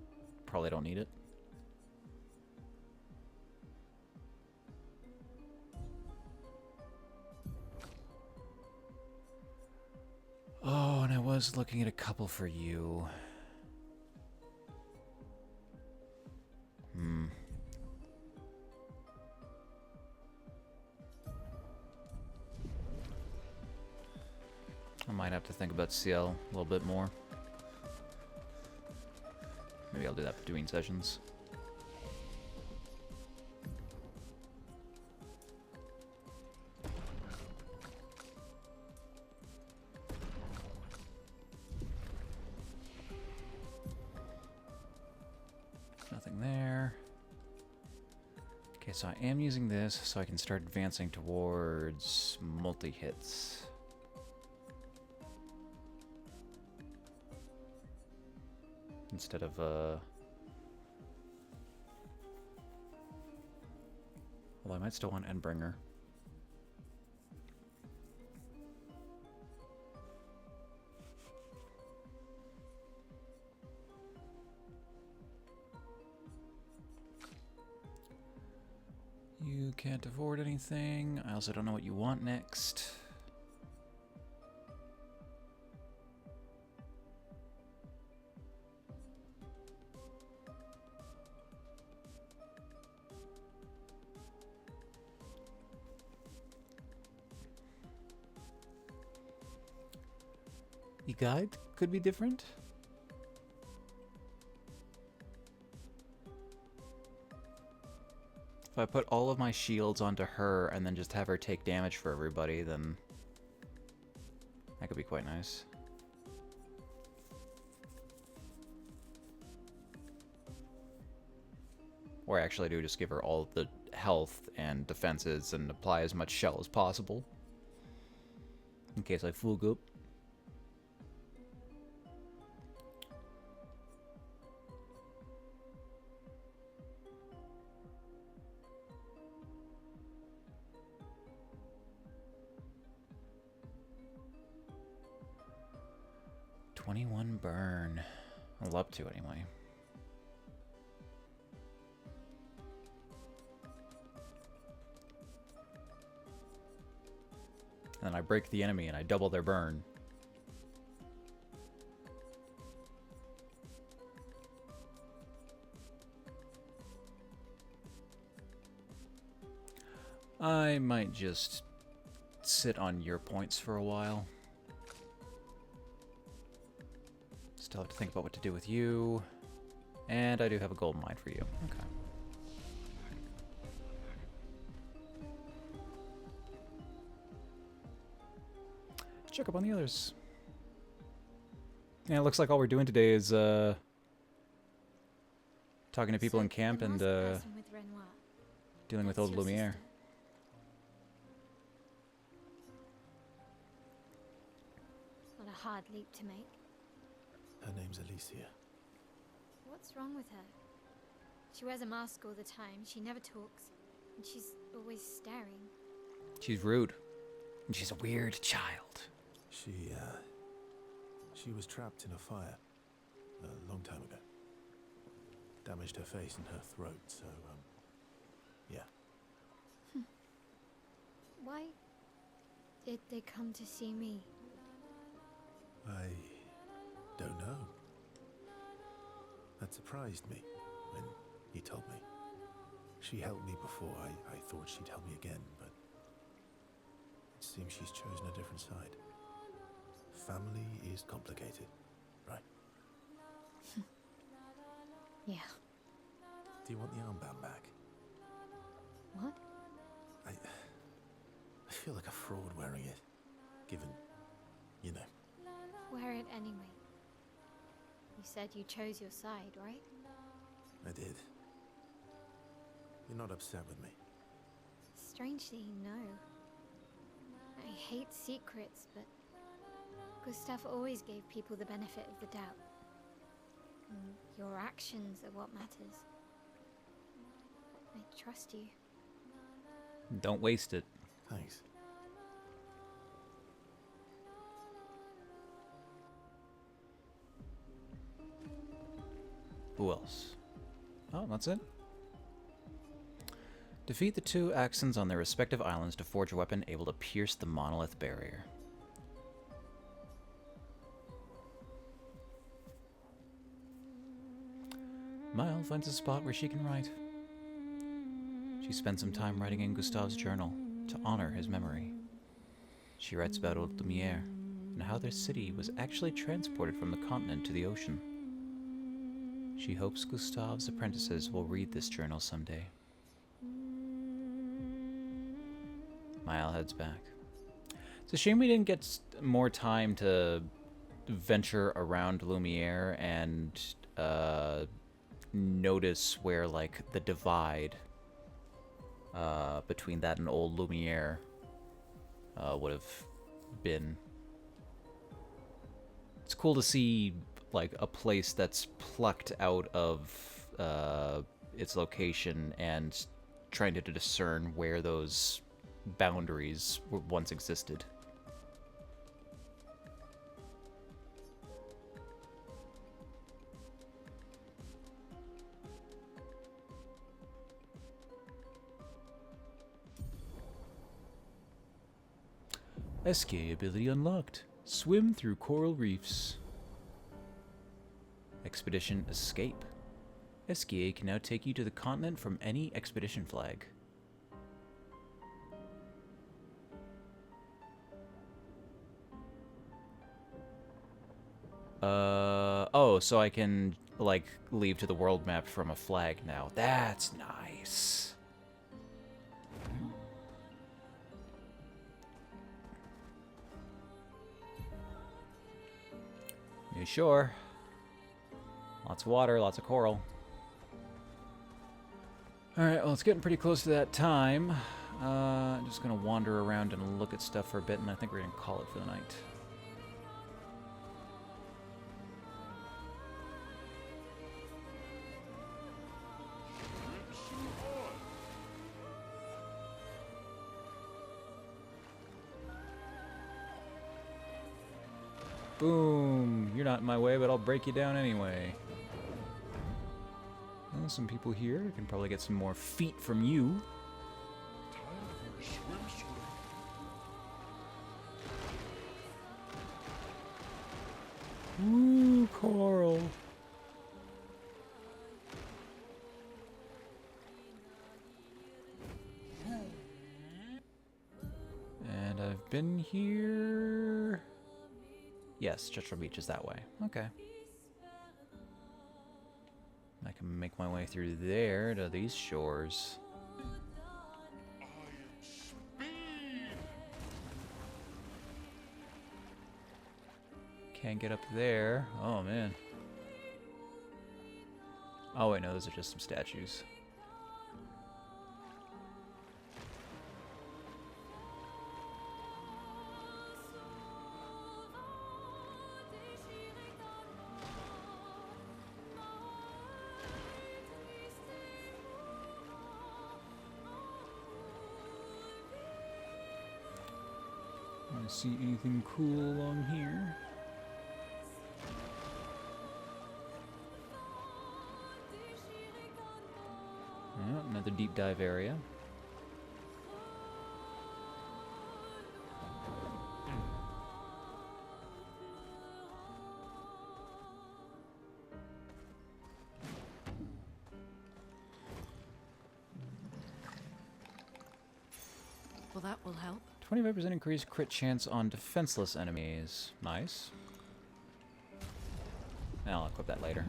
probably don't need it. Oh, and I was looking at a couple for you. I might have to think about CL a little bit more. Maybe I'll do that between sessions. Okay, so I am using this so I can start advancing towards multi-hits. Instead of, Well, I might still want Endbringer. You can't afford anything. I also don't know what you want next. Your guide could be different. If I put all of my shields onto her and then just have her take damage for everybody, then that could be quite nice. Or actually do just give her all the health and defenses and apply as much shell as possible. In case I full up. Burn. Well, up to anyway. And then I break the enemy and I double their burn. I might just sit on your points for a while. Still have to think about what to do with you. And I do have a gold mine for you. Okay. Check up on the others. Yeah, it looks like all we're doing today is talking to people in camp and dealing with old Lumiere. What a hard leap to make. Her name's Alicia. What's wrong with her? She wears a mask all the time, she never talks, and she's always staring. She's rude. And she's a weird child. She was trapped in a fire a long time ago. Damaged her face and her throat, so, yeah. Why did they come to see me? I don't know. That surprised me when he told me. She helped me before. I thought she'd help me again, but it seems she's chosen a different side. Family is complicated, right? Yeah. Do you want the armband back? What? I feel like a fraud wearing it, given, you know. Wear it anyway. You said you chose your side, right? I did. You're not upset with me. Strangely, no. I hate secrets, but Gustav always gave people the benefit of the doubt. And your actions are what matters. I trust you. Don't waste it. Thanks. Who else? Oh, that's it. Defeat the two Axons on their respective islands to forge a weapon able to pierce the monolith barrier. Mile finds a spot where she can write. She spends some time writing in Gustav's journal to honor his memory. She writes about old Lumiere and how their city was actually transported from the continent to the ocean. She hopes Gustav's apprentices will read this journal someday. Mile heads back. It's a shame we didn't get more time to venture around Lumiere and notice where, like, the divide between that and Old Lumiere would have been. It's cool to see like a place that's plucked out of its location and trying to discern where those boundaries once existed. SK ability unlocked. Swim through coral reefs. Expedition escape. SKA can now take you to the continent from any expedition flag. Oh, so I can, like, leave to the world map from a flag now. That's nice. New shore. Lots of water, lots of coral. Alright, well, it's getting pretty close to that time. I'm just gonna wander around and look at stuff for a bit, and I think we're gonna call it for the night. Boom! You're not in my way, but I'll break you down anyway. Well, some people here. I can probably get some more feet from you. Time for a swim. Ooh, coral. And I've been here. Yes, Churchill Beach is that way. Okay. I can make my way through there to these shores. I am speed. Can't get up there. Oh, man. Oh, wait, no, those are just some statues. Want to see anything cool along here? Oh, another deep dive area. Well, that will help. 25% increased crit chance on defenseless enemies. Nice. I'll equip that later.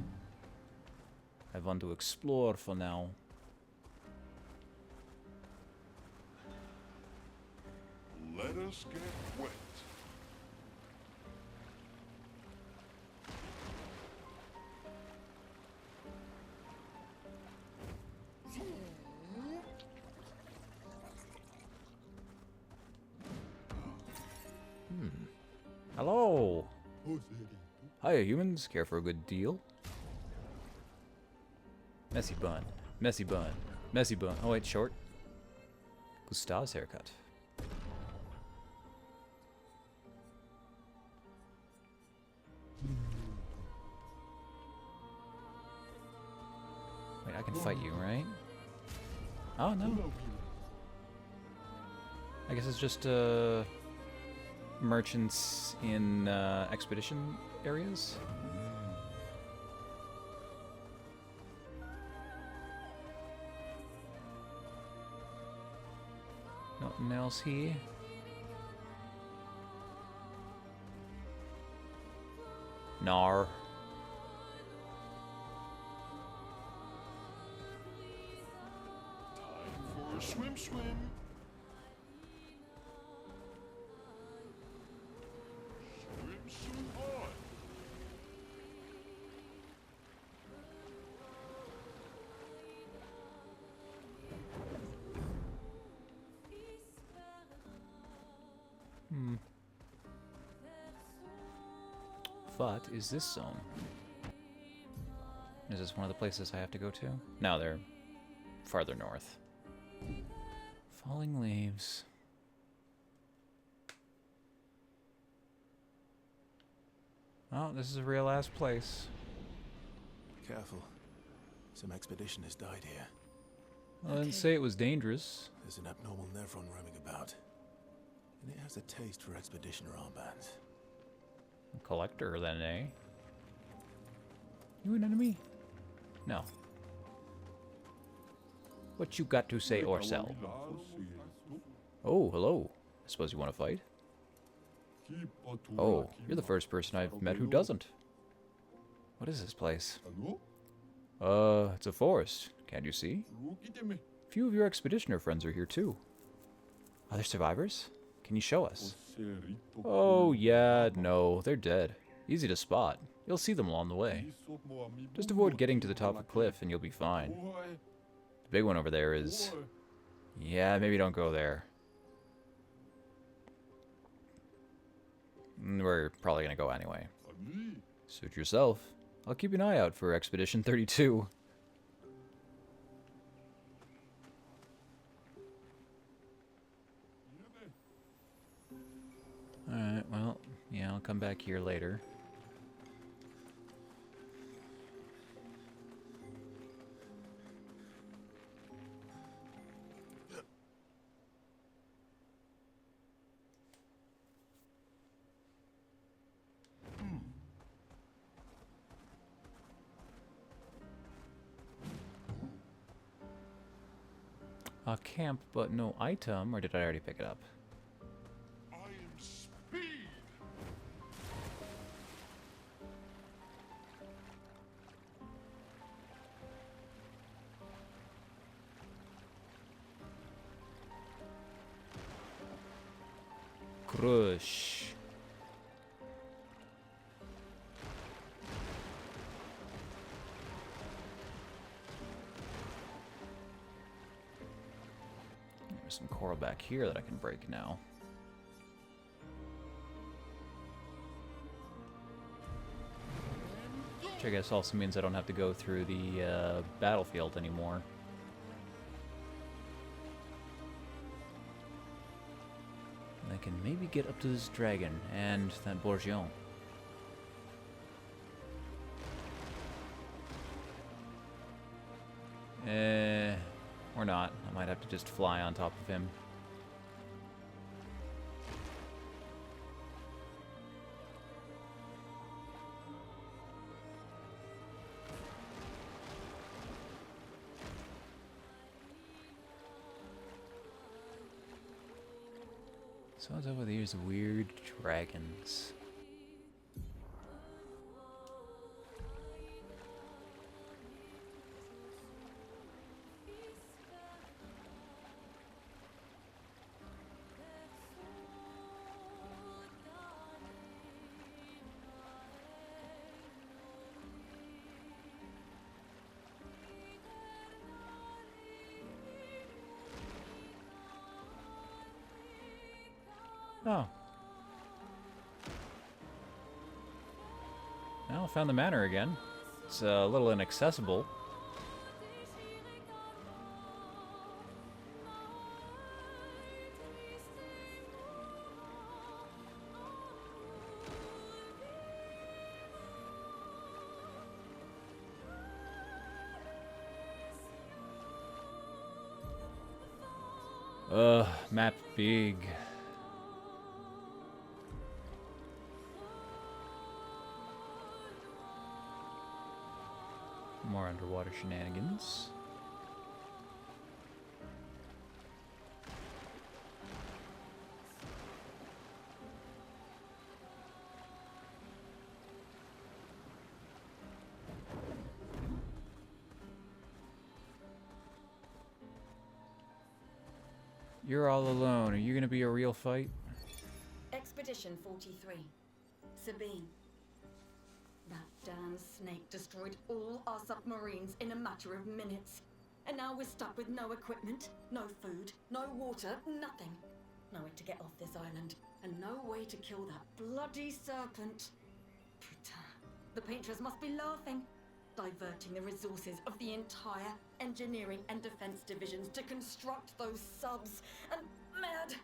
I want to explore for now. Let us get wet. Hello! Hiya, humans. Care for a good deal? Messy bun. Messy bun. Messy bun. Oh, wait, short. Gustav's haircut. Wait, I can fight you, right? Oh, no. I guess it's just, merchants in, expedition areas? Nothing else here. Nar. Time for a swim. Swim on. What is this zone? Is this one of the places I have to go to? No, they're farther north. Falling leaves. Oh, this is a real ass place. Careful. Some expedition has died here. I didn't say it was dangerous. There's an abnormal Nevron roaming about. And it has a taste for expeditioner armbands. A collector, then, eh? You an enemy? No. What you got to say or sell? Oh, hello. I suppose you want to fight? Oh, you're the first person I've met who doesn't. What is this place? It's a forest. Can't you see? A few of your expeditioner friends are here too. Are there survivors? Can you show us? Oh, yeah, no, they're dead. Easy to spot. You'll see them along the way. Just avoid getting to the top of the cliff and you'll be fine. The big one over there is... Yeah, maybe don't go there. We're probably gonna go anyway. Suit yourself. I'll keep an eye out for Expedition 32. Alright, well, yeah, I'll come back here later. A camp, but no item, or did I already pick it up? I am speed. Crush. There's some coral back here that I can break now. Which I guess also means I don't have to go through the battlefield anymore. And I can maybe get up to this dragon and that bourgeon. Or not. I might have to just fly on top of him. So what's up with these weird dragons? Oh. Well, I found the manor again. It's a little inaccessible. Map big. More underwater shenanigans. You're all alone. Are you gonna be a real fight? Expedition 43. Sabine. That damn snake destroyed all our submarines in a matter of minutes. And now we're stuck with no equipment, no food, no water, nothing. no way to get off this island, and no way to kill that bloody serpent. Putain, the painters must be laughing. Diverting the resources of the entire engineering and defense divisions to construct those subs. And mad,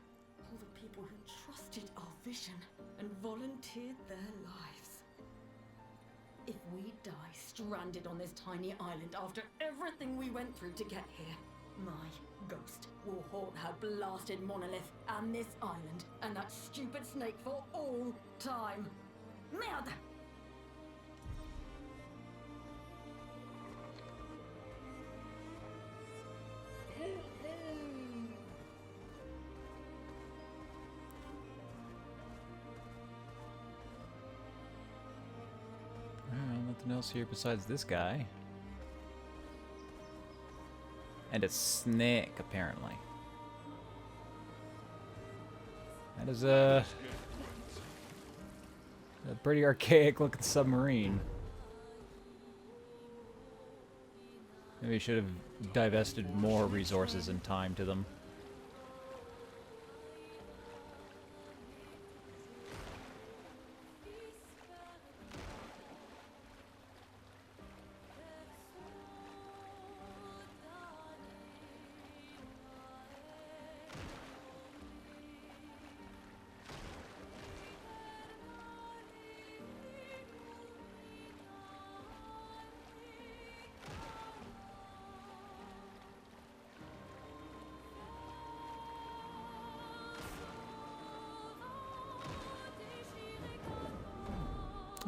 all the people who trusted our vision and volunteered their lives. If we die stranded on this tiny island after everything we went through to get here, my ghost will haunt her blasted monolith and this island and that stupid snake for all time. Merde! Nothing else here besides this guy. And a snake, apparently. That is a pretty archaic looking submarine. Maybe we should have divested more resources and time to them.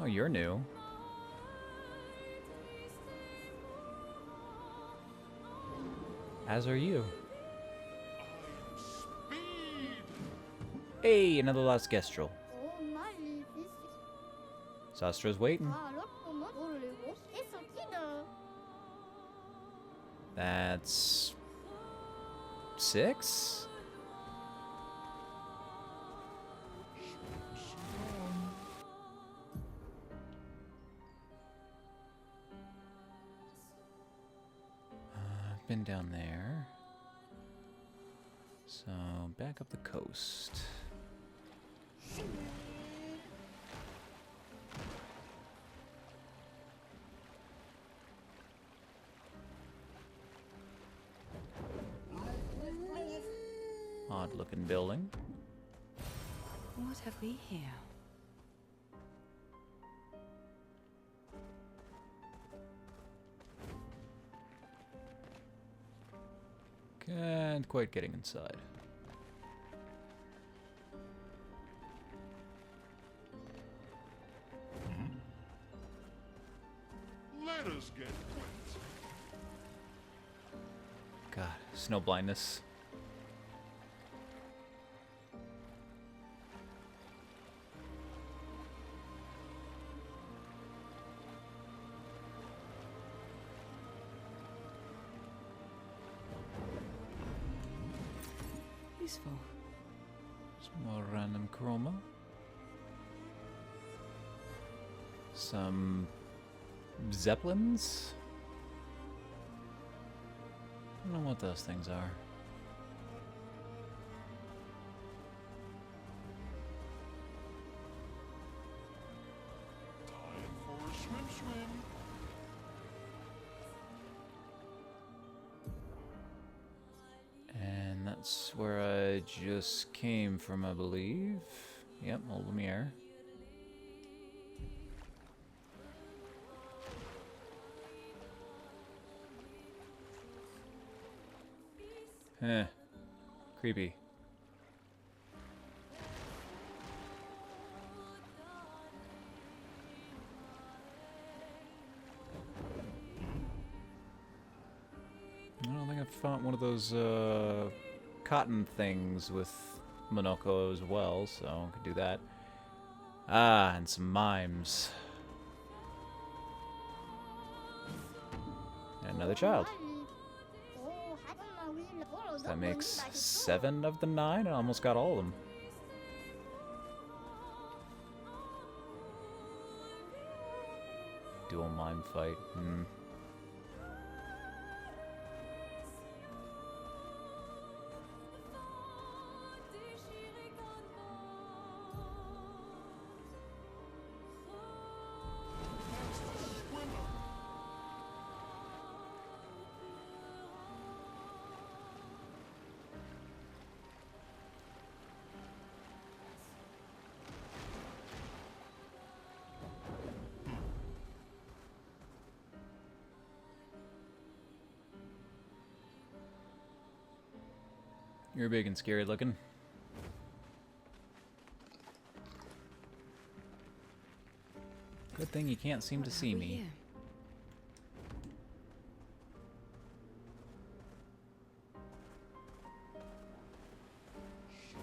Oh, you're new. As are you. Hey, another last Gestrel. Sastra's waiting. That's 6? I've been down there. So, back up the coast. Odd looking building. What have we here? Can't quite getting inside. Let us get wet. God, snow blindness. Useful. Some more random chroma. Some zeppelins. I don't know what those things are. Time for a swim. And that's where I just came from, I believe. Yep, Old Lumiere. Heh. Creepy. I don't think I found one of those cotton things with Monoko as well, so I could do that. Ah, and some mimes. And another child. So that makes 7 of the 9. I almost got all of them. Dual mime fight. You're big and scary looking. Good thing you can't seem to What see have we me. here?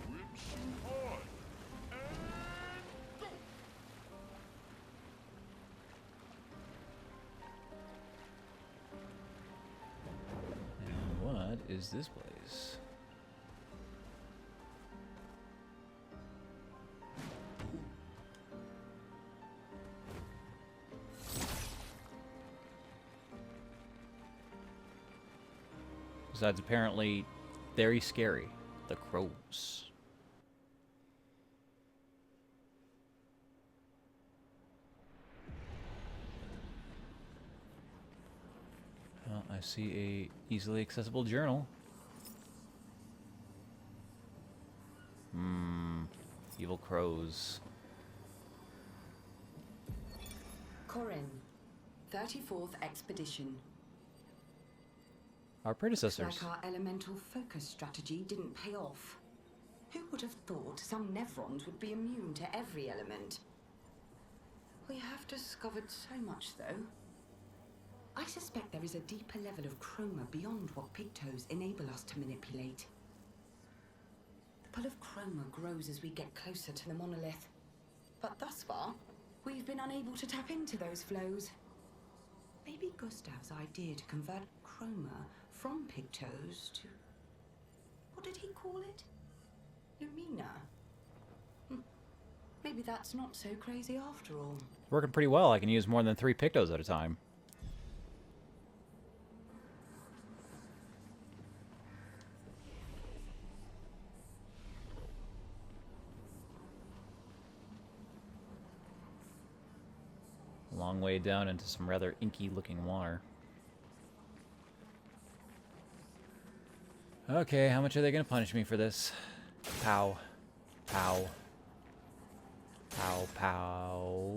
Swimsuit on. And go. And what is this place? Besides, apparently, very scary. The crows. Well, I see a easily accessible journal. Evil crows. Corin, 34th Expedition. Our Looks predecessors. like our elemental focus strategy didn't pay off. Who would have thought some Nevrons would be immune to every element? We have discovered so much, though. I suspect there is a deeper level of chroma beyond what pigtoes enable us to manipulate. The pull of chroma grows as we get closer to the monolith. But thus far, we've been unable to tap into those flows. Maybe Gustav's idea to convert chroma from pigtoes to... what did he call it? Lumina? Maybe that's not so crazy after all. Working pretty well. I can use more than 3 pictos at a time. A long way down into some rather inky looking water. Okay, how much are they gonna punish me for this? Pow. Pow. Pow, pow.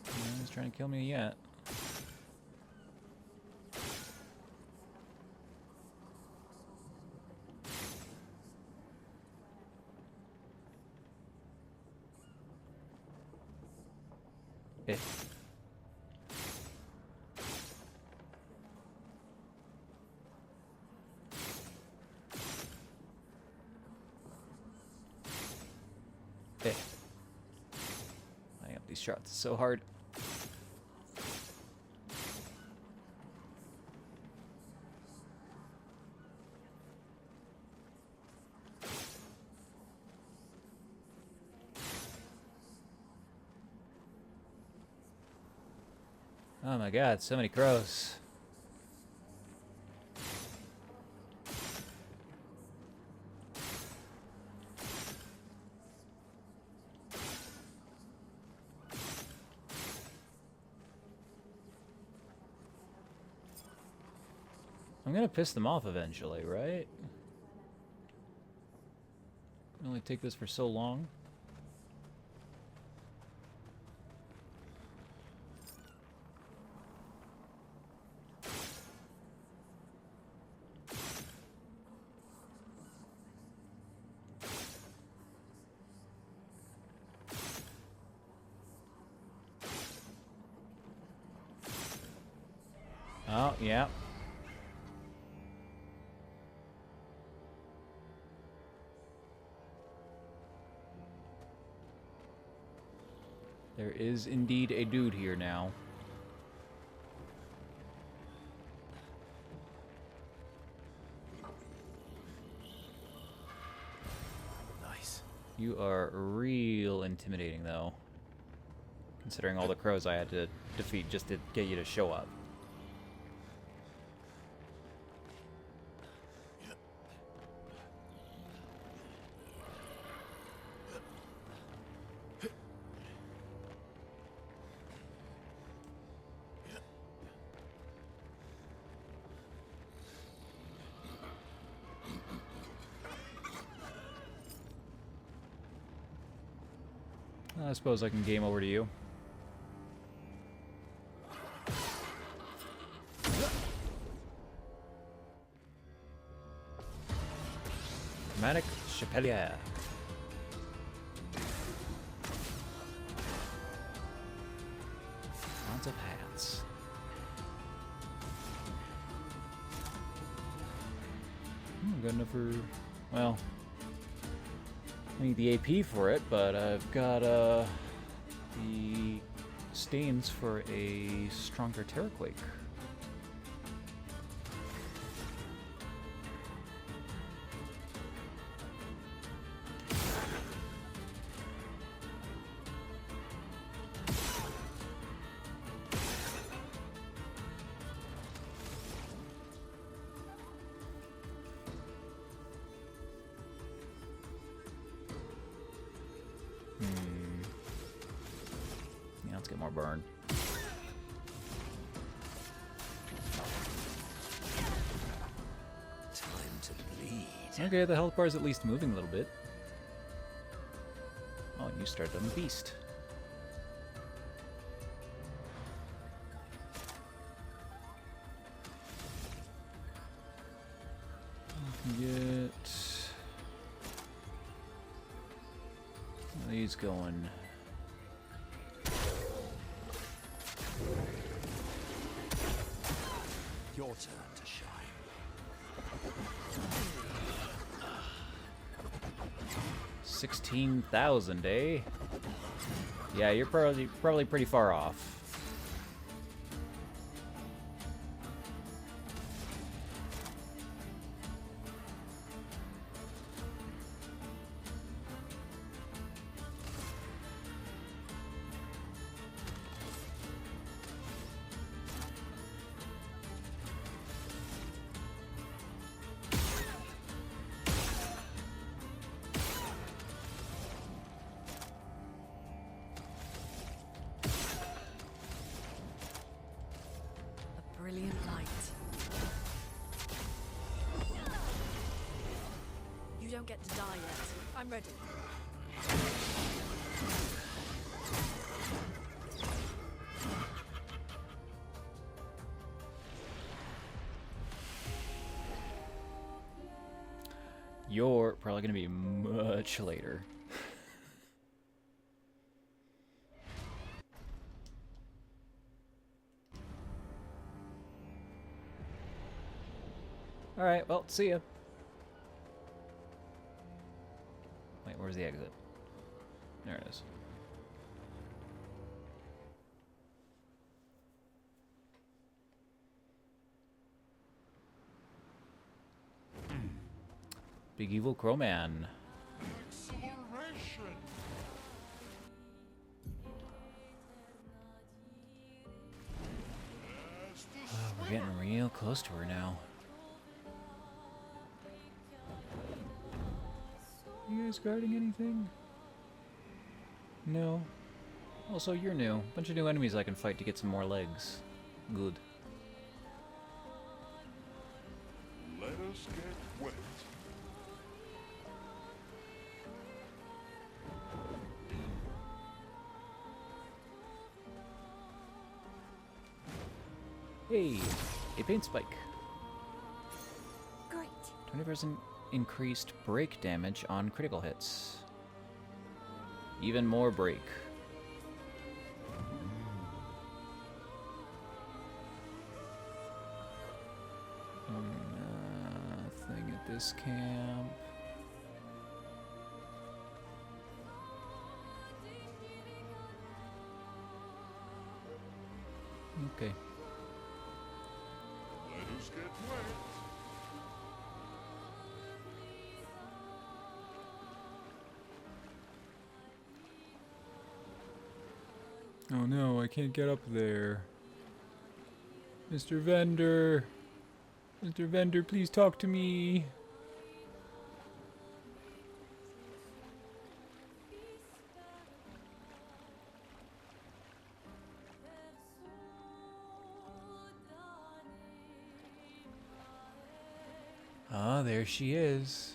No one's trying to kill me yet. Eh. Eh. Lining up these shots is so hard. Oh my god, so many crows. I'm gonna piss them off eventually, right? Only take this for so long. Oh, yeah. There is indeed a dude here now. Nice. You are real intimidating, though. Considering all the crows I had to defeat just to get you to show up. I suppose I can game over to you. Chromatic Chapelier. Lots of hats. Good enough for, well, I need the AP for it, but I've got the stains for a stronger Terraquake. Yeah, let's get more burn. Time to bleed. Okay, the health bar is at least moving a little bit. Oh, and you started on the beast. Get these going. Your turn to shine. 16,000, eh? Yeah, you're probably pretty far off. A brilliant light. You don't get to die yet. I'm ready. You're probably gonna be much later. Alright, well, see ya. Wait, where's the exit? There it is. Big Evil Crowman. Acceleration! We're getting real close to her now. You guys guarding anything? No. Also, you're new. Bunch of new enemies I can fight to get some more legs. Good. Let us get wet. Hey, a paint spike. Great. 20% increased break damage on critical hits. Even more break. Thing at this camp. Okay. Let us get wet. Oh no, I can't get up there. Mr. Vendor! Mr. Vendor, please talk to me! Ah, there she is.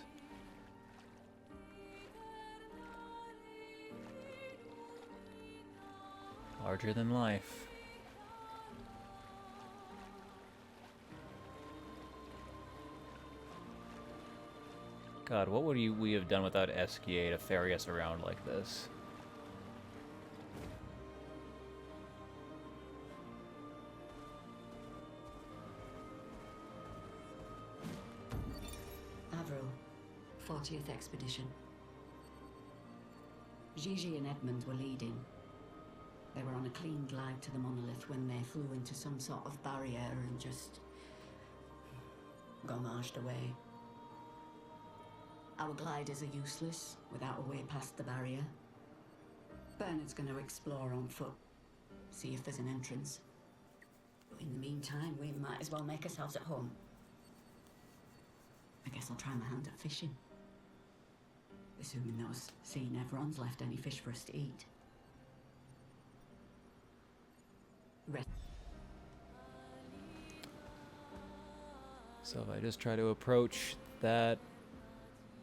Larger than life. God, what would we have done without SKA to ferry us around like this? Avril, 40th Expedition. Gigi and Edmund were leading. They were on a clean glide to the monolith when they flew into some sort of barrier and just gomaged away. Our gliders are useless without a way past the barrier. Bernard's going to explore on foot, see if there's an entrance. But in the meantime, we might as well make ourselves at home. I guess I'll try my hand at fishing. Assuming those sea Nevrons left any fish for us to eat. So if I just try to approach that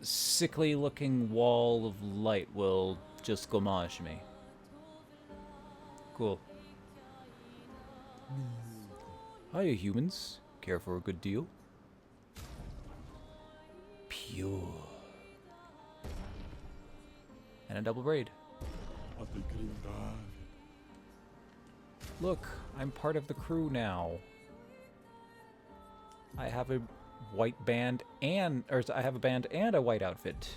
sickly looking wall of light will just gomage me. Cool. Hiya, humans. Care for a good deal? Pure. And a double braid. Look, I'm part of the crew now. I have a white band and, or I have a band and a white outfit.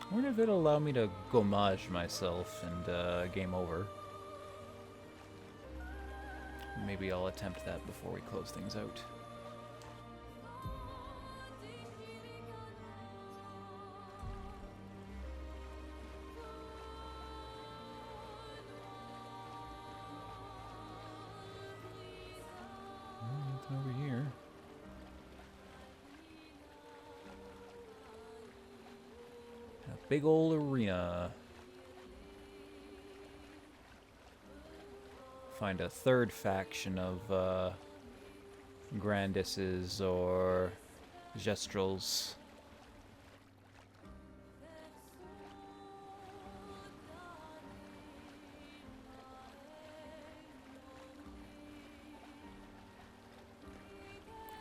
I wonder if it'll allow me to gomage myself and game over. Maybe I'll attempt that before we close things out. Nothing over here. A big old arena. Find a third faction of Grandises or Gestrels.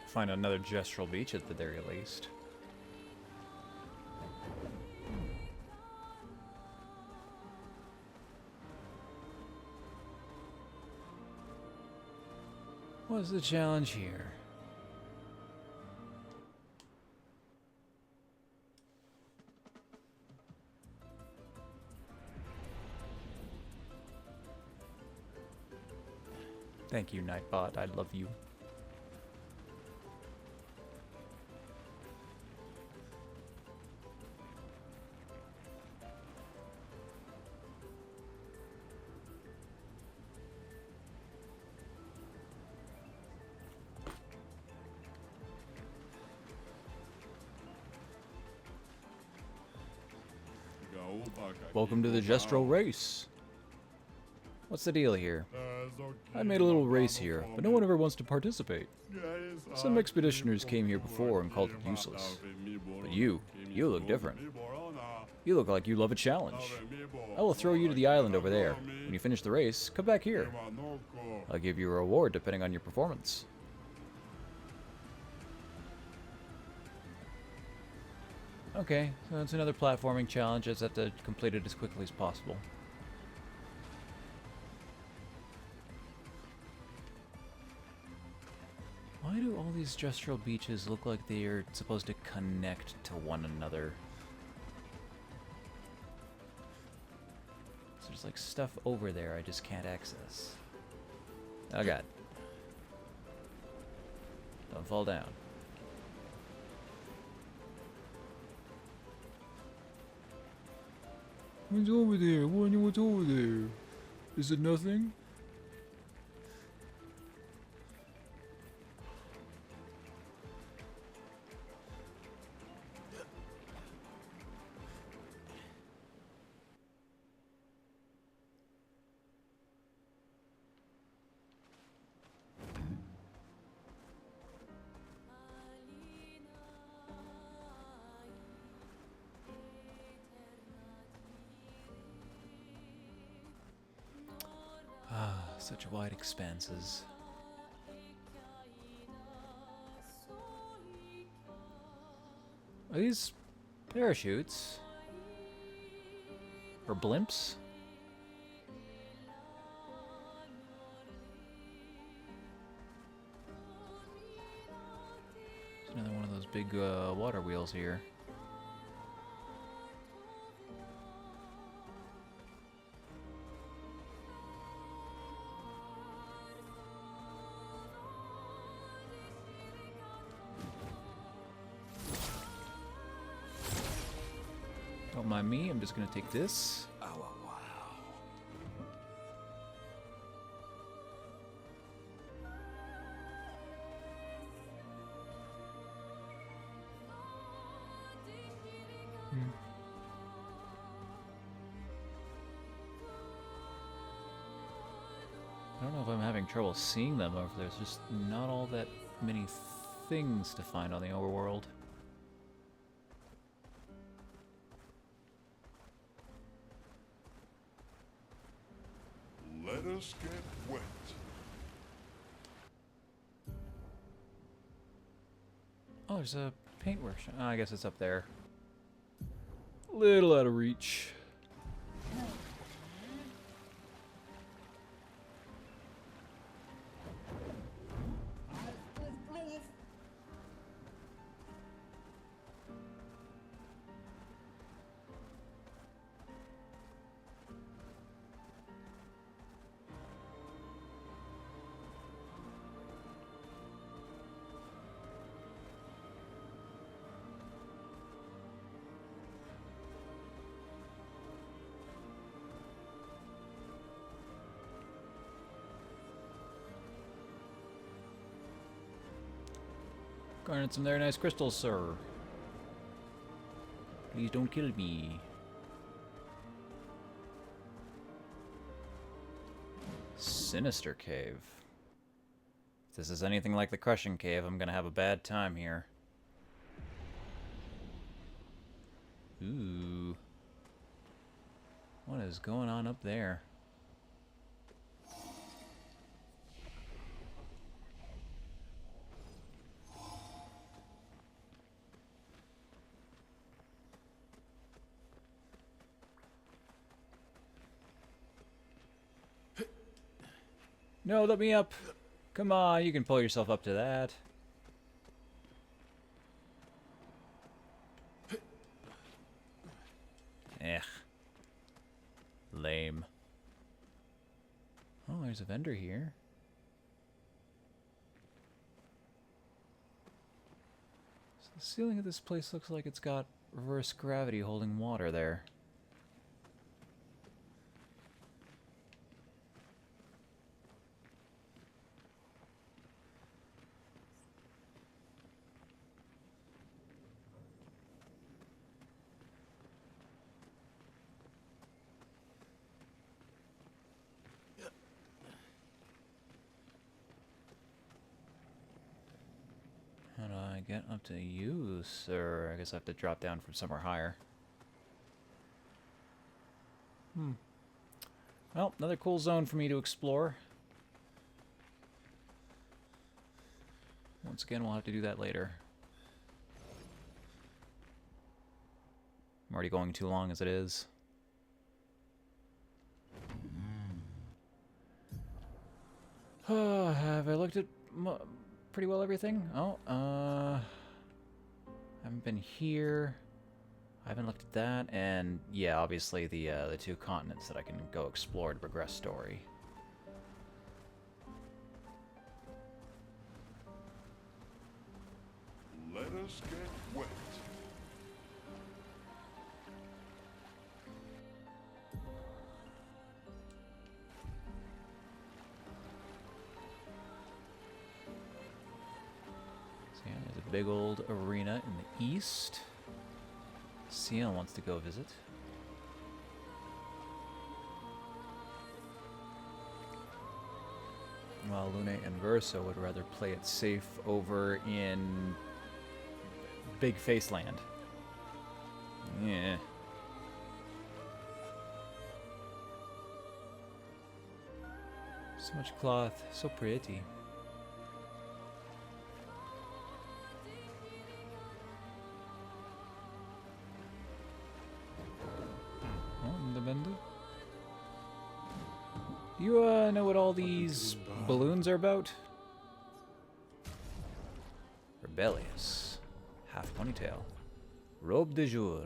Find another Gestrel beach at the very least. What's the challenge here? Thank you, Nightbot. I love you. Welcome to the Gestrel race. What's the deal here? I made a little race here, but no one ever wants to participate. Some expeditioners came here before and called it useless. But you look different. You look like you love a challenge. I will throw you to the island over there. When you finish the race, come back here. I'll give you a reward depending on your performance. Okay, so it's another platforming challenge. I just have to complete it as quickly as possible. Why do all these Gestrel beaches look like they are supposed to connect to one another? So there's like stuff over there I just can't access. Oh god. Don't fall down. What's over there? What's over there? Is it nothing? Such wide expanses. Are these parachutes? Or blimps? There's another one of those big water wheels here. Don't mind me, I'm just gonna take this. Oh, wow. I don't know if I'm having trouble seeing them or if there's just not all that many things to find on the overworld. Let us get wet. Oh, there's a paint workshop. Oh, I guess it's up there. Little out of reach. Garnered some very nice crystals, sir. Please don't kill me. Sinister Cave. If this is anything like the Crushing Cave, I'm gonna have a bad time here. Ooh. What is going on up there? No, let me up. Come on, you can pull yourself up to that. Ugh. Lame. Oh, there's a vendor here. So the ceiling of this place looks like it's got reverse gravity holding water there. How do I get up to you, sir? I guess I have to drop down from somewhere higher. Well, another cool zone for me to explore. Once again, we'll have to do that later. I'm already going too long as it is. Have I looked at pretty well everything? Oh, haven't been here. I haven't looked at that, and yeah, obviously the two continents that I can go explore to progress story. Let us get wet. So yeah, there's a big old arena in the east. Sienna wants to go visit. While Lune and Verso would rather play it safe over in Big Face Land. Yeah. So much cloth, so pretty. Oh, the vendor. You know what all these balloons are about? Rebellious. Half ponytail. Robe de jour.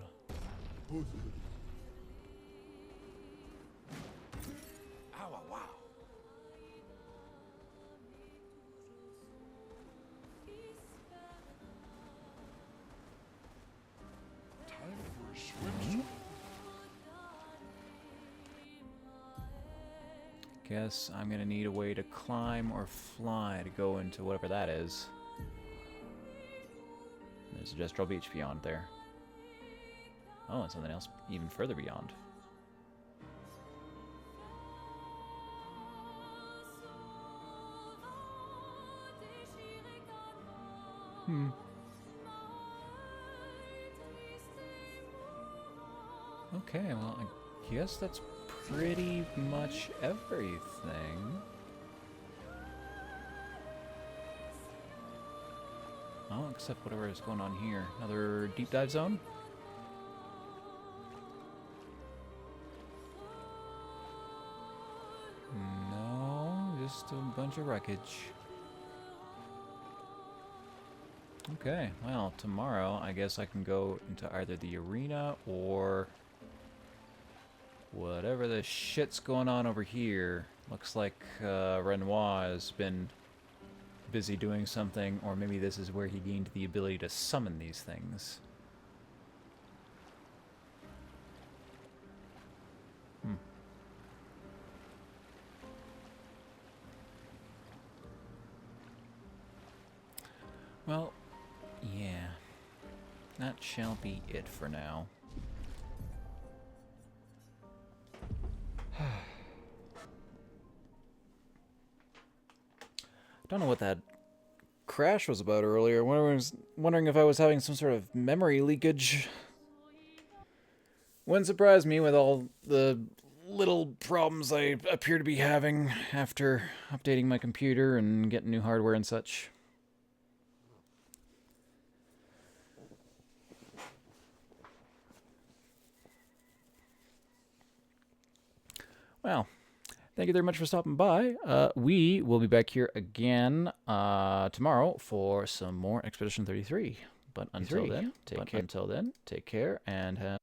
Time for a swim. Guess I'm gonna need a way to climb or fly to go into whatever that is. There's a Gestral Beach beyond there. Oh, and something else even further beyond. Okay, well, I guess that's pretty much everything. Oh, except whatever is going on here. Another deep dive zone? No, just a bunch of wreckage. Okay, well, tomorrow I guess I can go into either the arena or whatever the shit's going on over here. Looks like Renoir has been busy doing something, or maybe this is where he gained the ability to summon these things. Well, yeah. That shall be it for now. Don't know what that crash was about earlier. I was wondering if I was having some sort of memory leakage. Wouldn't surprise me with all the little problems I appear to be having after updating my computer and getting new hardware and such. Well, thank you very much for stopping by. We will be back here again tomorrow for some more Expedition 33. But until then, take care and have